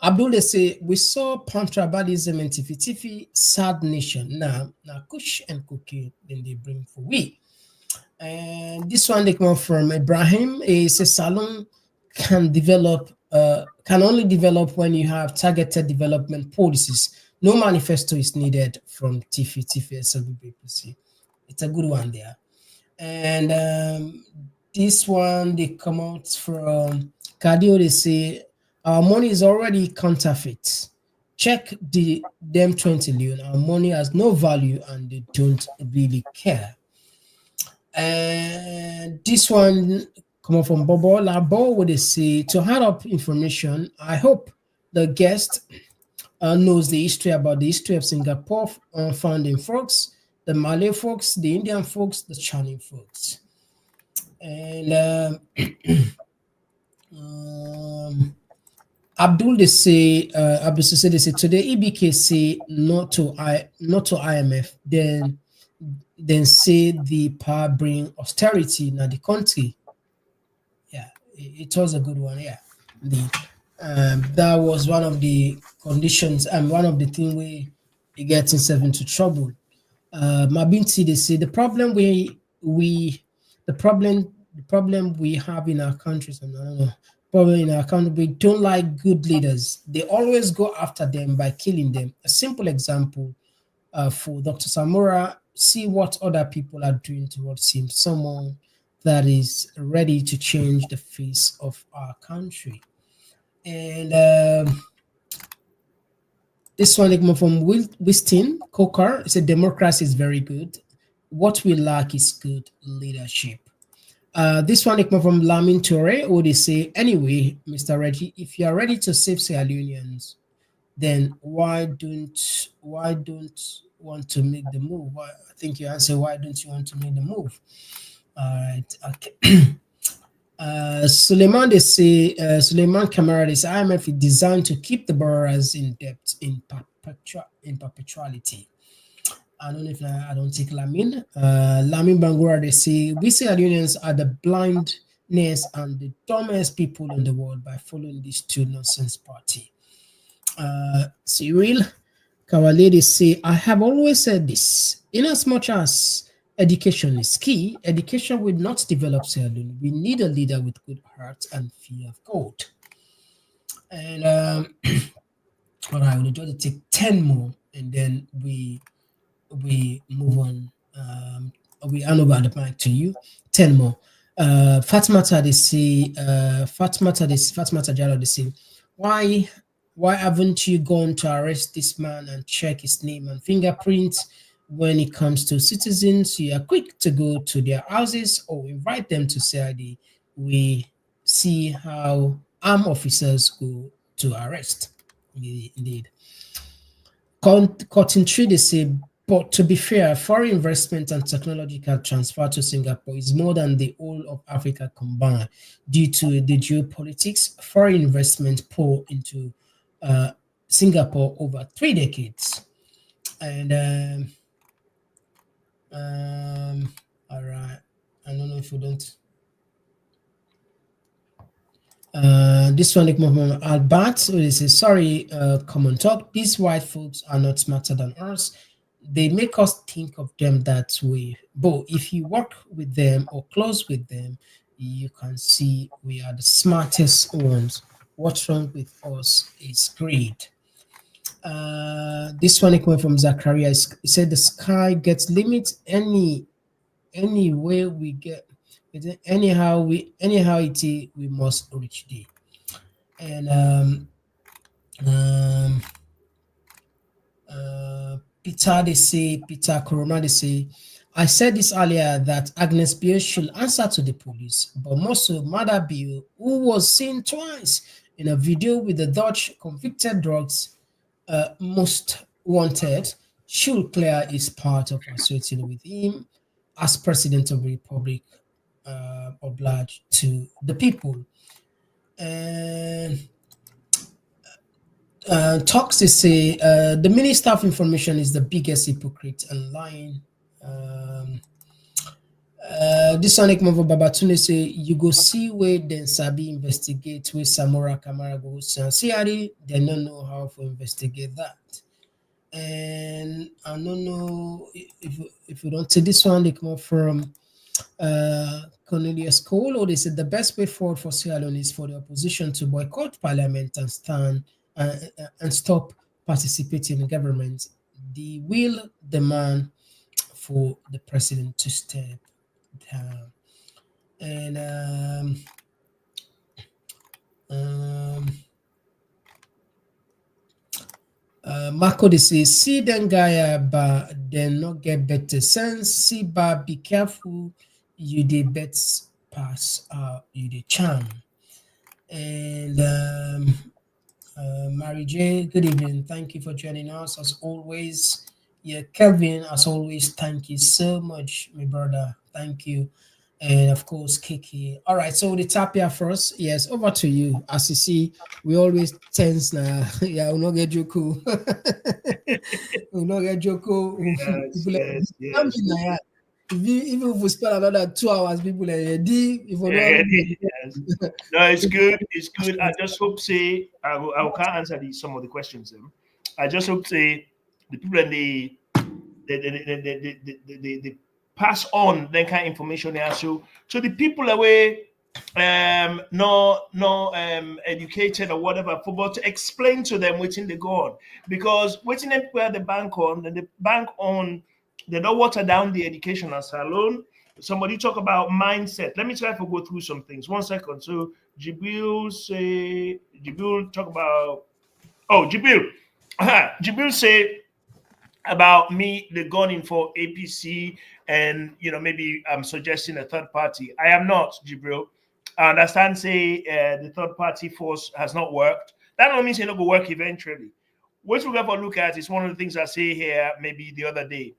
Abdul they say we saw contrabandism in Tiffy sad nation. Now Kush and Cookie then they bring for we. And this one they come from Ibrahim. He says salon can only develop when you have targeted development policies. No manifesto is needed from Tiffy SLBPC. It's a good one there. And this one they come out from Cardio. They say our money is already counterfeit. Check them 20 million. Our money has no value and they don't really care. And this one come up from Bobo Labo, where they say to add up information. I hope the guest knows the history of Singapore founding folks, the Malay folks, the Indian folks, the Chinese folks. And Abdul they say today EBK say not to IMF, then say the power bring austerity in the country. Yeah, it was a good one. Yeah, that was one of the conditions and one of the things we get himself into trouble. Mabinti they say the problem we have in our countries, and I don't know, problem in our country. We don't like good leaders. They always go after them by killing them. A simple example for Dr. Samora, see what other people are doing towards him. Someone that is ready to change the face of our country. And this one came from Wistin Coker. It said democracy is very good. What we lack is good leadership. This one came from Lamin Toure, or they say, anyway, Mr. Reggie, if you are ready to save Sierra Leoneans, then why don't want to make the move? Why, I think you answer, why don't you want to make the move? All right, okay. Suleiman, they say, Suleiman Kamara, they say, IMF is designed to keep the borrowers in debt in perpetuality. I don't know if I don't take Lamin. Lamin Bangura, they say, we Sierra Leoneans are the blindness and the dumbest people in the world by following these two nonsense party. Cyril Kawaledi say, I have always said this, in as much as education is key, education will not develop Sierra Leone. We need a leader with good heart and fear of God. And all right, we'll just take 10 more and then we move on. We hand over the mic to you. 10 more. Fatmata, they say, Fatmata Jalo, they say, why haven't you gone to arrest this man and check his name and fingerprints? When it comes to citizens, you are quick to go to their houses or invite them to CID. We see how armed officers go to arrest. Indeed. Cotton Tree, they say, but to be fair, foreign investment and technological transfer to Singapore is more than the whole of Africa combined. Due to the geopolitics, foreign investment poured into Singapore over 3 decades. And all right, I don't know if you don't. This one, Albert, so they say, sorry, Komon-Tok, these white folks are not smarter than us. They make us think of them that way. But if you work with them or close with them, you can see we are the smartest ones. What's wrong with us is greed. This one coming from Zachariah. He said the sky gets limits any way we get it, anyhow it we must reach the. And Peter Corona, they say, I said this earlier that Agnes Bill should answer to the police, but more so Mother Bill, who was seen twice in a video with the Dutch convicted drugs most wanted, should clear his part of associating with him as president of the republic, obliged to the people. And Talks, they say, the Minister of Information is the biggest hypocrite and lying. This one come over Babatune say, you go see where then Sabi investigate where Samora Kamara goes and CRD, they don't know how to investigate that. And I don't know if you don't say this one, they come up from Cornelius Cole, or they said the best way forward for Sierra Leone is for the opposition to boycott parliament and stand and stop participating in government. They will demand for the president to step down. And Marco, they say, see them guy, but they not get better sense. See, but be careful, you the bet pass, you the charm. And Mary J, good evening. Thank you for joining us as always. Yeah, Kelvin, as always, thank you so much, my brother. Thank you. And of course, Kiki. All right, so the tapia first. Yes, over to you. As you see, we always tense now. Yeah, we'll not get Joko. We'll not get Joko. Yes. Even if we spend another 2 hours, people are ready. If we Yes. No, it's good. It's good. I just hope say I can't answer some of the questions. I just hope say the people and they pass on that kind of information there. So the people away educated or whatever, but to explain to them within the go on. Because within where the bank on, and the bank on, they don't water down the education as alone. Somebody talk about mindset. Let me try to go through some things. 1 second. So Jibril talk about, Jibril. Jibril say about me, the gunning for APC, and maybe I'm suggesting a third party. I am not, Jibril. I understand say the third party force has not worked. That don't mean it's not going to work eventually. What we have to look at is one of the things I say here maybe the other day.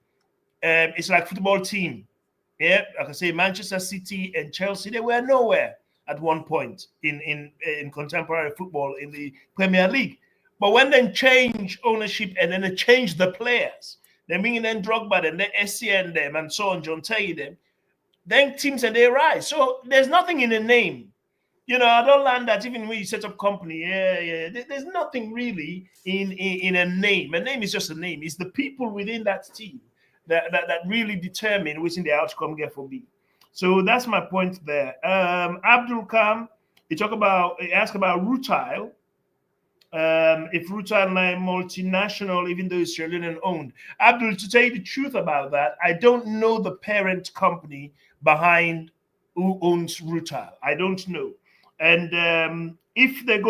It's like football team. Yeah, I can say Manchester City and Chelsea, they were nowhere at one point in contemporary football in the Premier League. But when they change ownership and then they change the players, they bring in Drogba and then SCN them and so on, John Terry them, then teams and they rise. So there's nothing in the name. I don't learn that even when you set up company, there's nothing really in a name. A name is just a name. It's the people within that team that really determine which in the outcome get for be. So that's my point there. Abdul Kam, he asked about Rutile. If Rutile is multinational, even though it's Australian owned. Abdul, to tell you the truth about that, I don't know the parent company behind who owns Rutile. I don't know. And if they're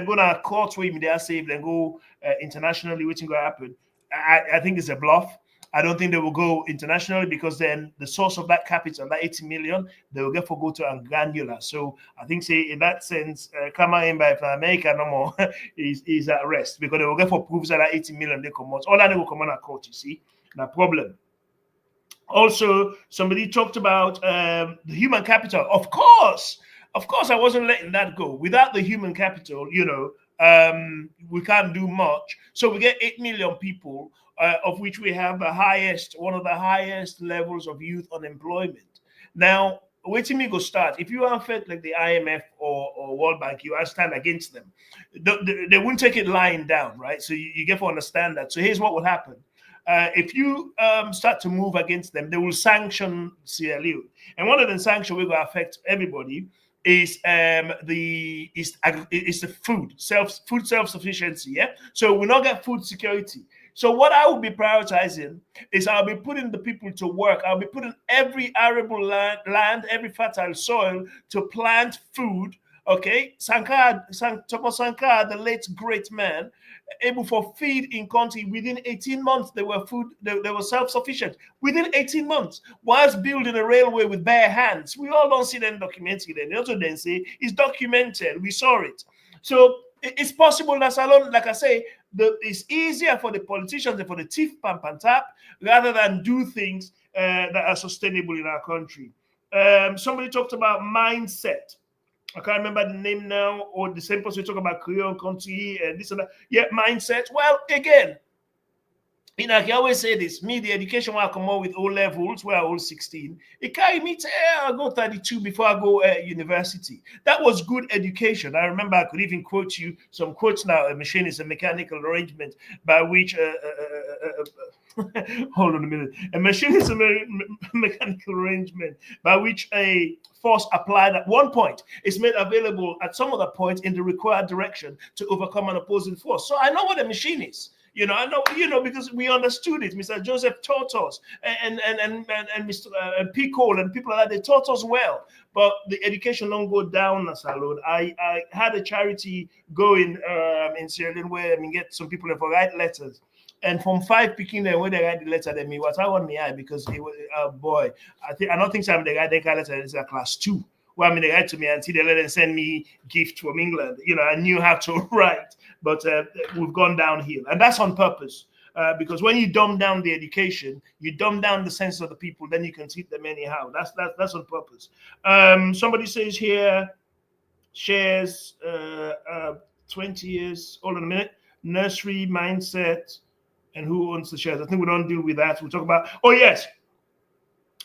gonna court with me, they say if they go internationally, what's going to happen? I think it's a bluff. I don't think they will go internationally because then the source of that capital, that 80 million, they will get for go to granular. So I think, say in that sense, Kama Imba from America no more is at rest because they will get for proofs that 80 million they come out. All that they will come on a court. You see, no problem. Also, somebody talked about the human capital. Of course, I wasn't letting that go. Without the human capital, we can't do much. So we get 8 million people, of which we have one of the highest levels of youth unemployment. Now, wait till me go start. If you are fed like the IMF or World Bank, you stand against them. They won't take it lying down, right? So you get to understand that. So here's what will happen. If you start to move against them, they will sanction Sierra Leone. And one of the sanctions will affect everybody is the food self-sufficiency. Yeah, so we'll not get food security. So what I will be prioritizing is I'll be putting the people to work. I'll be putting every arable land, every fertile soil to plant food. Okay, Thomas Sankara, the late great man, able for feed in country within 18 months. They were self-sufficient within 18 months. Whilst building a railway with bare hands, we all don't see them documented. And they also then say it's documented. We saw it. So it's possible that alone, like I say, it's easier for the politicians and for the thief pump and tap rather than do things that are sustainable in our country. Somebody talked about mindset. I can't remember the name now, or the same person talk about Creole country and this and that. Yeah, mindset. Well, again, I can always say this. Me, the education when I come out with O levels, where I was 16, it carried me to I go 32 before I go university. That was good education. I remember I could even quote you some quotes now. A machine is a mechanical arrangement by which hold on a minute. A machine is a mechanical arrangement by which a force applied at one point is made available at some other point in the required direction to overcome an opposing force. So I know what a machine is. I know, because we understood it. Mr. Joseph taught us, and Mr. P. Cole and people like that, they taught us well. But the education don't go down as alone. I had a charity going in Sierra Leone where get some people to write letters. And from 5 picking them when they write the letter, then me what I want me eye because he was boy. I don't think I'm the guy they letter. It's a class 2. Well, they write to me until they let them send me gift from England. I knew how to write, but we've gone downhill, and that's on purpose. Because when you dumb down the education, you dumb down the sense of the people, then you can treat them anyhow. That's on purpose. Somebody says here, shares 20 years. Hold on a minute. Nursery mindset. And who owns the shares? I think we don't deal with that. We'll talk about, yes.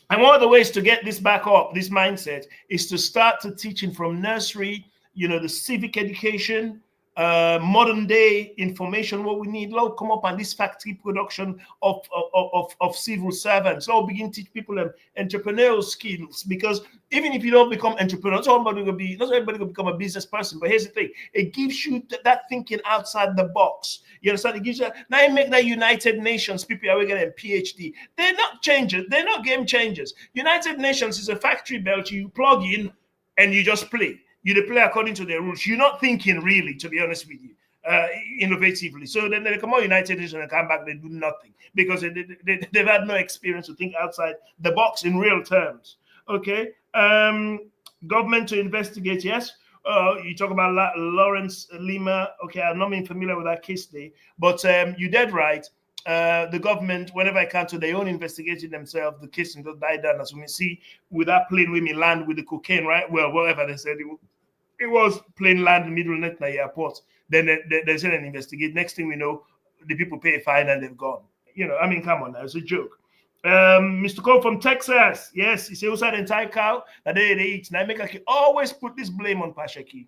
And one of the ways to get this back up, this mindset, is to start to teaching from nursery, the civic education, modern day information, what we need. Lord, come up on this factory production of civil servants. Lord, begin to teach people entrepreneurial skills, because even if you don't become entrepreneur, not everybody will become a business person. But here's the thing: it gives you that thinking outside the box. You understand? It gives you now. You make that United Nations people are getting a PhD. They're not changers. They're not game changers. United Nations is a factory belt you plug in and you just play. You play according to their rules. You're not thinking really, to be honest with you, innovatively. So then they come on United Nations and come back, they do nothing because they've had no experience to think outside the box in real terms. Okay. Government to investigate, yes. You talk about Lawrence Lima. Okay, I'm not even familiar with that case today, but you dead right. The government, whenever I can, to their own investigating themselves, the case just died down. As we see with that plane when we land with the cocaine, right? Well, whatever they said, it was plane land in the middle of the airport. Then they said an investigate. Next thing we know, the people pay a fine and they've gone. You know, I mean, come on now, it's a joke. Mr. Cole from Texas, yes, he said, "Who said entire cow that they eat?" Now, I always put this blame on Pashaki.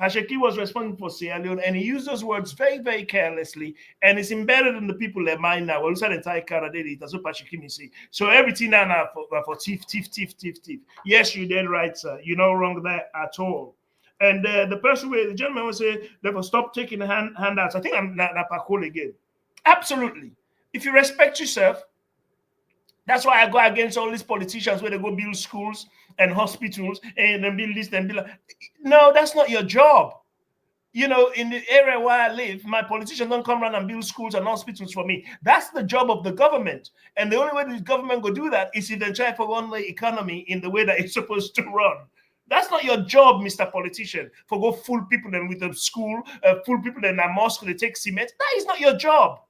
Pashaki was responsible for Sierra Leone, and he used those words very, very carelessly, and it's embedded in the people their mind now. Well, who said entire cow that they eat? That's what Pashaki me say. So everything now for thief. Yes, you did right, sir. You're not wrong there at all. And the person where the gentleman will say, "Therefore, stop taking the handouts." I think I'm not Pakol again. Absolutely. If you respect yourself. That's why I go against all these politicians where they go build schools and hospitals and then build this and build. No, that's not your job. You know, in the area where I live, my politicians don't come around and build schools and hospitals for me. That's the job of the government. And the only way the government will do that is if they try for run the economy in the way that it's supposed to run. That's not your job, Mr. Politician, for go fool people then with the school, fool people in a mosque, they take cement. That is not your job.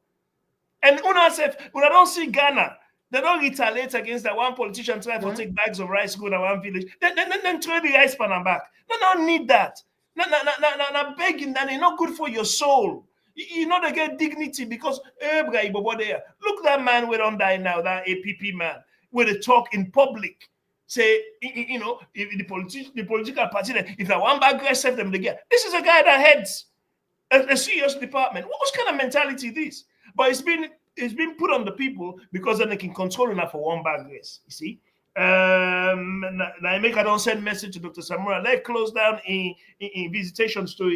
And Una said, when I don't see Ghana, they don't retaliate against that one politician try to take bags of rice go to one village. Then throw the rice pan and back. No, don't need that. No, begging that is not good for your soul. You know they get dignity because look that man we don't die now, that APP man, where they talk in public. Say, you know, if the political party, if that one bag guy serve them, they get. This is a guy that heads a serious department. What kind of mentality is this? But it's been put on the people because then they can control enough for one bag race. You see, I don't send message to Dr. Samura. Let's close down in visitations to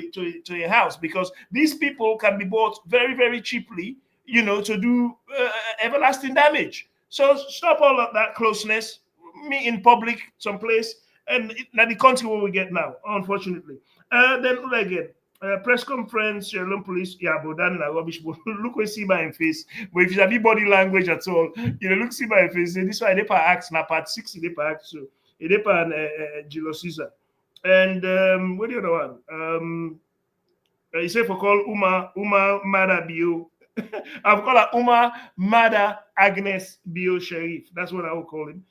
your house because these people can be bought very, very cheaply. You know, to do everlasting damage. So stop all of that closeness. Me in public, someplace, and now the country what we get now, unfortunately. Then again. Press conference, Sierra Leone police, yeah, but that's rubbish. But look what see my face. But if you have body language at all, you know, look see my face. This why they per act, now part 60 they per act, so they per Julius Caesar. And what the other one? You say for call Uma Mada Bio. I've called her Uma Mada Agnes Bio Sharif. That's what I will call him.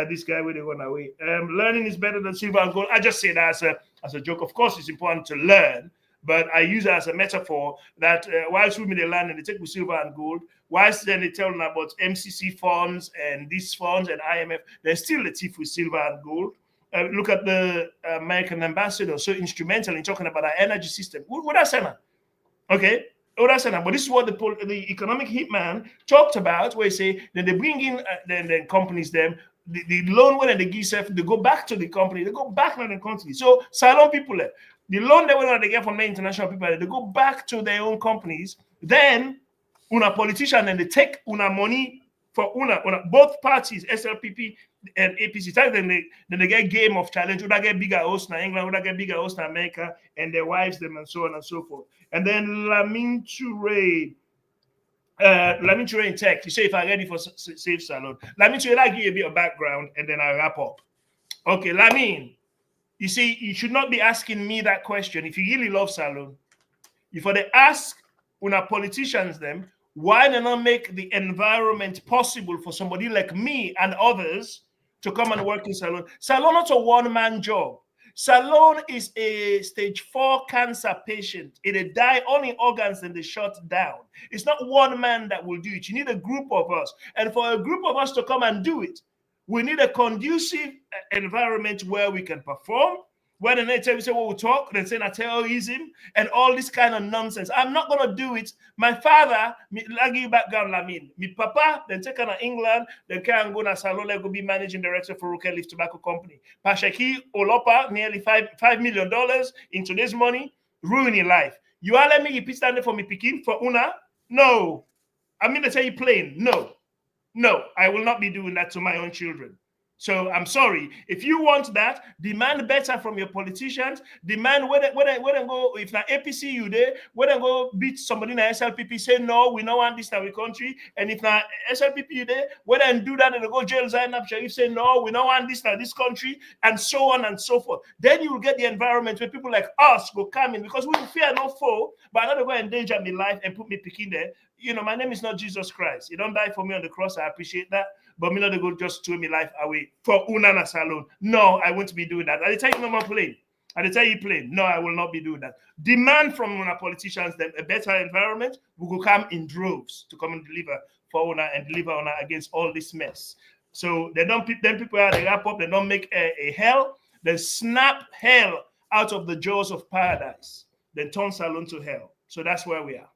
This guy where they run away. Learning is better than silver and gold. I just say that as a joke. Of course, it's important to learn. But I use it as a metaphor that whilst women they learn and they take with silver and gold, whilst then they tell them about MCC funds and these funds and IMF, they're still a thief with silver and gold. Look at the American ambassador, so instrumental in talking about our energy system. What I say now? Okay, but this is what the economic hitman talked about, where he say that they bring in the companies, them the loan when they give self, they go back to the company, they go back to the country. So Salon people, the loan they get from the international people, they go back to their own companies. Then, una politician and they take una money for una both parties, SLPP and APC. Then they get game of challenge. Would I get bigger host in England? Would I get bigger host in America? And their wives, them, and so on and so forth. And then Lamin Touré in tech. You say if I'm ready for Safe Salon. Lamin Touré, I'll give you a bit of background and then I'll wrap up. Okay, Lamin. You see, you should not be asking me that question. If you really love Salon, if they ask una politicians them, why do not make the environment possible for somebody like me and others to come and work in Salon? Salon not a one-man job. Salon is a stage 4 cancer patient. It die only organs and they shut down. It's not one man that will do it. You need a group of us. And for a group of us to come and do it, we need a conducive environment where we can perform, When they tell you, say, well, we'll talk, they say terrorism and all this kind of nonsense. I'm not going to do it. My father, I'll give you background, Lamin. My papa, then take on England, then can go to Salon, go be managing director for Rocket Leaf Tobacco Company. Pashaki Olopa, nearly $5 million in today's money, ruining life. You are letting me repeat standing for me picking for Una? No. I mean to tell you plain, no. No, I will not be doing that to my own children. So I'm sorry. If you want that, demand better from your politicians. Demand where they go, if not APC you there, where they go beat somebody in the SLPP, say no, we don't want this in our country. And if not SLPP you there, where they do that and they go jail Zainab Sharif, say no, we don't want this in this country, and so on and so forth. Then you will get the environment where people like us will come in, because we fear no foe, but I'm not going to endanger my life and put me picking there. You know, my name is not Jesus Christ. You don't die for me on the cross. I appreciate that. But me not to go just throw me life away for Unana Salon. No, I won't be doing that. I tell you no more plain. I tell you plain. No, I will not be doing that. Demand from Una politicians that a better environment will come in droves to come and deliver for Una and deliver Una against all this mess. So they don't then people are they wrap up, they don't make a hell, they snap hell out of the jaws of paradise, then turn Salon to hell. So that's where we are.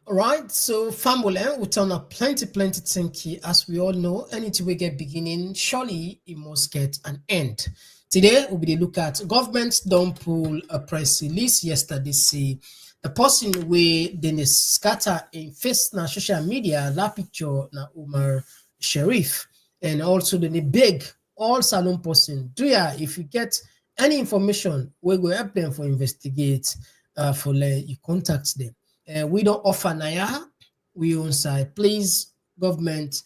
All right, so family, we turn up plenty thinking. As we all know, anything we get beginning, surely it must get an end. Today, we'll be look at government don't pull a press release yesterday. See the person where then scatter in face na social media, that picture na Umar Sharif, and also then they beg all Salon person, do ya if you get any information, we go help them for investigate for you contact them. We don't offer Naya, we own side. Please, government,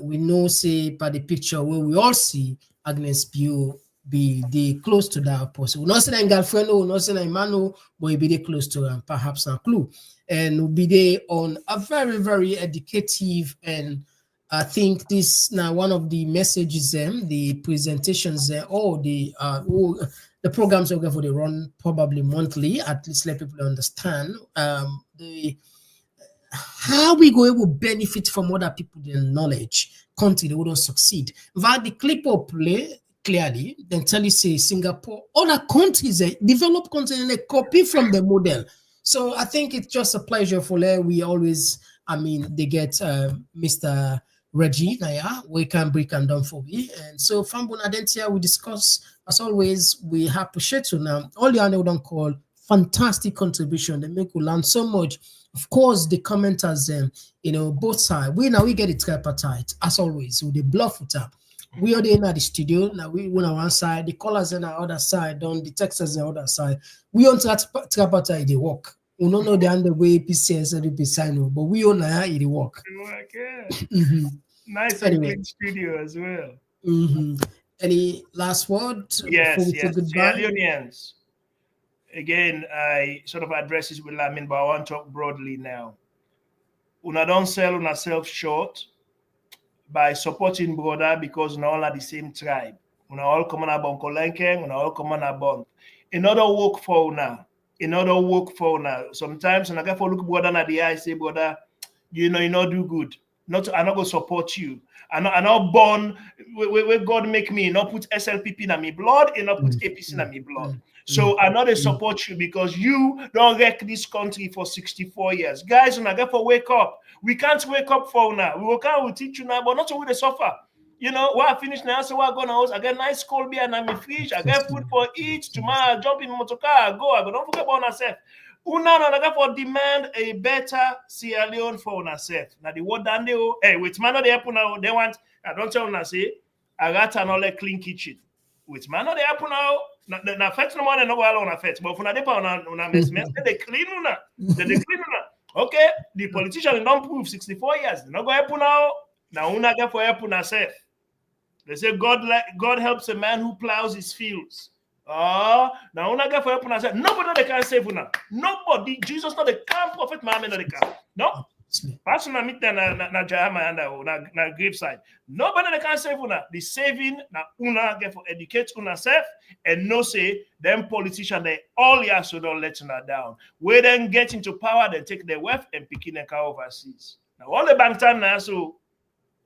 we know say by the picture where we all see Agnes Pio be the close to that person. We not say that girlfriend, we not say that man, but we be the close to him, perhaps a clue. And we'll be there on a very educative, and I think this now one of the messages the presentations or the programs are going for the run probably monthly, at least let people understand how we go able benefit from other people their knowledge country they wouldn't succeed. Via the clip or play clearly, then tell you say Singapore, other countries, developed countries, and they copy from the model. So I think it's just a pleasure for we always, I mean, they get Mr. Reggie Naya, we can break and down for me. And so from Bonadentia, we discuss, as always, we appreciate you now. All the other don't call fantastic contribution. They make you learn so much. Of course, the commenters, both sides. We get it tripartite, as always. So they bluff with up. We are in the studio. Now we on one side, the callers on the other side, on the texters on the other side. We on tripartite, they work. We don't know the other way PCS and PCS, but we on it work. Nice and clean studio as well. Any last word? Yes. Goodbye? Sierra Leoneans. Again, I sort of address this with Lamin, but I want to talk broadly now. Una don't sell una self short by supporting brother because una all are the same tribe. Una all come on a bonkolenke, una all come on a bond. Another work for una. Sometimes when I get for look brother na the eye, say brother, you not do good. I'm not going to support you. I'm not born where God make me, not put SLPP in my blood, and not put APC in my blood. So I'm not support you because you don't wreck this country for 64 years. Guys, when I get for wake up, we can't wake up for now. We will come, we'll teach you now, but not so we suffer. When I finish now, so I go now, I get nice cold beer and I'm in fridge, I get food for eat, tomorrow I jump in motor car, I go, don't forget about myself. Una for demand a better Sierra Leone for una self. Now the word down there, hey, with man they happen now, they want, I don't tell una say, I got another clean kitchen. With man they happen now, na fetch no man no go allow na fetch, but una dey pa una mess, they clean una. They clean una. Okay, the politician don't prove 64 years. They not go happen now. Now una get for happen herself. They say God helps a man who plows his fields. Now una get for help una say nobody they can save una. Nobody. Jesus not the camp prophet Muhammad not the camp. No. Pass una meet na Jahama and na graveside. Nobody they can save una. The saving na una get for educate una self and no say them politicians they all year so don't let una down. We then get into power, then take their wealth and pick in a car overseas. Now all the bank time now so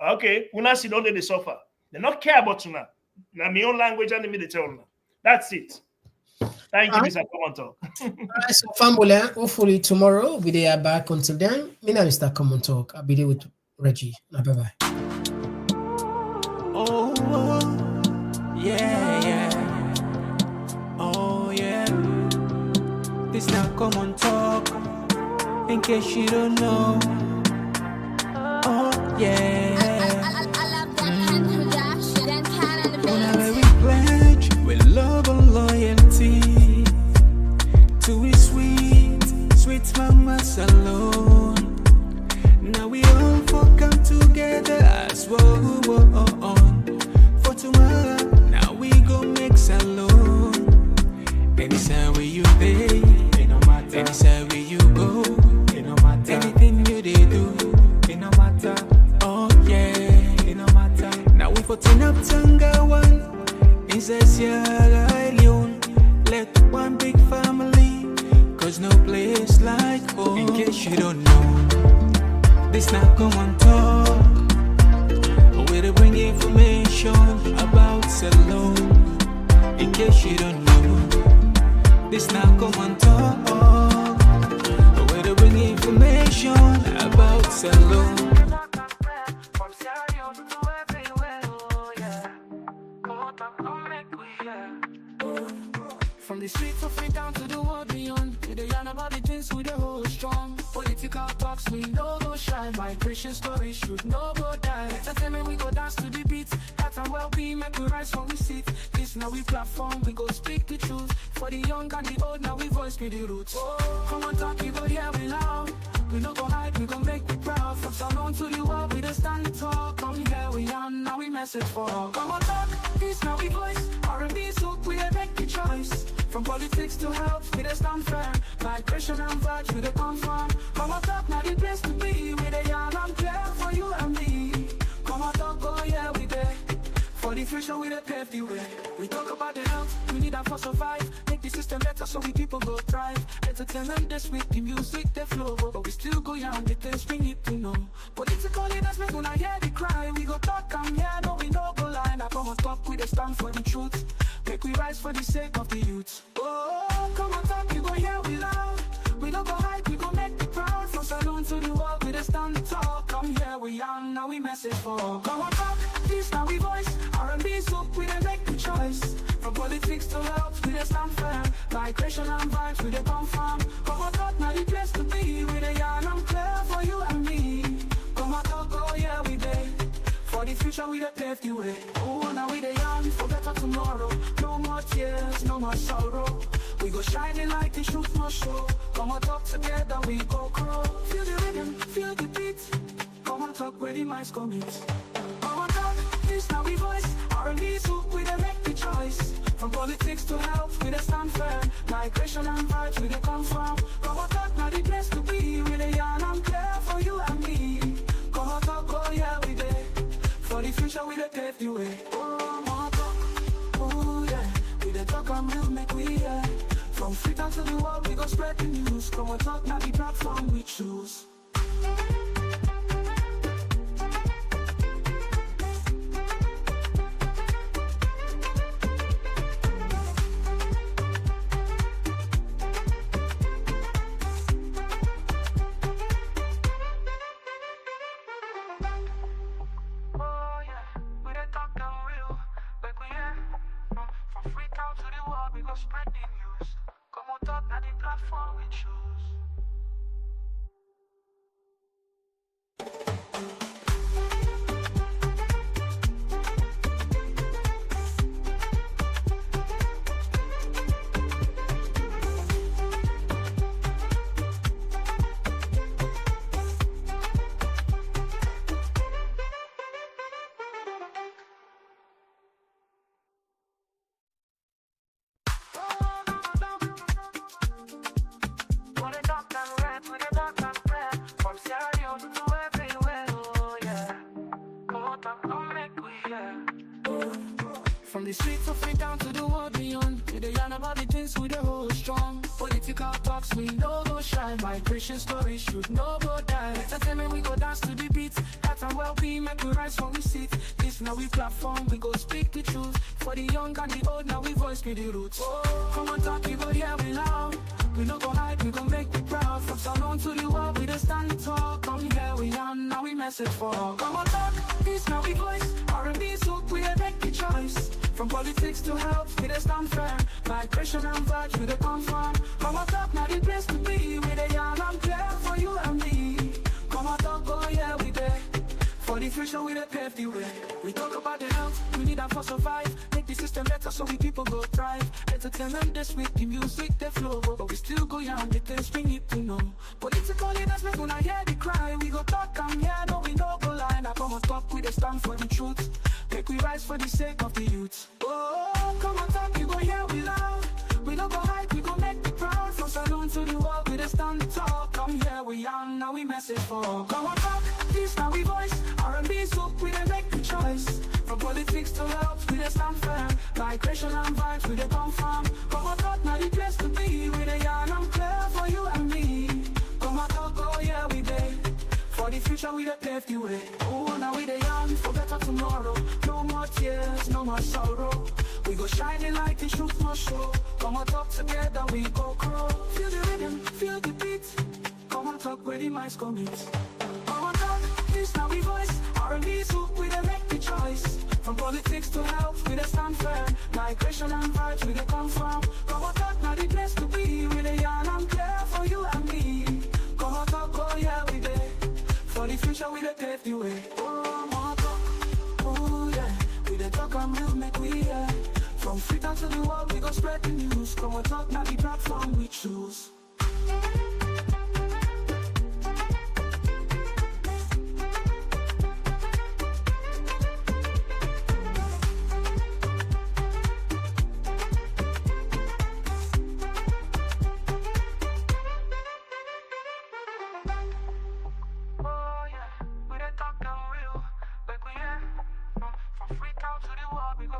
okay, una see don't they suffer. They not care about una. Now my own language and me they tell una. That's it. Thank you, Alright. Mr. Komon-Tok. Alright, so family, hopefully tomorrow we are back. Until then, me and Mr. Komon-Tok. I'll be there with Reggie. Bye bye. Oh, yeah. Oh, yeah. This now Komon-Tok. In case you don't know. Oh, yeah. Whenever we pledge with love and loyalty to his sweet mamas alone. Now we all come together as one. For tomorrow, now we go make salon. Anytime where you pay, anytime where you go, anything you they do, oh yeah, now we for turn up Tanga one, inside Sierra Leone, let one big family, cause no place like home. In case you don't know, this now Komon-Tok, where they bring information about salon. In case you don't know, this now Komon-Tok, where they bring information about salon. From the streets of it down to the world beyond, we the yarn about the things we the hold strong. Political talks we no go shy, migration stories should no go die. Entertainment we go dance to the beats, that and well-being make we rise from we sit. This now we platform, we go speak the truth. For the young and the old, now we voice be the roots. Komon-Tok, you go hear we loud. We no go hide, we go make we proud. From salon to the world, we just stand the talk. Come here we are, now we message for all. Komon-Tok, this now we voice. R&B soup, we make the choice. From politics to health, we the stand firm. Migration and vibes, we the confirm. Komon-Tok, now the place to be. We the yarn and clear for you and me. Komon-Tok, go yeah, we there. For the future, we the pave the way. We talk about the health, we need that for survive. Make the system better so we people go thrive. Entertainment this week, the music, the flow. But we still go young, the things we need to know. Political leaders make una hear the cry. We go talk and yeah, no we no go lie. Now Komon-Tok, we the stand for the truth. Make we rise for the sake of the youth. Oh, Komon-Tok, you go hear we loud. We don't go hide, we go make the proud. From salon to the world, we just stand the talk. Come here, we are, now we message for Komon-Tok, this now we voice. R&B soup, we don't make the choice. From politics to health, we just stand firm. Migration and vibes, we don't confirm. Komon-Tok, now the place to be. We the yarn and clear for you and me. Komon-Tok, oh yeah, we there. For the future, we the pave the way. Oh, now we the young for better tomorrow. No more tears, no more sorrow. We go shining like the truth must show. Komon-Tok together, we go grow. Feel the rhythm, feel the beat. Komon-Tok where the minds commit. Komon-Tok, this now we voice. R&B soup, we the make the choice. From politics to health, we the stand firm. Migration and vibes, we the confirm. Komon-Tok now the place to be. We the yarn and clear for you and me. Komon-Tok, oh yeah, we there. For the future, we the pave the way. Komon-Tok, oh yeah. We the talk and we'll make we hear. From Freetown to the world, we go spread the news. Komon-Tok now the platform we choose. Spread the news. Komon-Tok, now the platform we choose. What From the streets of it down to the world beyond, we dey yarn about the things we dey hold strong. Political talks we no go shy, migration stories should no go die. Entertainment we go dance to the beat, that and well-being make we rise from we seat. This now we platform, we go speak the truth. For the young and the old, now we voice be the roots. Oh, come on talk, we go hear we loud. We no go hide, we go make you proud. From Salon to the world, we dey stand tall. Come here we are, now we message for all. Come on talk, this now we voice. R&B soak, we dey make the choice. From politics to health, we dey stand firm. Migration and vibes, we dey confirm. Come on talk, now the place to be. We dey yarn and clear for you and me. Come on talk, oh yeah, we dey. For the future, we dey pave the way. We talk about the health, we need that for survive. Make the system better so we people go thrive. Entertainment this week, the music they flow, but we still go yarn the things we need to know. Political leaders make una hear the cry. We go talk and yeah, no we no go lie. Now come on talk, we dey stand for the truth. Make we rise for the sake of the youth. Oh, come on talk, you go hear we loud. We no go hide, we go make the proud. From Salon to the world, we dey stand tall. Come here we are, now we message for all. Come on talk, this now we voice. R&B soak, we dey make the choice. From politics to health, we dey stand firm. Migration and vibes, we dey confirm. Come on talk, now the place to be. We dey yarn and clear for you and me. Come on talk, oh yeah, we dey. For the future, we dey pave the way. Oh, now we dey yarn for better tomorrow. No more tears, no more sorrow. We go shining like the truth must show. Come on talk together, we go grow. Feel the rhythm, feel the beat. Come on talk where the minds go meet. Come on talk, this now we voice. R&B soak, we dey make the choice. From politics to health, we dey stand firm. Migration and vibes, we dey confirm. Come on talk, now the place to be. We dey yarn and clear for you and me. Come on talk, oh yeah, we dey. For the future, we dey pave the way. Oh, more talk, oh yeah. We dey talk and we'll make we hear. From Freetown to the world, we go spread the news. Come on talk, now the platform we choose.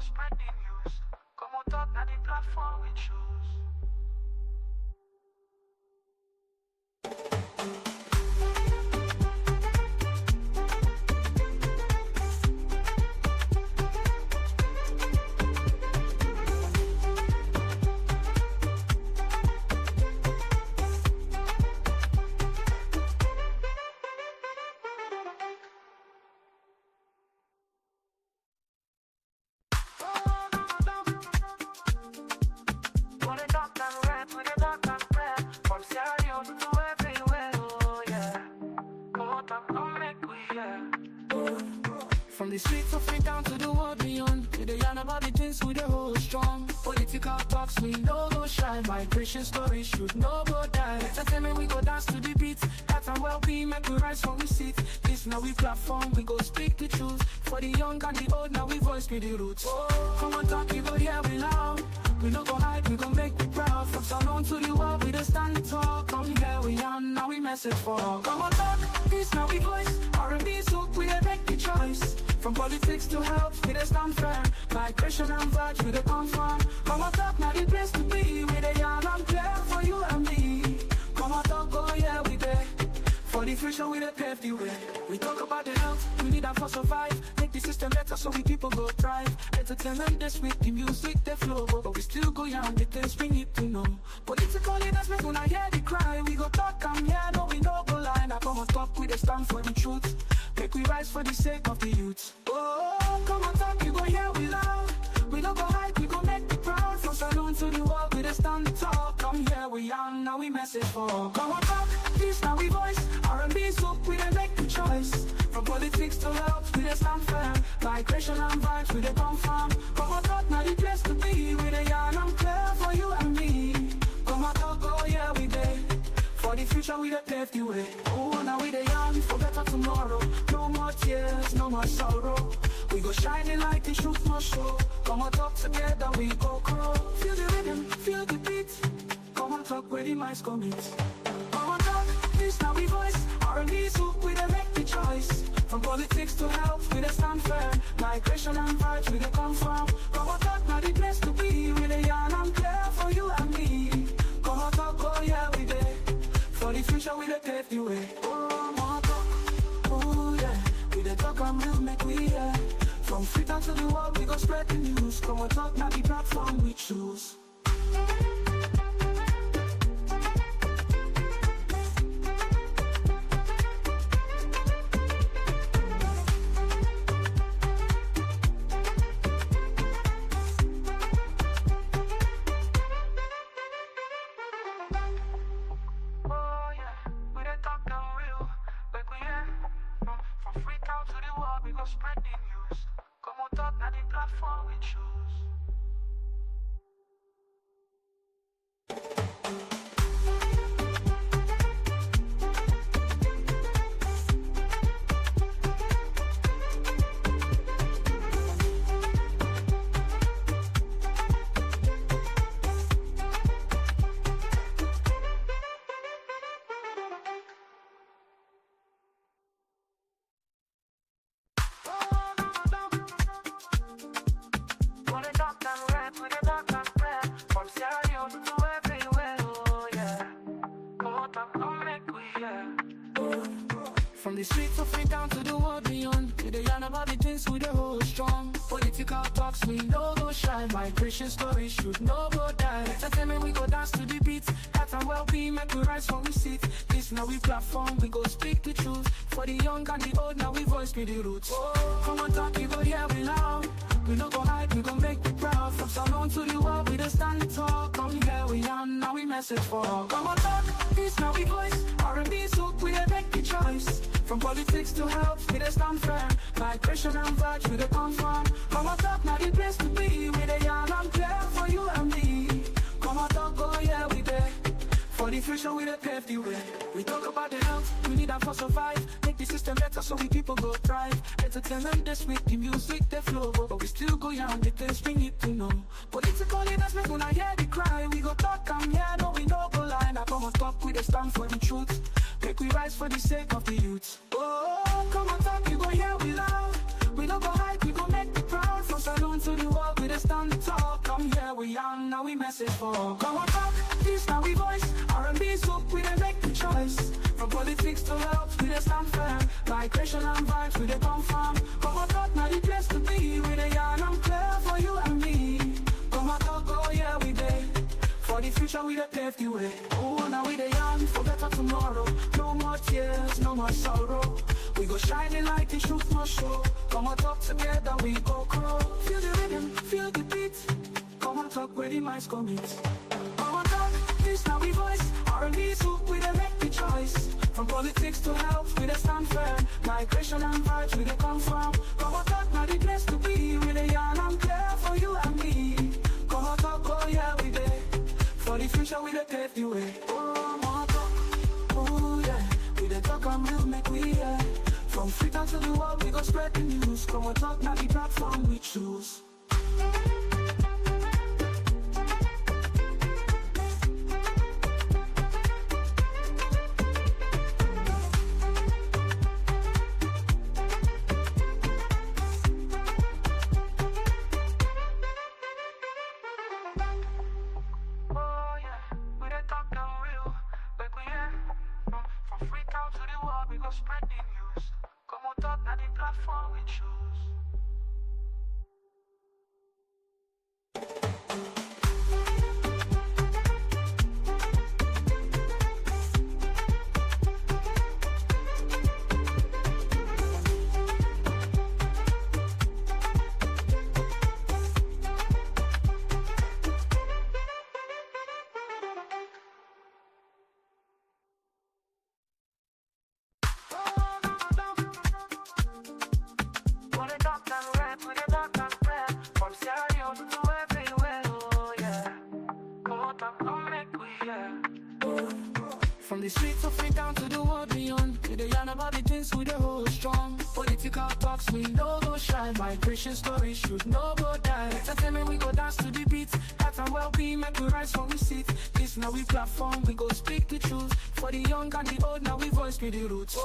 Spread the news. Come on, talk, now the platform we choose. From the streets of it down to the world beyond, we dey yarn about the things we dey hold strong. Political talks we no go shy, migration stories should no go die. Entertainment we go dance to the beat, that and well-being make we rise from we seat. This now we platform, we go speak the truth. For the young and the old, now we voice be the roots. Oh, come on talk, you go hear we loud. We no go hide, we go make we proud. From Salon to the world, we dey stand tall. Come here we are, now we message for all. Come on talk, this now we voice. R&B soak, we dey make the choice. From politics to health, we dey stand firm. Migration and vibes, we dey confirm. Come on talk, now the place to be. We dey yarn and clear for you and me. Come on talk, oh yeah, we dey. For the future, we dey pave the way. We talk about the health, we need that for survive. Make the system better so we people go thrive. Entertainment this week, the music they flow, but we still go yarn the things we need to know. Political leaders make una hear the cry. We go talk and yeah, no we no go lie. Now come on talk, we dey stand for the truth. Make we rise for the sake of the youth. Oh, come on talk, you go hear we loud. We no go hide, we go make the proud. From Salon to the world, we dey stand tall. Come here we are, now we message for all. Come on talk, this now we voice. R&B soak, we dey make the choice. From politics to health, we dey stand firm. Migration and vibes, we dey confirm. Come on talk, now the place to be. We dey yarn and clear for you and me. Come on talk, oh yeah, we dey. For the future, we dey pave the way. Oh, now we dey yarn for better tomorrow. No more tears, no more sorrow. We go shining like the truth must show. Come on talk together, we go grow. Feel the rhythm, feel the beat. Come on talk where the minds go meet. Come on talk, this now we voice. R&B soak, we dey make the choice. From politics to health, we dey stand firm. Migration and vibes, we dey come from. Komon-Tok na the place to be. We dey yarn and clear for you and me. Komon-Tok, oh yeah, we dey. For the future, we dey pave the way. Komon-Tok, oh yeah. We dey talk and we'll make we hear. From Freetown to the world, we go spread the news. Komon-Tok na the platform we choose. Spread the news. Komon-Tok na the platform we choose. From the streets of Freetown to the world beyond, we dey yarn about the things we dey hold strong. Political talks we no go shine, migration stories should no go die. Entertainment we go dance to the beat, health and well-being make we rise from we seat. This now we platform, we go speak the truth. For the young and the old, now we voice be the roots. Komon-Tok, you go hear we loud. We no go hide, we go make you proud. From Salon to the world, we dey stand tall. Come here we yarn, now we message for all. Komon-Tok, this now we voice. R&B soup, we dey make the choice. From politics to health, we dey stand firm. Migration and vibes, we dey come from. Komon-Tok na the place to be. We dey yarn and clear for you and me. Komon-Tok, oh yeah, we dey. For the future, we dey pave the way. We talk about the health, we need that for survive. Make the system better so we people go thrive. Entertainment this week, the music they flow, but we still go yarn the things we need to know. Political leaders make una hear the cry. We go talk and yeah, no we no go lie. Now Komon-Tok, we dey stand for the truth. Make we rise for the sake of the youth. Oh, Komon-Tok, you go hear we loud. We no go hide, we go make the proud. From Salon to the world, we dey stand tall. Come here, we young, now we message for all. Komon-Tok, this now we voice. R&B soup, we dey make the choice. From politics to health, we dey stand firm. Migration and vibes, we dey come from. Komon-Tok na the place to be. We dey yarn and clear for you and me. Komon-Tok, oh yeah, we dey. For the future, we dey pave the way. Oh, now we dey yarn for better tomorrow. No more tears, no more sorrow. We go shining like the truth must show. Komon-Tok together, we go grow. Feel the rhythm, feel the beat. Komon-Tok where the minds come meet. Komon-Tok, this now we voice. R&B soup, we dey make the choice. From politics to health, we dey stand firm. Migration and vibes, we dey come from. Komon-Tok na the place to be. We dey yarn and clear for you and me. Komon-Tok, oh yeah, we dey. For the future, we dey pave the way. Komon-Tok, oh yeah. We dey talk and we'll make we hear. From Freetown to the world, we go spread the news. Komon-Tok na the platform we choose. We go spread the news. Komon-Tok na the platform we choose. From the streets of free down to the world beyond. We the yarn about the things we the hold strong. Political talks we no go shy. Migration stories should no go die. Entertainment we go dance to the beat. Health and well-being make we rise from we sit. This now we platform we go speak the truth. For the young and the old now we voice with the roots.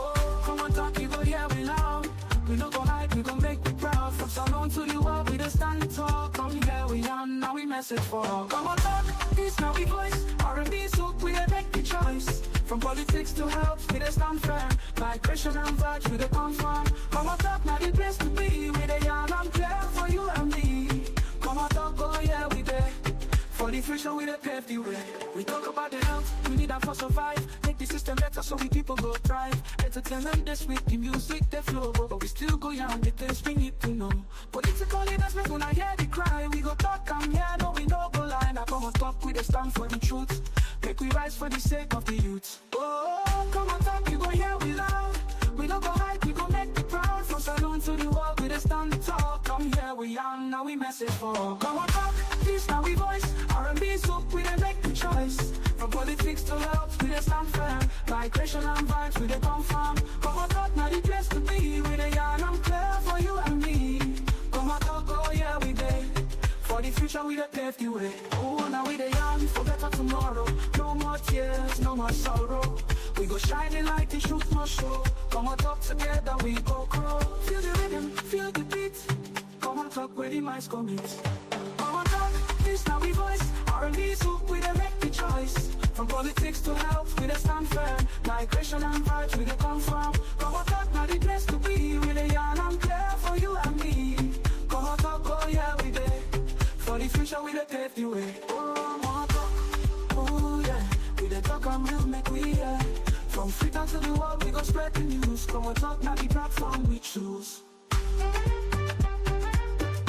Come on talk you go hear we loud. We no go hide we go make we proud. From Salon to the world we the stand talk. Come here we are now we message for all. Come on talk this now we voice. R&B so we make the choice. From politics to health, we the stand firm. Migration and vibes, we the confirm. Come on talk, now the place to be. We the young and clear for you and me. Come on talk, oh yeah, we there. For the future, we the pave the way. We talk about the health, we need that for survive. Make the system better so we people go thrive. Entertainment this week, the music, the flow. But we still go young, the things we need to know. Political leaders make una hear the cry. We go talk, I'm here, no we no go lie. Now come on talk, we the stand for the truth. Make we rise for the sake of the youth. Oh, come on talk, you go hear we loud. We don't go hide, we go make you proud. From Salon to the world, we the stand to talk. Come here, we young, now we message for. Come on talk, this now we voice. R&B soup, we the make the choice. From politics to health, we the stand firm. Migration and vibes, we the confirm. Come on talk, now the place to be. We the young and clear for you and me. Come on talk, oh yeah, we there. For the future, we the pave the way. Oh, now we the young, for better tomorrow. No more tears, no more sorrow. We go shining like the truth must show. Come on talk together, we go grow. Feel the rhythm, feel the beat. Come on talk where the minds commit. Come on talk, this now we voice. R&B soup, we the make the choice. From politics to health, we the stand firm. Migration and vibes, we the confirm. Come on talk, now the place to be. We the young and clear for you and me. Come on talk, oh yeah, we there. For the future, we the pave the way. Oh, more talk, oh yeah. We the talk and we'll make we hear. From Freetown to the world, we go spread the news. Come on talk, now the platform we choose.